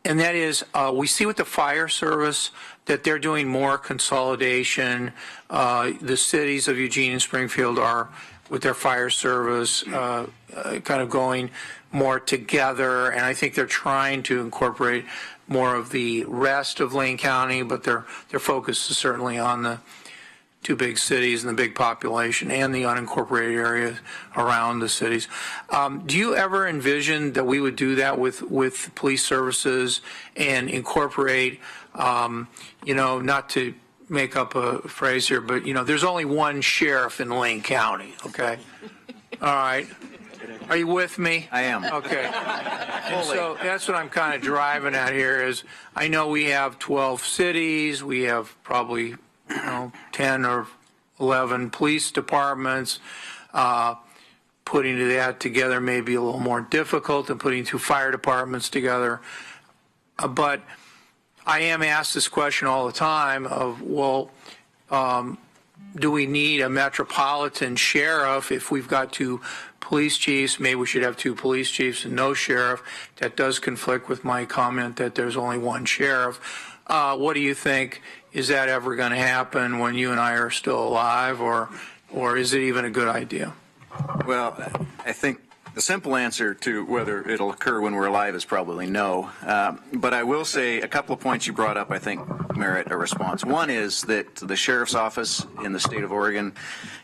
And that is, we see with the fire service that they're doing more consolidation. The cities of Eugene and Springfield are, with their fire service, kind of going more together. And I think they're trying to incorporate more of the rest of Lane County, but their focus is certainly on the two big cities and the big population and the unincorporated areas around the cities. Do you ever envision that we would do that with police services and incorporate, not to make up a phrase here, but, there's only one sheriff in Lane County, okay? All right. Are you with me? I am. Okay. And so that's what I'm kind of driving at here is I know we have 12 cities. We have probably 10 or 11 police departments. Putting that together may be a little more difficult than putting two fire departments together. But I am asked this question all the time of, do we need a metropolitan sheriff if we've got two police chiefs? Maybe we should have two police chiefs and no sheriff. That does conflict with my comment that there's only one sheriff. What do you think? Is that ever going to happen when you and I are still alive, or is it even a good idea? Well, I think the simple answer to whether it'll occur when we're alive is probably no. But I will say a couple of points you brought up I think merit a response. One is that the sheriff's office in the state of Oregon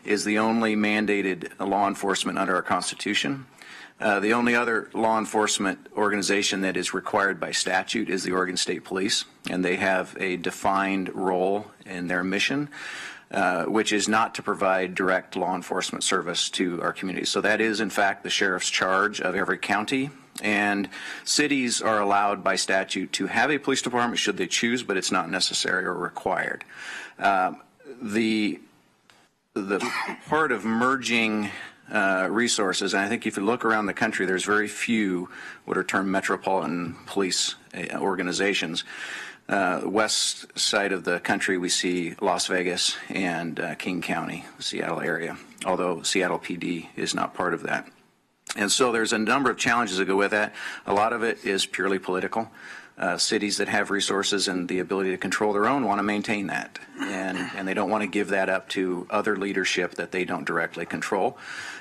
is the only mandated law enforcement under our Constitution. The only other law enforcement organization that is required by statute is the Oregon State Police, and they have a defined role in their mission, which is not to provide direct law enforcement service to our communities. So that is, in fact, the sheriff's charge of every county And cities are allowed by statute to have a police department should they choose, but it's not necessary or required. The part of merging resources, and I think if you look around the country, there's very few what are termed metropolitan police organizations. West side of the country, we see Las Vegas and King County, the Seattle area, although Seattle PD is not part of that. And so there's a number of challenges that go with that. A lot of it is purely political. Cities that have resources and the ability to control their own want to maintain that, and they don't want to give that up to other leadership that they don't directly control.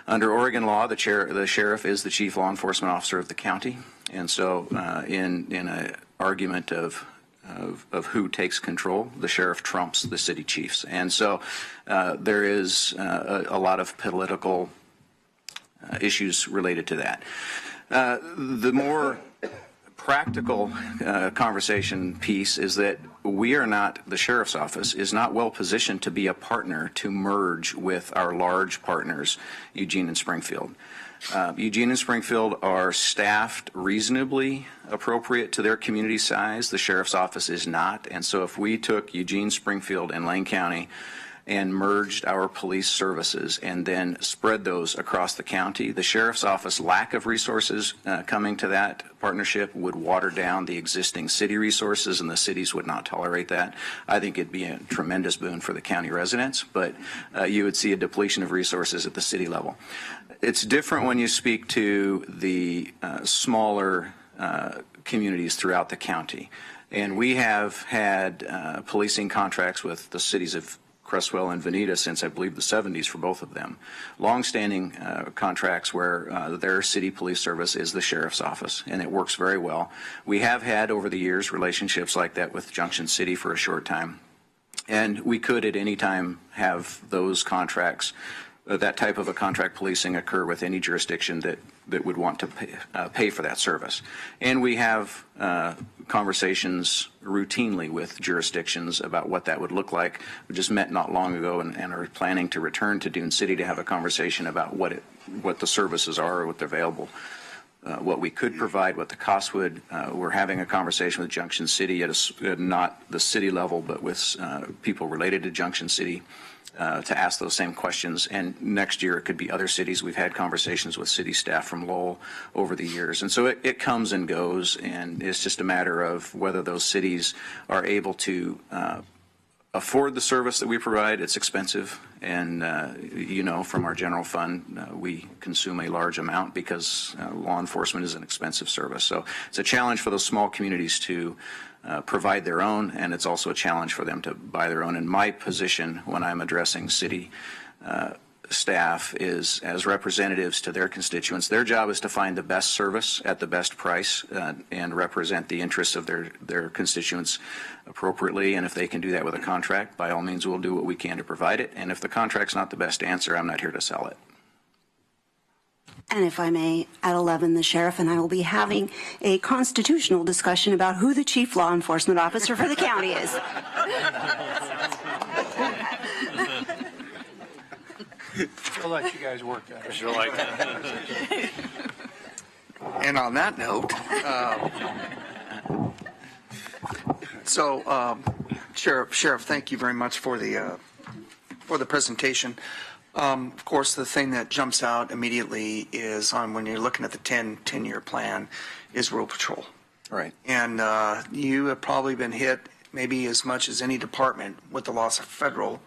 Under Oregon law, the sheriff is the chief law enforcement officer of the county, and so in an argument of who takes control, the sheriff trumps the city chiefs, and so there is a lot of political issues related to that. The more practical conversation piece is that we are not, the sheriff's office is not well positioned to be a partner to merge with our large partners, Eugene and Springfield. Eugene and Springfield are staffed reasonably appropriate to their community size. The sheriff's office is not, and so if we took Eugene, Springfield, and Lane County and merged our police services and then spread those across the county, the sheriff's office lack of resources coming to that partnership would water down the existing city resources, and the cities would not tolerate that. I think it'd be a tremendous boon for the county residents, but you would see a depletion of resources at the city level. It's different when you speak to the smaller communities throughout the county. And we have had policing contracts with the cities of Crestwell and Veneta since I believe the 70s for both of them. Long-standing contracts where their city police service is the sheriff's office, and it works very well. We have had over the years relationships like that with Junction City for a short time, and we could at any time have those contracts, that type of a contract policing occur with any jurisdiction that would want to pay for that service. And we have conversations routinely with jurisdictions about what that would look like. We just met not long ago and are planning to return to Dune City to have a conversation about what the services are, what they're available, what we could provide, what the cost would. We're having a conversation with Junction City at not the city level, but with people related to Junction City to ask those same questions. And next year it could be other cities. We've had conversations with city staff from Lowell over the years. And so it comes and goes, and it's just a matter of whether those cities are able to afford the service that we provide. It's expensive, and from our general fund, we consume a large amount because law enforcement is an expensive service. So it's a challenge for those small communities to provide their own, and it's also a challenge for them to buy their own. And my position when I'm addressing city staff is, as representatives to their constituents, their job is to find the best service at the best price and represent the interests of their constituents appropriately. And if they can do that with a contract, by all means, we'll do what we can to provide it. And if the contract's not the best answer, I'm not here to sell it. And if I may, at 11, the sheriff and I will be having a constitutional discussion about who the chief law enforcement officer for the county is. I'll let you guys work that. Sure like that. And on that note, Sheriff, thank you very much for the presentation. Of course, the thing that jumps out immediately is when you're looking at the 10-year plan is Rural Patrol. Right. And you have probably been hit maybe as much as any department with the loss of federal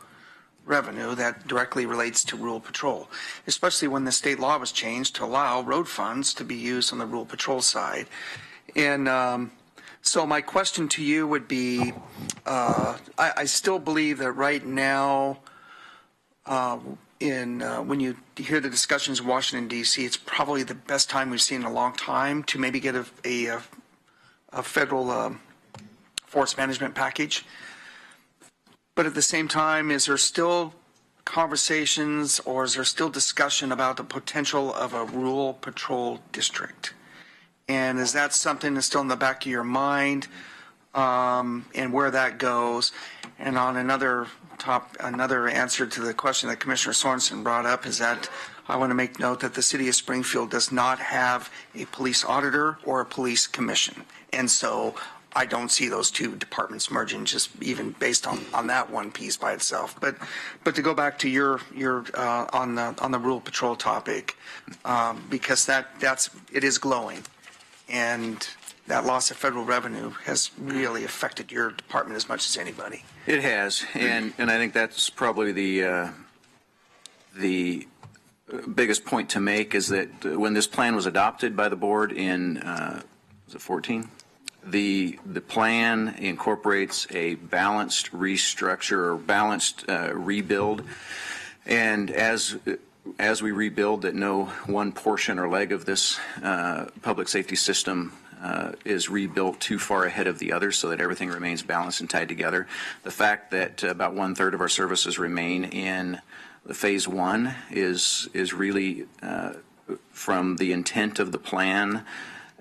revenue that directly relates to Rural Patrol, especially when the state law was changed to allow road funds to be used on the Rural Patrol side. And so my question to you would be, I still believe that right now, when you hear the discussions in Washington, D.C., it's probably the best time we've seen in a long time to maybe get a federal force management package. But at the same time, is there still conversations or is there still discussion about the potential of a Rural Patrol district? And is that something that's still in the back of your mind, and where that goes? And on another answer to the question that Commissioner Sorensen brought up is that I want to make note that the city of Springfield does not have a police auditor or a police commission. And so I don't see those two departments merging, just even based on that one piece by itself. But to go back to your on the rural patrol topic, because it is glowing, and that loss of federal revenue has really affected your department as much as anybody. It has, and I think that's probably the biggest point to make is that when this plan was adopted by the board in was it 14? The plan incorporates a balanced restructure or balanced rebuild, and as we rebuild, that no one portion or leg of this public safety system is rebuilt too far ahead of the others, so that everything remains balanced and tied together. The fact that about 1/3 of our services remain in the phase one is really from the intent of the plan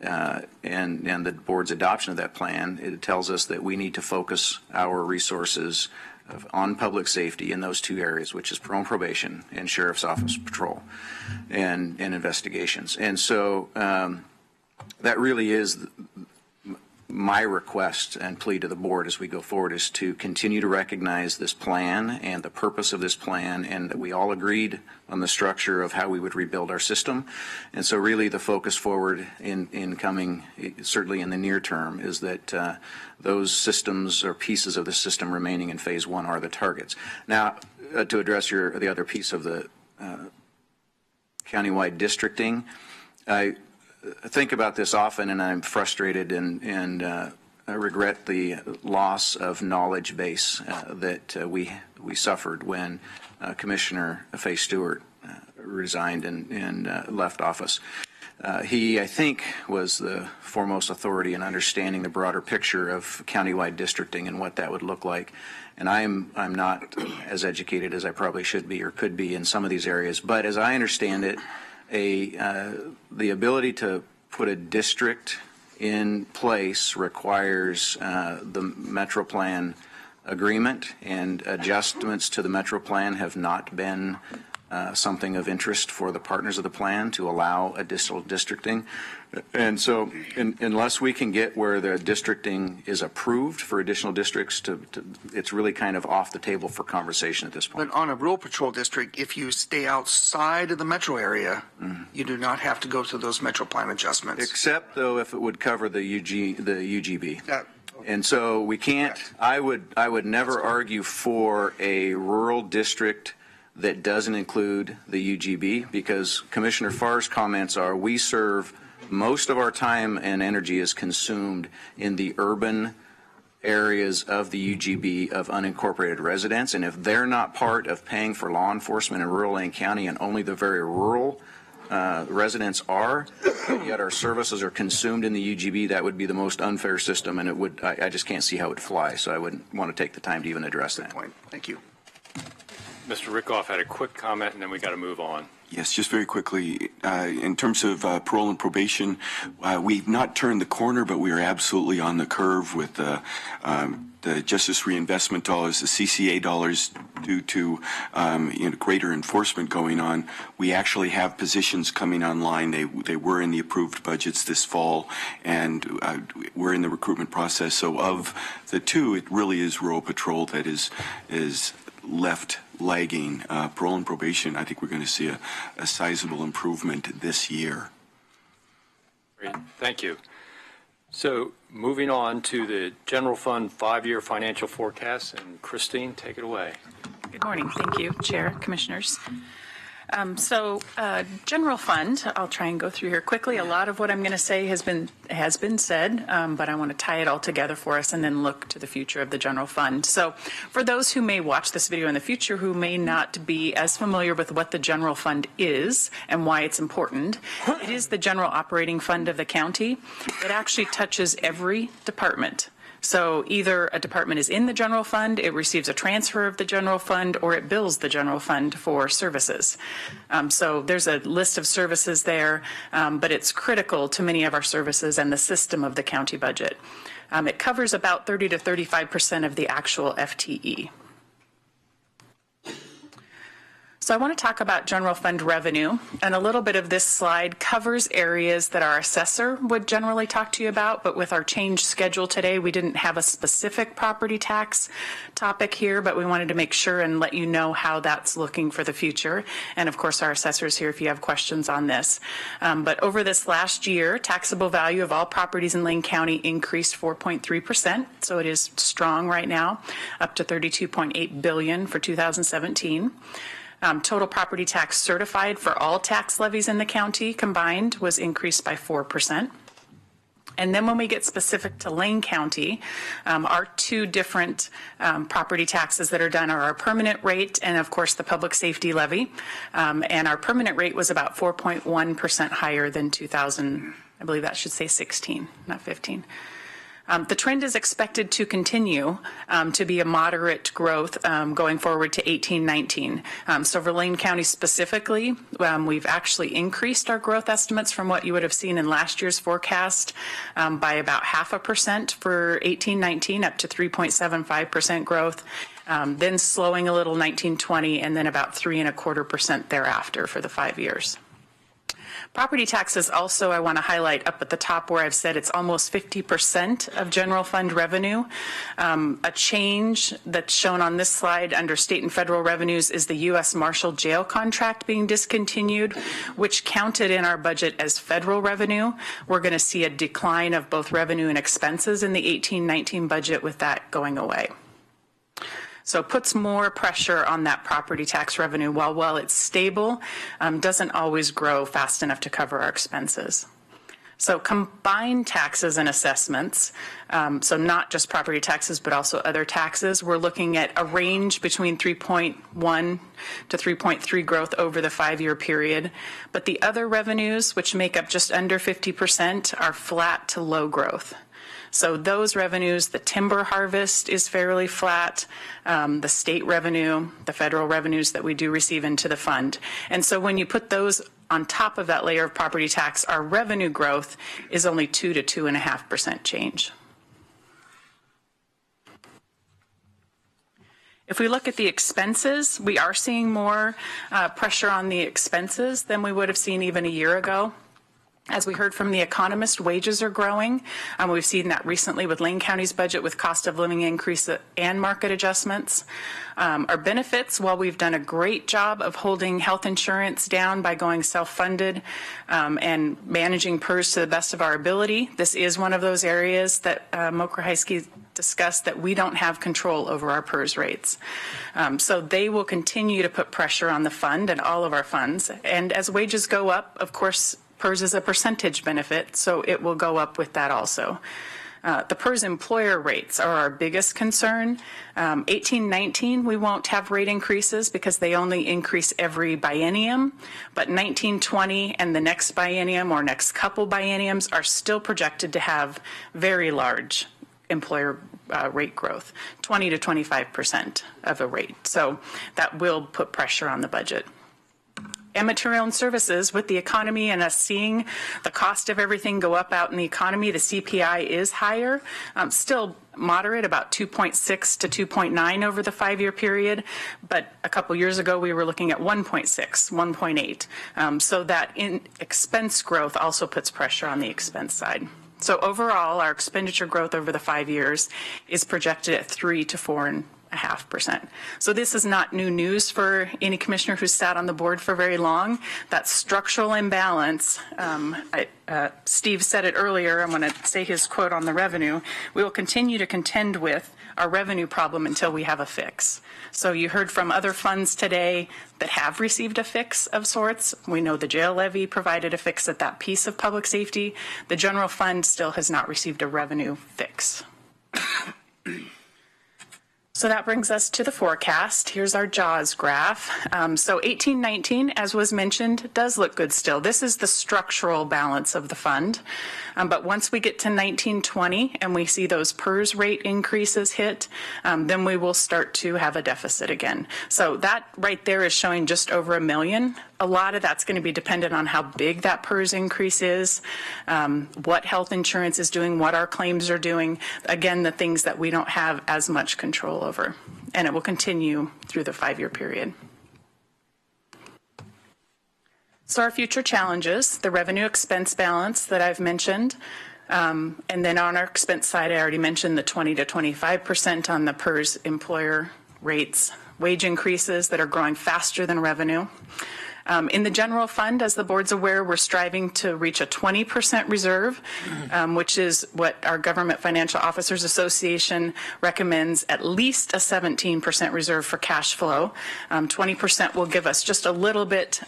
and the board's adoption of that plan. It tells us that we need to focus our resources on public safety in those two areas, which is parole and probation and sheriff's office patrol and investigations. And so that really is my request and plea to the board as we go forward, is to continue to recognize this plan and the purpose of this plan, and that we all agreed on the structure of how we would rebuild our system. And so really the focus forward in coming, certainly in the near term, is that those systems or pieces of the system remaining in phase one are the targets. Now, to address the other piece of the countywide districting, I think about this often, and I'm frustrated and I regret the loss of knowledge base that we suffered when Commissioner Fay Stewart resigned and left office. He, I think, was the foremost authority in understanding the broader picture of countywide districting and what that would look like. And I'm not as educated as I probably should be or could be in some of these areas. But as I understand it, the ability to put a district in place requires the Metro Plan agreement, and adjustments to the Metro Plan have not been something of interest for the partners of the plan to allow additional districting. And so unless we can get where the districting is approved for additional districts, it's really kind of off the table for conversation at this point. But on a rural patrol district, if you stay outside of the metro area, you do not have to go through those Metro Plan adjustments. Except, though, if it would cover the UGB. And so we can't, I would never argue for a rural district that doesn't include the UGB, because Commissioner Farr's comments are, we serve, most of our time and energy is consumed in the urban areas of the UGB of unincorporated residents, and if they're not part of paying for law enforcement in rural Lane County, and only the very rural residents are, yet our services are consumed in the UGB, that would be the most unfair system, and it would, I just can't see how it would fly, so I wouldn't want to take the time to even address that. Point. Thank you. Mr. Rickoff had a quick comment, and then we got to move on. Yes, just very quickly, in terms of parole and probation, we've not turned the corner, but we are absolutely on the curve with the Justice Reinvestment dollars, the CCA dollars, due to greater enforcement going on. We actually have positions coming online. They were in the approved budgets this fall, and we're in the recruitment process. So of the two, it really is rural patrol that is left lagging. Parole and probation, I think we're going to see a sizable improvement this year. Great. Thank you. So moving on to the general fund 5-year financial forecast, and Christine, take it away. Good morning. Thank you, Chair, Commissioners. General fund, I'll try and go through here quickly. A lot of what I'm going to say has been said, but I want to tie it all together for us and then look to the future of the general fund. So for those who may watch this video in the future who may not be as familiar with what the general fund is and why it's important, it is the general operating fund of the county. It actually touches every department. So either a department is in the general fund, it receives a transfer of the general fund, or it bills the general fund for services. So there's a list of services there, but it's critical to many of our services and the system of the county budget. It covers about 30 to 35% of the actual FTE. So So I want to talk about general fund revenue, and a little bit of this slide covers areas that our assessor would generally talk to you about, but with our change schedule today, we didn't have a specific property tax topic here, but we wanted to make sure and let you know how that's looking for the future. And of course, our assessor's here if you have questions on this. But over this last year, taxable value of all properties in Lane County increased 4.3%, so it is strong right now, up to $32.8 billion for 2017. Total property tax certified for all tax levies in the county combined was increased by 4%. And then when we get specific to Lane County, our two different property taxes that are done are our permanent rate and, of course, the public safety levy. And our permanent rate was about 4.1% higher than 2000, I believe that should say 16, not 15. The trend is expected to continue to be a moderate growth going forward to 18-19. So for Lane County specifically, we've actually increased our growth estimates from what you would have seen in last year's forecast by about 0.5% for 18-19 up to 3.75% growth. Then slowing a little 19-20 and then about 3.25% thereafter for the 5 years. Property taxes also, I want to highlight up at the top where I've said it's almost 50% of general fund revenue. A change that's shown on this slide under state and federal revenues is the U.S. Marshal jail contract being discontinued, which counted in our budget as federal revenue. We're going to see a decline of both revenue and expenses in the 18-19 budget with that going away. So it puts more pressure on that property tax revenue while it's stable, doesn't always grow fast enough to cover our expenses. So combined taxes and assessments, so not just property taxes but also other taxes, we're looking at a range between 3.1 to 3.3 growth over the 5-year period. But the other revenues, which make up just under 50%, are flat to low growth. So those revenues, the timber harvest is fairly flat, the state revenue, the federal revenues that we do receive into the fund. And so when you put those on top of that layer of property tax, our revenue growth is only 2 to 2.5% change. If we look at the expenses, we are seeing more pressure on the expenses than we would have seen even a year ago. As we heard from the economist, wages are growing. We've seen that recently with Lane County's budget with cost of living increase and market adjustments. Our benefits, while we've done a great job of holding health insurance down by going self-funded and managing PERS to the best of our ability, this is one of those areas that Mo Kraheisky discussed that we don't have control over our PERS rates. So they will continue to put pressure on the fund and all of our funds. And as wages go up, of course, PERS is a percentage benefit, so it will go up with that also. The PERS employer rates are our biggest concern. 18-19, we won't have rate increases because they only increase every biennium, but 19-20 and the next biennium or next couple bienniums are still projected to have very large employer rate growth, 20 to 25% of a rate. So that will put pressure on the budget. And material and services, with the economy and us seeing the cost of everything go up out in the economy, the CPI is higher, still moderate, about 2.6 to 2.9 over the 5-year period. But a couple years ago, we were looking at 1.6, 1.8. So that expense growth also puts pressure on the expense side. So overall, our expenditure growth over the 5 years is projected at 3 to 4.5%. So this is not new news for any commissioner who's sat on the board for very long. That structural imbalance, Steve said it earlier, I'm going to say his quote on the revenue, we will continue to contend with our revenue problem until we have a fix. So you heard from other funds today that have received a fix of sorts. We know the jail levy provided a fix at that piece of public safety. The general fund still has not received a revenue fix. So that brings us to the forecast. Here's our JAWS graph. So 18-19, as was mentioned, does look good still. This is the structural balance of the fund. But once we get to 19-20 and we see those PERS rate increases hit, then we will start to have a deficit again. So that right there is showing just over $1 million. A lot of that's going to be dependent on how big that PERS increase is, what health insurance is doing, what our claims are doing. Again, the things that we don't have as much control over. And it will continue through the 5-year period. So our future challenges, the revenue expense balance that I've mentioned, and then on our expense side, I already mentioned the 20 to 25% on the PERS employer rates, wage increases that are growing faster than revenue. In the general fund, as the board's aware, we're striving to reach a 20% reserve, which is what our Government Financial Officers Association recommends, at least a 17% reserve for cash flow. 20% will give us just a little bit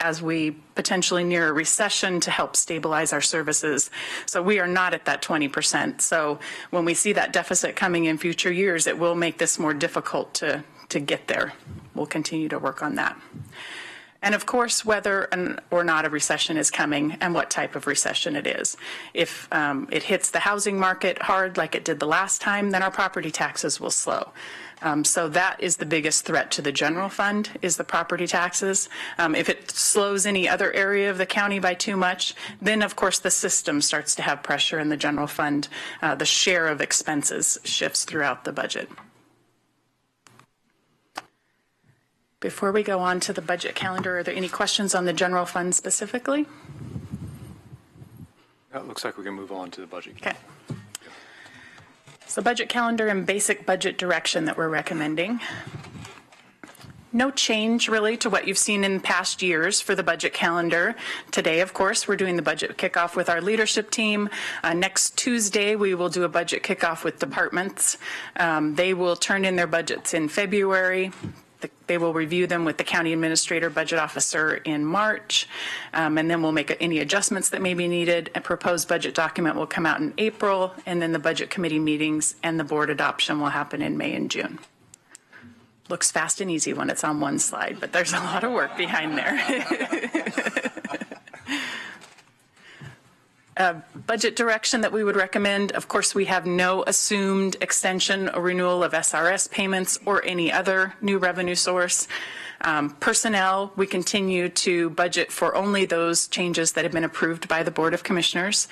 as we potentially near a recession to help stabilize our services. So we are not at that 20%. So when we see that deficit coming in future years, it will make this more difficult to get there. We'll continue to work on that. And of course, whether or not a recession is coming and what type of recession it is. If it hits the housing market hard like it did the last time, then our property taxes will slow. So that is the biggest threat to the general fund, is the property taxes. If it slows any other area of the county by too much, then of course the system starts to have pressure in the general fund. The share of expenses shifts throughout the budget. Before we go on to the budget calendar, are there any questions on the general fund specifically? It looks like we can move on to the budget. Okay. So budget calendar and basic budget direction that we're recommending. No change really to what you've seen in past years for the budget calendar. Today, of course, we're doing the budget kickoff with our leadership team. Next Tuesday, we will do a budget kickoff with departments. They will turn in their budgets in February. They will review them with the county administrator budget officer in March, and then we'll make any adjustments that may be needed. A proposed budget document will come out in April, and then the budget committee meetings and the board adoption will happen in May and June. Looks fast and easy when it's on one slide, but there's a lot of work behind there. Budget direction that we would recommend, of course, we have no assumed extension or renewal of SRS payments or any other new revenue source. Personnel, we continue to budget for only those changes that have been approved by the Board of Commissioners.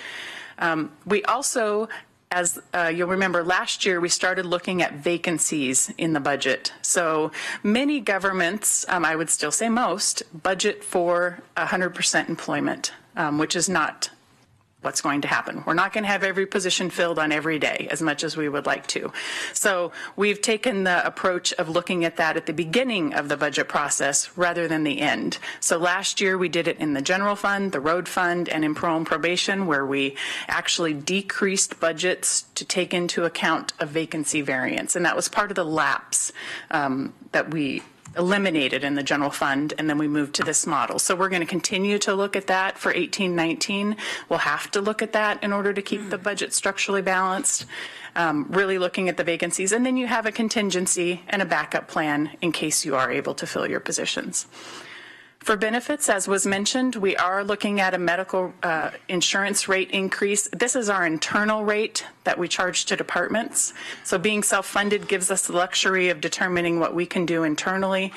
We also, as you'll remember, last year we started looking at vacancies in the budget. So many governments, I would still say most, budget for 100% employment, which is not what's going to happen. We're not going to have every position filled on every day as much as we would like to. So we've taken the approach of looking at that at the beginning of the budget process rather than the end. So last year we did it in the general fund, the road fund, and in parole and probation, where we actually decreased budgets to take into account a vacancy variance. And that was part of the lapse that we eliminated in the general fund, and then we moved to this model. So we're going to continue to look at that for 18-19. We'll have to look at that in order to keep the budget structurally balanced, really looking at the vacancies. And then you have a contingency and a backup plan in case you are able to fill your positions. For benefits, as was mentioned, we are looking at a medical insurance rate increase. This is our internal rate that we charge to departments. So being self-funded gives us the luxury of determining what we can do internally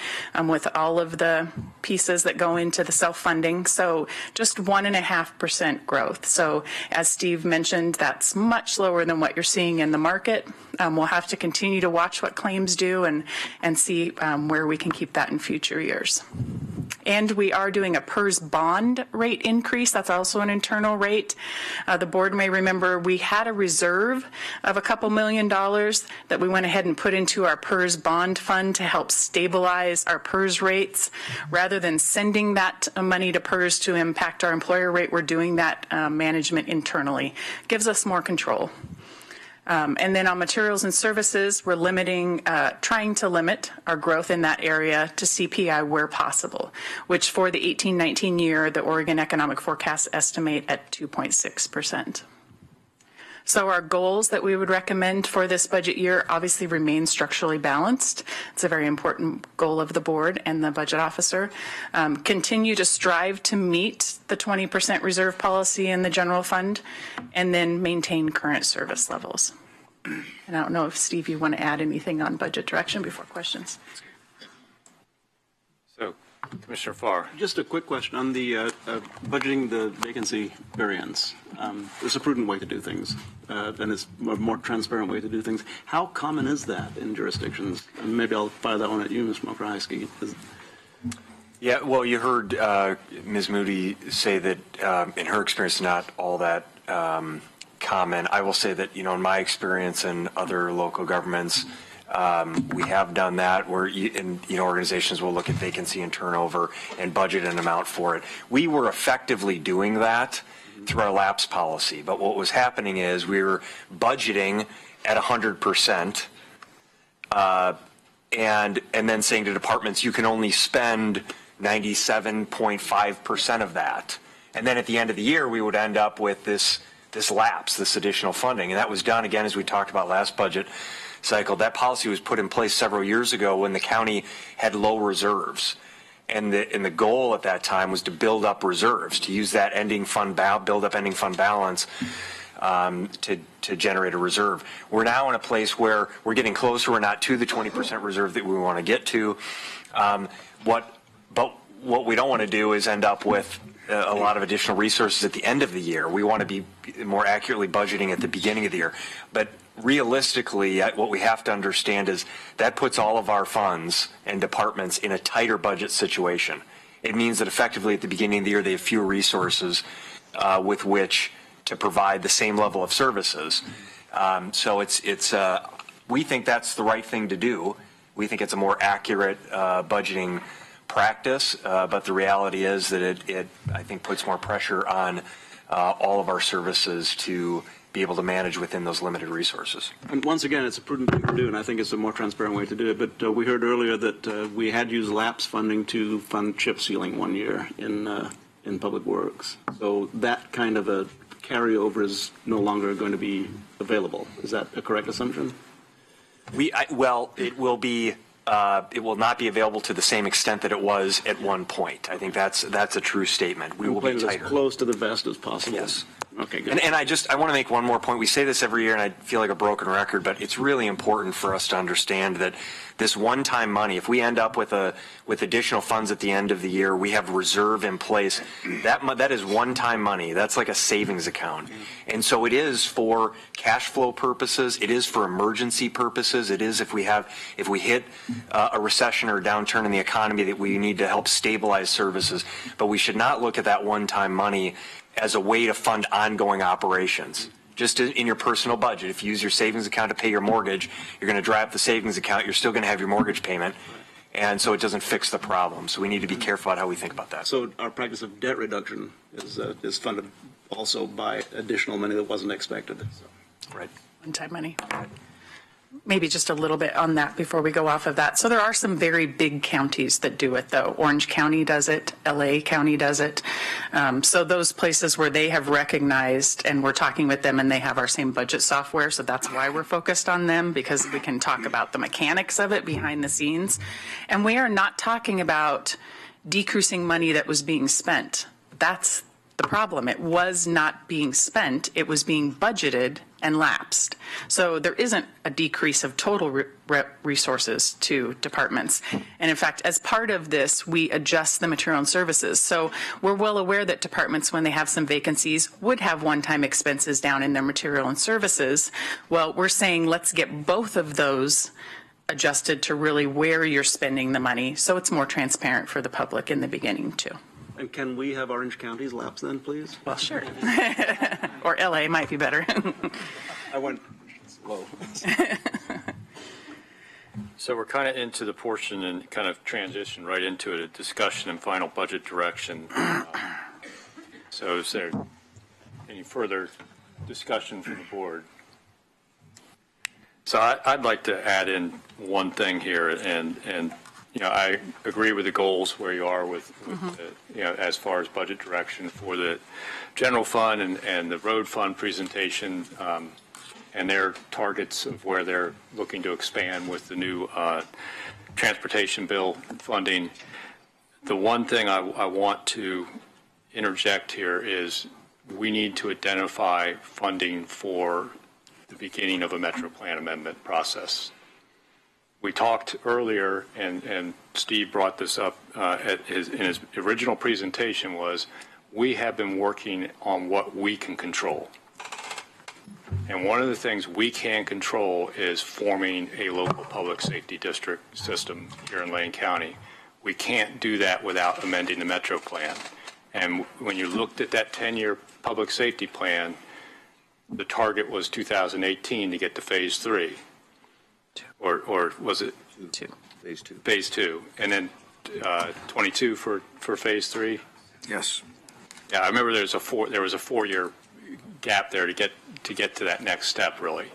with all of the pieces that go into the self-funding. So just 1.5% growth. So as Steve mentioned, that's much lower than what you're seeing in the market. We'll have to continue to watch what claims do and see where we can keep that in future years. And we are doing a PERS bond rate increase. That's also an internal rate. The board may remember we had a reserve of a couple $1 million that we went ahead and put into our PERS bond fund to help stabilize our PERS rates. Rather than sending that money to PERS to impact our employer rate, we're doing that management internally. Gives us more control. And then on materials and services, we're trying to limit our growth in that area to CPI where possible, which for the 18-19 year, the Oregon Economic Forecast estimate at 2.6%. So our goals that we would recommend for this budget year obviously remain structurally balanced. It's a very important goal of the board and the budget officer. Continue to strive to meet the 20% reserve policy in the general fund, and then maintain current service levels. And I don't know if, Steve, you want to add anything on budget direction before questions. So, Commissioner Farr. Just a quick question on the budgeting the vacancy variance. It's a prudent way to do things, and it's a more transparent way to do things. How common is that in jurisdictions? And maybe I'll fire that one at you, Ms. Mokrahajski. Yeah, well, you heard Ms. Moody say that in her experience, not all that common. I will say that, in my experience and other local governments, we have done that where organizations will look at vacancy and turnover and budget an amount for it. We were effectively doing that through our lapse policy, but what was happening is we were budgeting at 100%, and then saying to departments, you can only spend 97.5% of that. And then at the end of the year, we would end up with this lapse, this additional funding. And that was done, again, as we talked about last budget cycle. That policy was put in place several years ago when the county had low reserves. And the goal at that time was to build up reserves, to use that build up ending fund balance to generate a reserve. We're now in a place where we're getting closer. We're not to the 20% reserve that we want to get to. But what we don't want to do is end up with a lot of additional resources at the end of the year. We want to be more accurately budgeting at the beginning of the year. But realistically, what we have to understand is that puts all of our funds and departments in a tighter budget situation. It means that effectively at the beginning of the year, they have fewer resources with which to provide the same level of services. So we think that's the right thing to do. We think it's a more accurate budgeting practice, but the reality is that it I think puts more pressure on all of our services to be able to manage within those limited resources. And once again, it's a prudent thing to do, and I think it's a more transparent way to do it. But we heard earlier that we had used lapse funding to fund chip sealing one year in Public Works. So that kind of a carryover is no longer going to be available. Is that a correct assumption? It will be. It will not be available to the same extent that it was at one point. I think that's a true statement. We will be tighter. As close to the vest as possible. Yes. Okay, good. And I want to make one more point. We say this every year, and I feel like a broken record, but it's really important for us to understand that this one-time money, if we end up with additional funds at the end of the year, we have reserve in place. That is one-time money. That's like a savings account. And so it is for cash flow purposes. It is for emergency purposes. It is if we hit a recession or a downturn in the economy that we need to help stabilize services. But we should not look at that one-time money as a way to fund ongoing operations. Just in your personal budget, if you use your savings account to pay your mortgage, you're going to dry up the savings account, you're still going to have your mortgage payment, and so it doesn't fix the problem. So we need to be careful about how we think about that. So our practice of debt reduction is funded also by additional money that wasn't expected. So. Right. One-time money. Maybe just a little bit on that before we go off of that. So there are some very big counties that do it, though. Orange County does it. LA County does it. So those places where they have recognized, and we're talking with them, and they have our same budget software, so that's why we're focused on them, because we can talk about the mechanics of it behind the scenes. And we are not talking about decreasing money that was being spent. That's the problem. It was not being spent. It was being budgeted and lapsed. So there isn't a decrease of total resources to departments. And in fact, as part of this, we adjust the material and services. So we're well aware that departments, when they have some vacancies, would have one-time expenses down in their material and services. Well, we're saying let's get both of those adjusted to really where you're spending the money, so it's more transparent for the public in the beginning too. And can we have Orange County's lapse then, please? Well, sure. Or LA might be better. I went slow. So we're kind of into the portion and kind of transition right into it, a discussion and final budget direction. So is there any further discussion from the board? So I'd like to add in one thing here, and I agree with the goals where you are with as far as budget direction for the general fund and the road fund presentation, and their targets of where they're looking to expand with the new transportation bill funding. The one thing I want to interject here is we need to identify funding for the beginning of a Metro Plan amendment process. We talked earlier, and Steve brought this up in his original presentation, was we have been working on what we can control. And one of the things we can control is forming a local public safety district system here in Lane County. we can't do that without amending the Metro Plan. And when you looked at that 10-year public safety plan, the target was 2018 to get to phase 3. Or was it? Phase 2. Phase 2. And then 22 for phase 3? Yes. Yeah, I remember there was a 4-year gap there to get to that next step, really.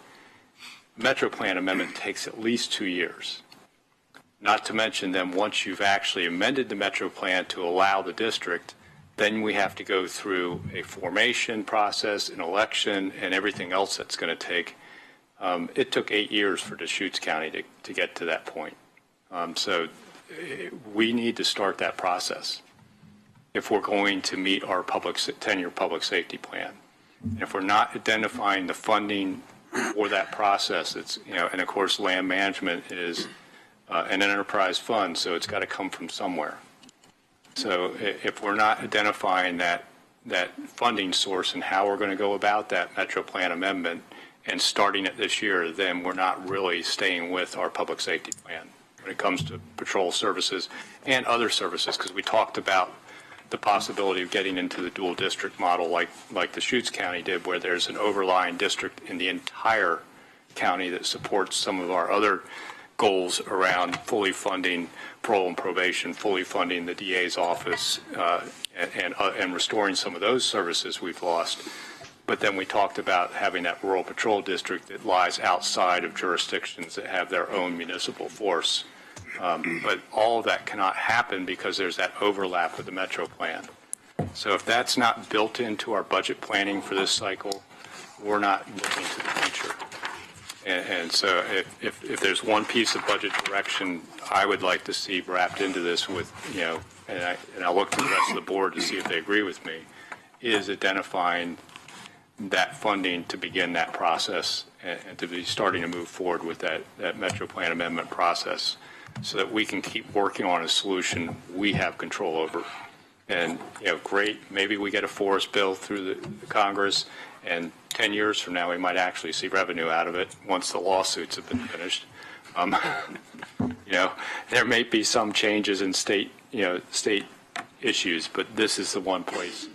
Metro Plan amendment takes at least 2 years. Not to mention then once you've actually amended the Metro Plan to allow the district, then we have to go through a formation process, an election, and everything else that's going to take. It took 8 years for Deschutes County to get to that point. So we need to start that process if we're going to meet our 10-year public safety plan. And if we're not identifying the funding for that process, it's, and of course land management is an enterprise fund, so it's got to come from somewhere. So if we're not identifying that funding source and how we're going to go about that Metro Plan amendment and starting it this year, then we're not really staying with our public safety plan when it comes to patrol services and other services, because we talked about the possibility of getting into the dual district model like Deschutes County did, where there's an overlying district in the entire county that supports some of our other goals around fully funding parole and probation, fully funding the DA's office, and restoring some of those services we've lost. But then we talked about having that rural patrol district that lies outside of jurisdictions that have their own municipal force. But all of that cannot happen because there's that overlap with the Metro Plan. So if that's not built into our budget planning for this cycle, we're not looking to the future. And so if there's one piece of budget direction I would like to see wrapped into this with, and I'll look to the rest of the board to see if they agree with me, is identifying that funding to begin that process and to be starting to move forward with that Metro Plan amendment process so that we can keep working on a solution we have control over. And, great, maybe we get a forest bill through the Congress, and 10 years from now we might actually see revenue out of it once the lawsuits have been finished. There may be some changes in state issues, but this is the one place,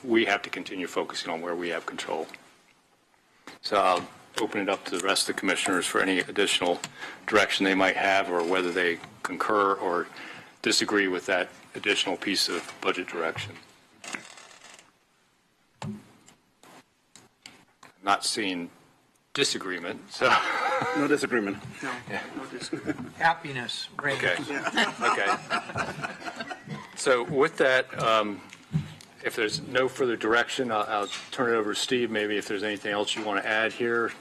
we have to continue focusing on where we have control. So I'll open it up to the rest of the commissioners for any additional direction they might have, or whether they concur or disagree with that additional piece of budget direction. I'm not seeing disagreement, so. No disagreement. No, Yeah. no disagreement. Happiness. Okay. Okay. So with that, if there's no further direction, I'll turn it over to Steve. Maybe if there's anything else you want to add here,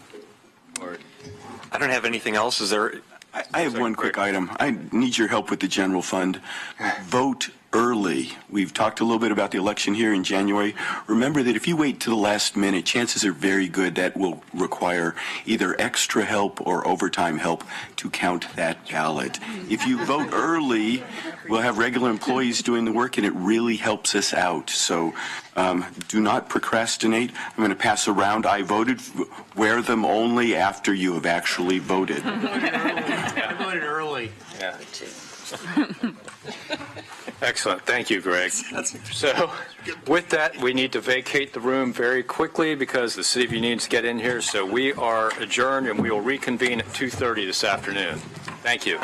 or. I don't have anything else. Is there? I have one quick item. I need your help with the general fund. Vote early. We've talked a little bit about the election here in January. Remember that if you wait to the last minute, chances are very good that will require either extra help or overtime help to count that ballot. If you vote early, we'll have regular employees doing the work, and it really helps us out. So do not procrastinate. I'm going to pass around I voted. Wear them only after you have actually voted. I voted early. Yeah. Excellent. Thank you, Greg. So with that, we need to vacate the room very quickly because the city of you needs to get in here. So we are adjourned, and we will reconvene at 2:30 this afternoon. Thank you.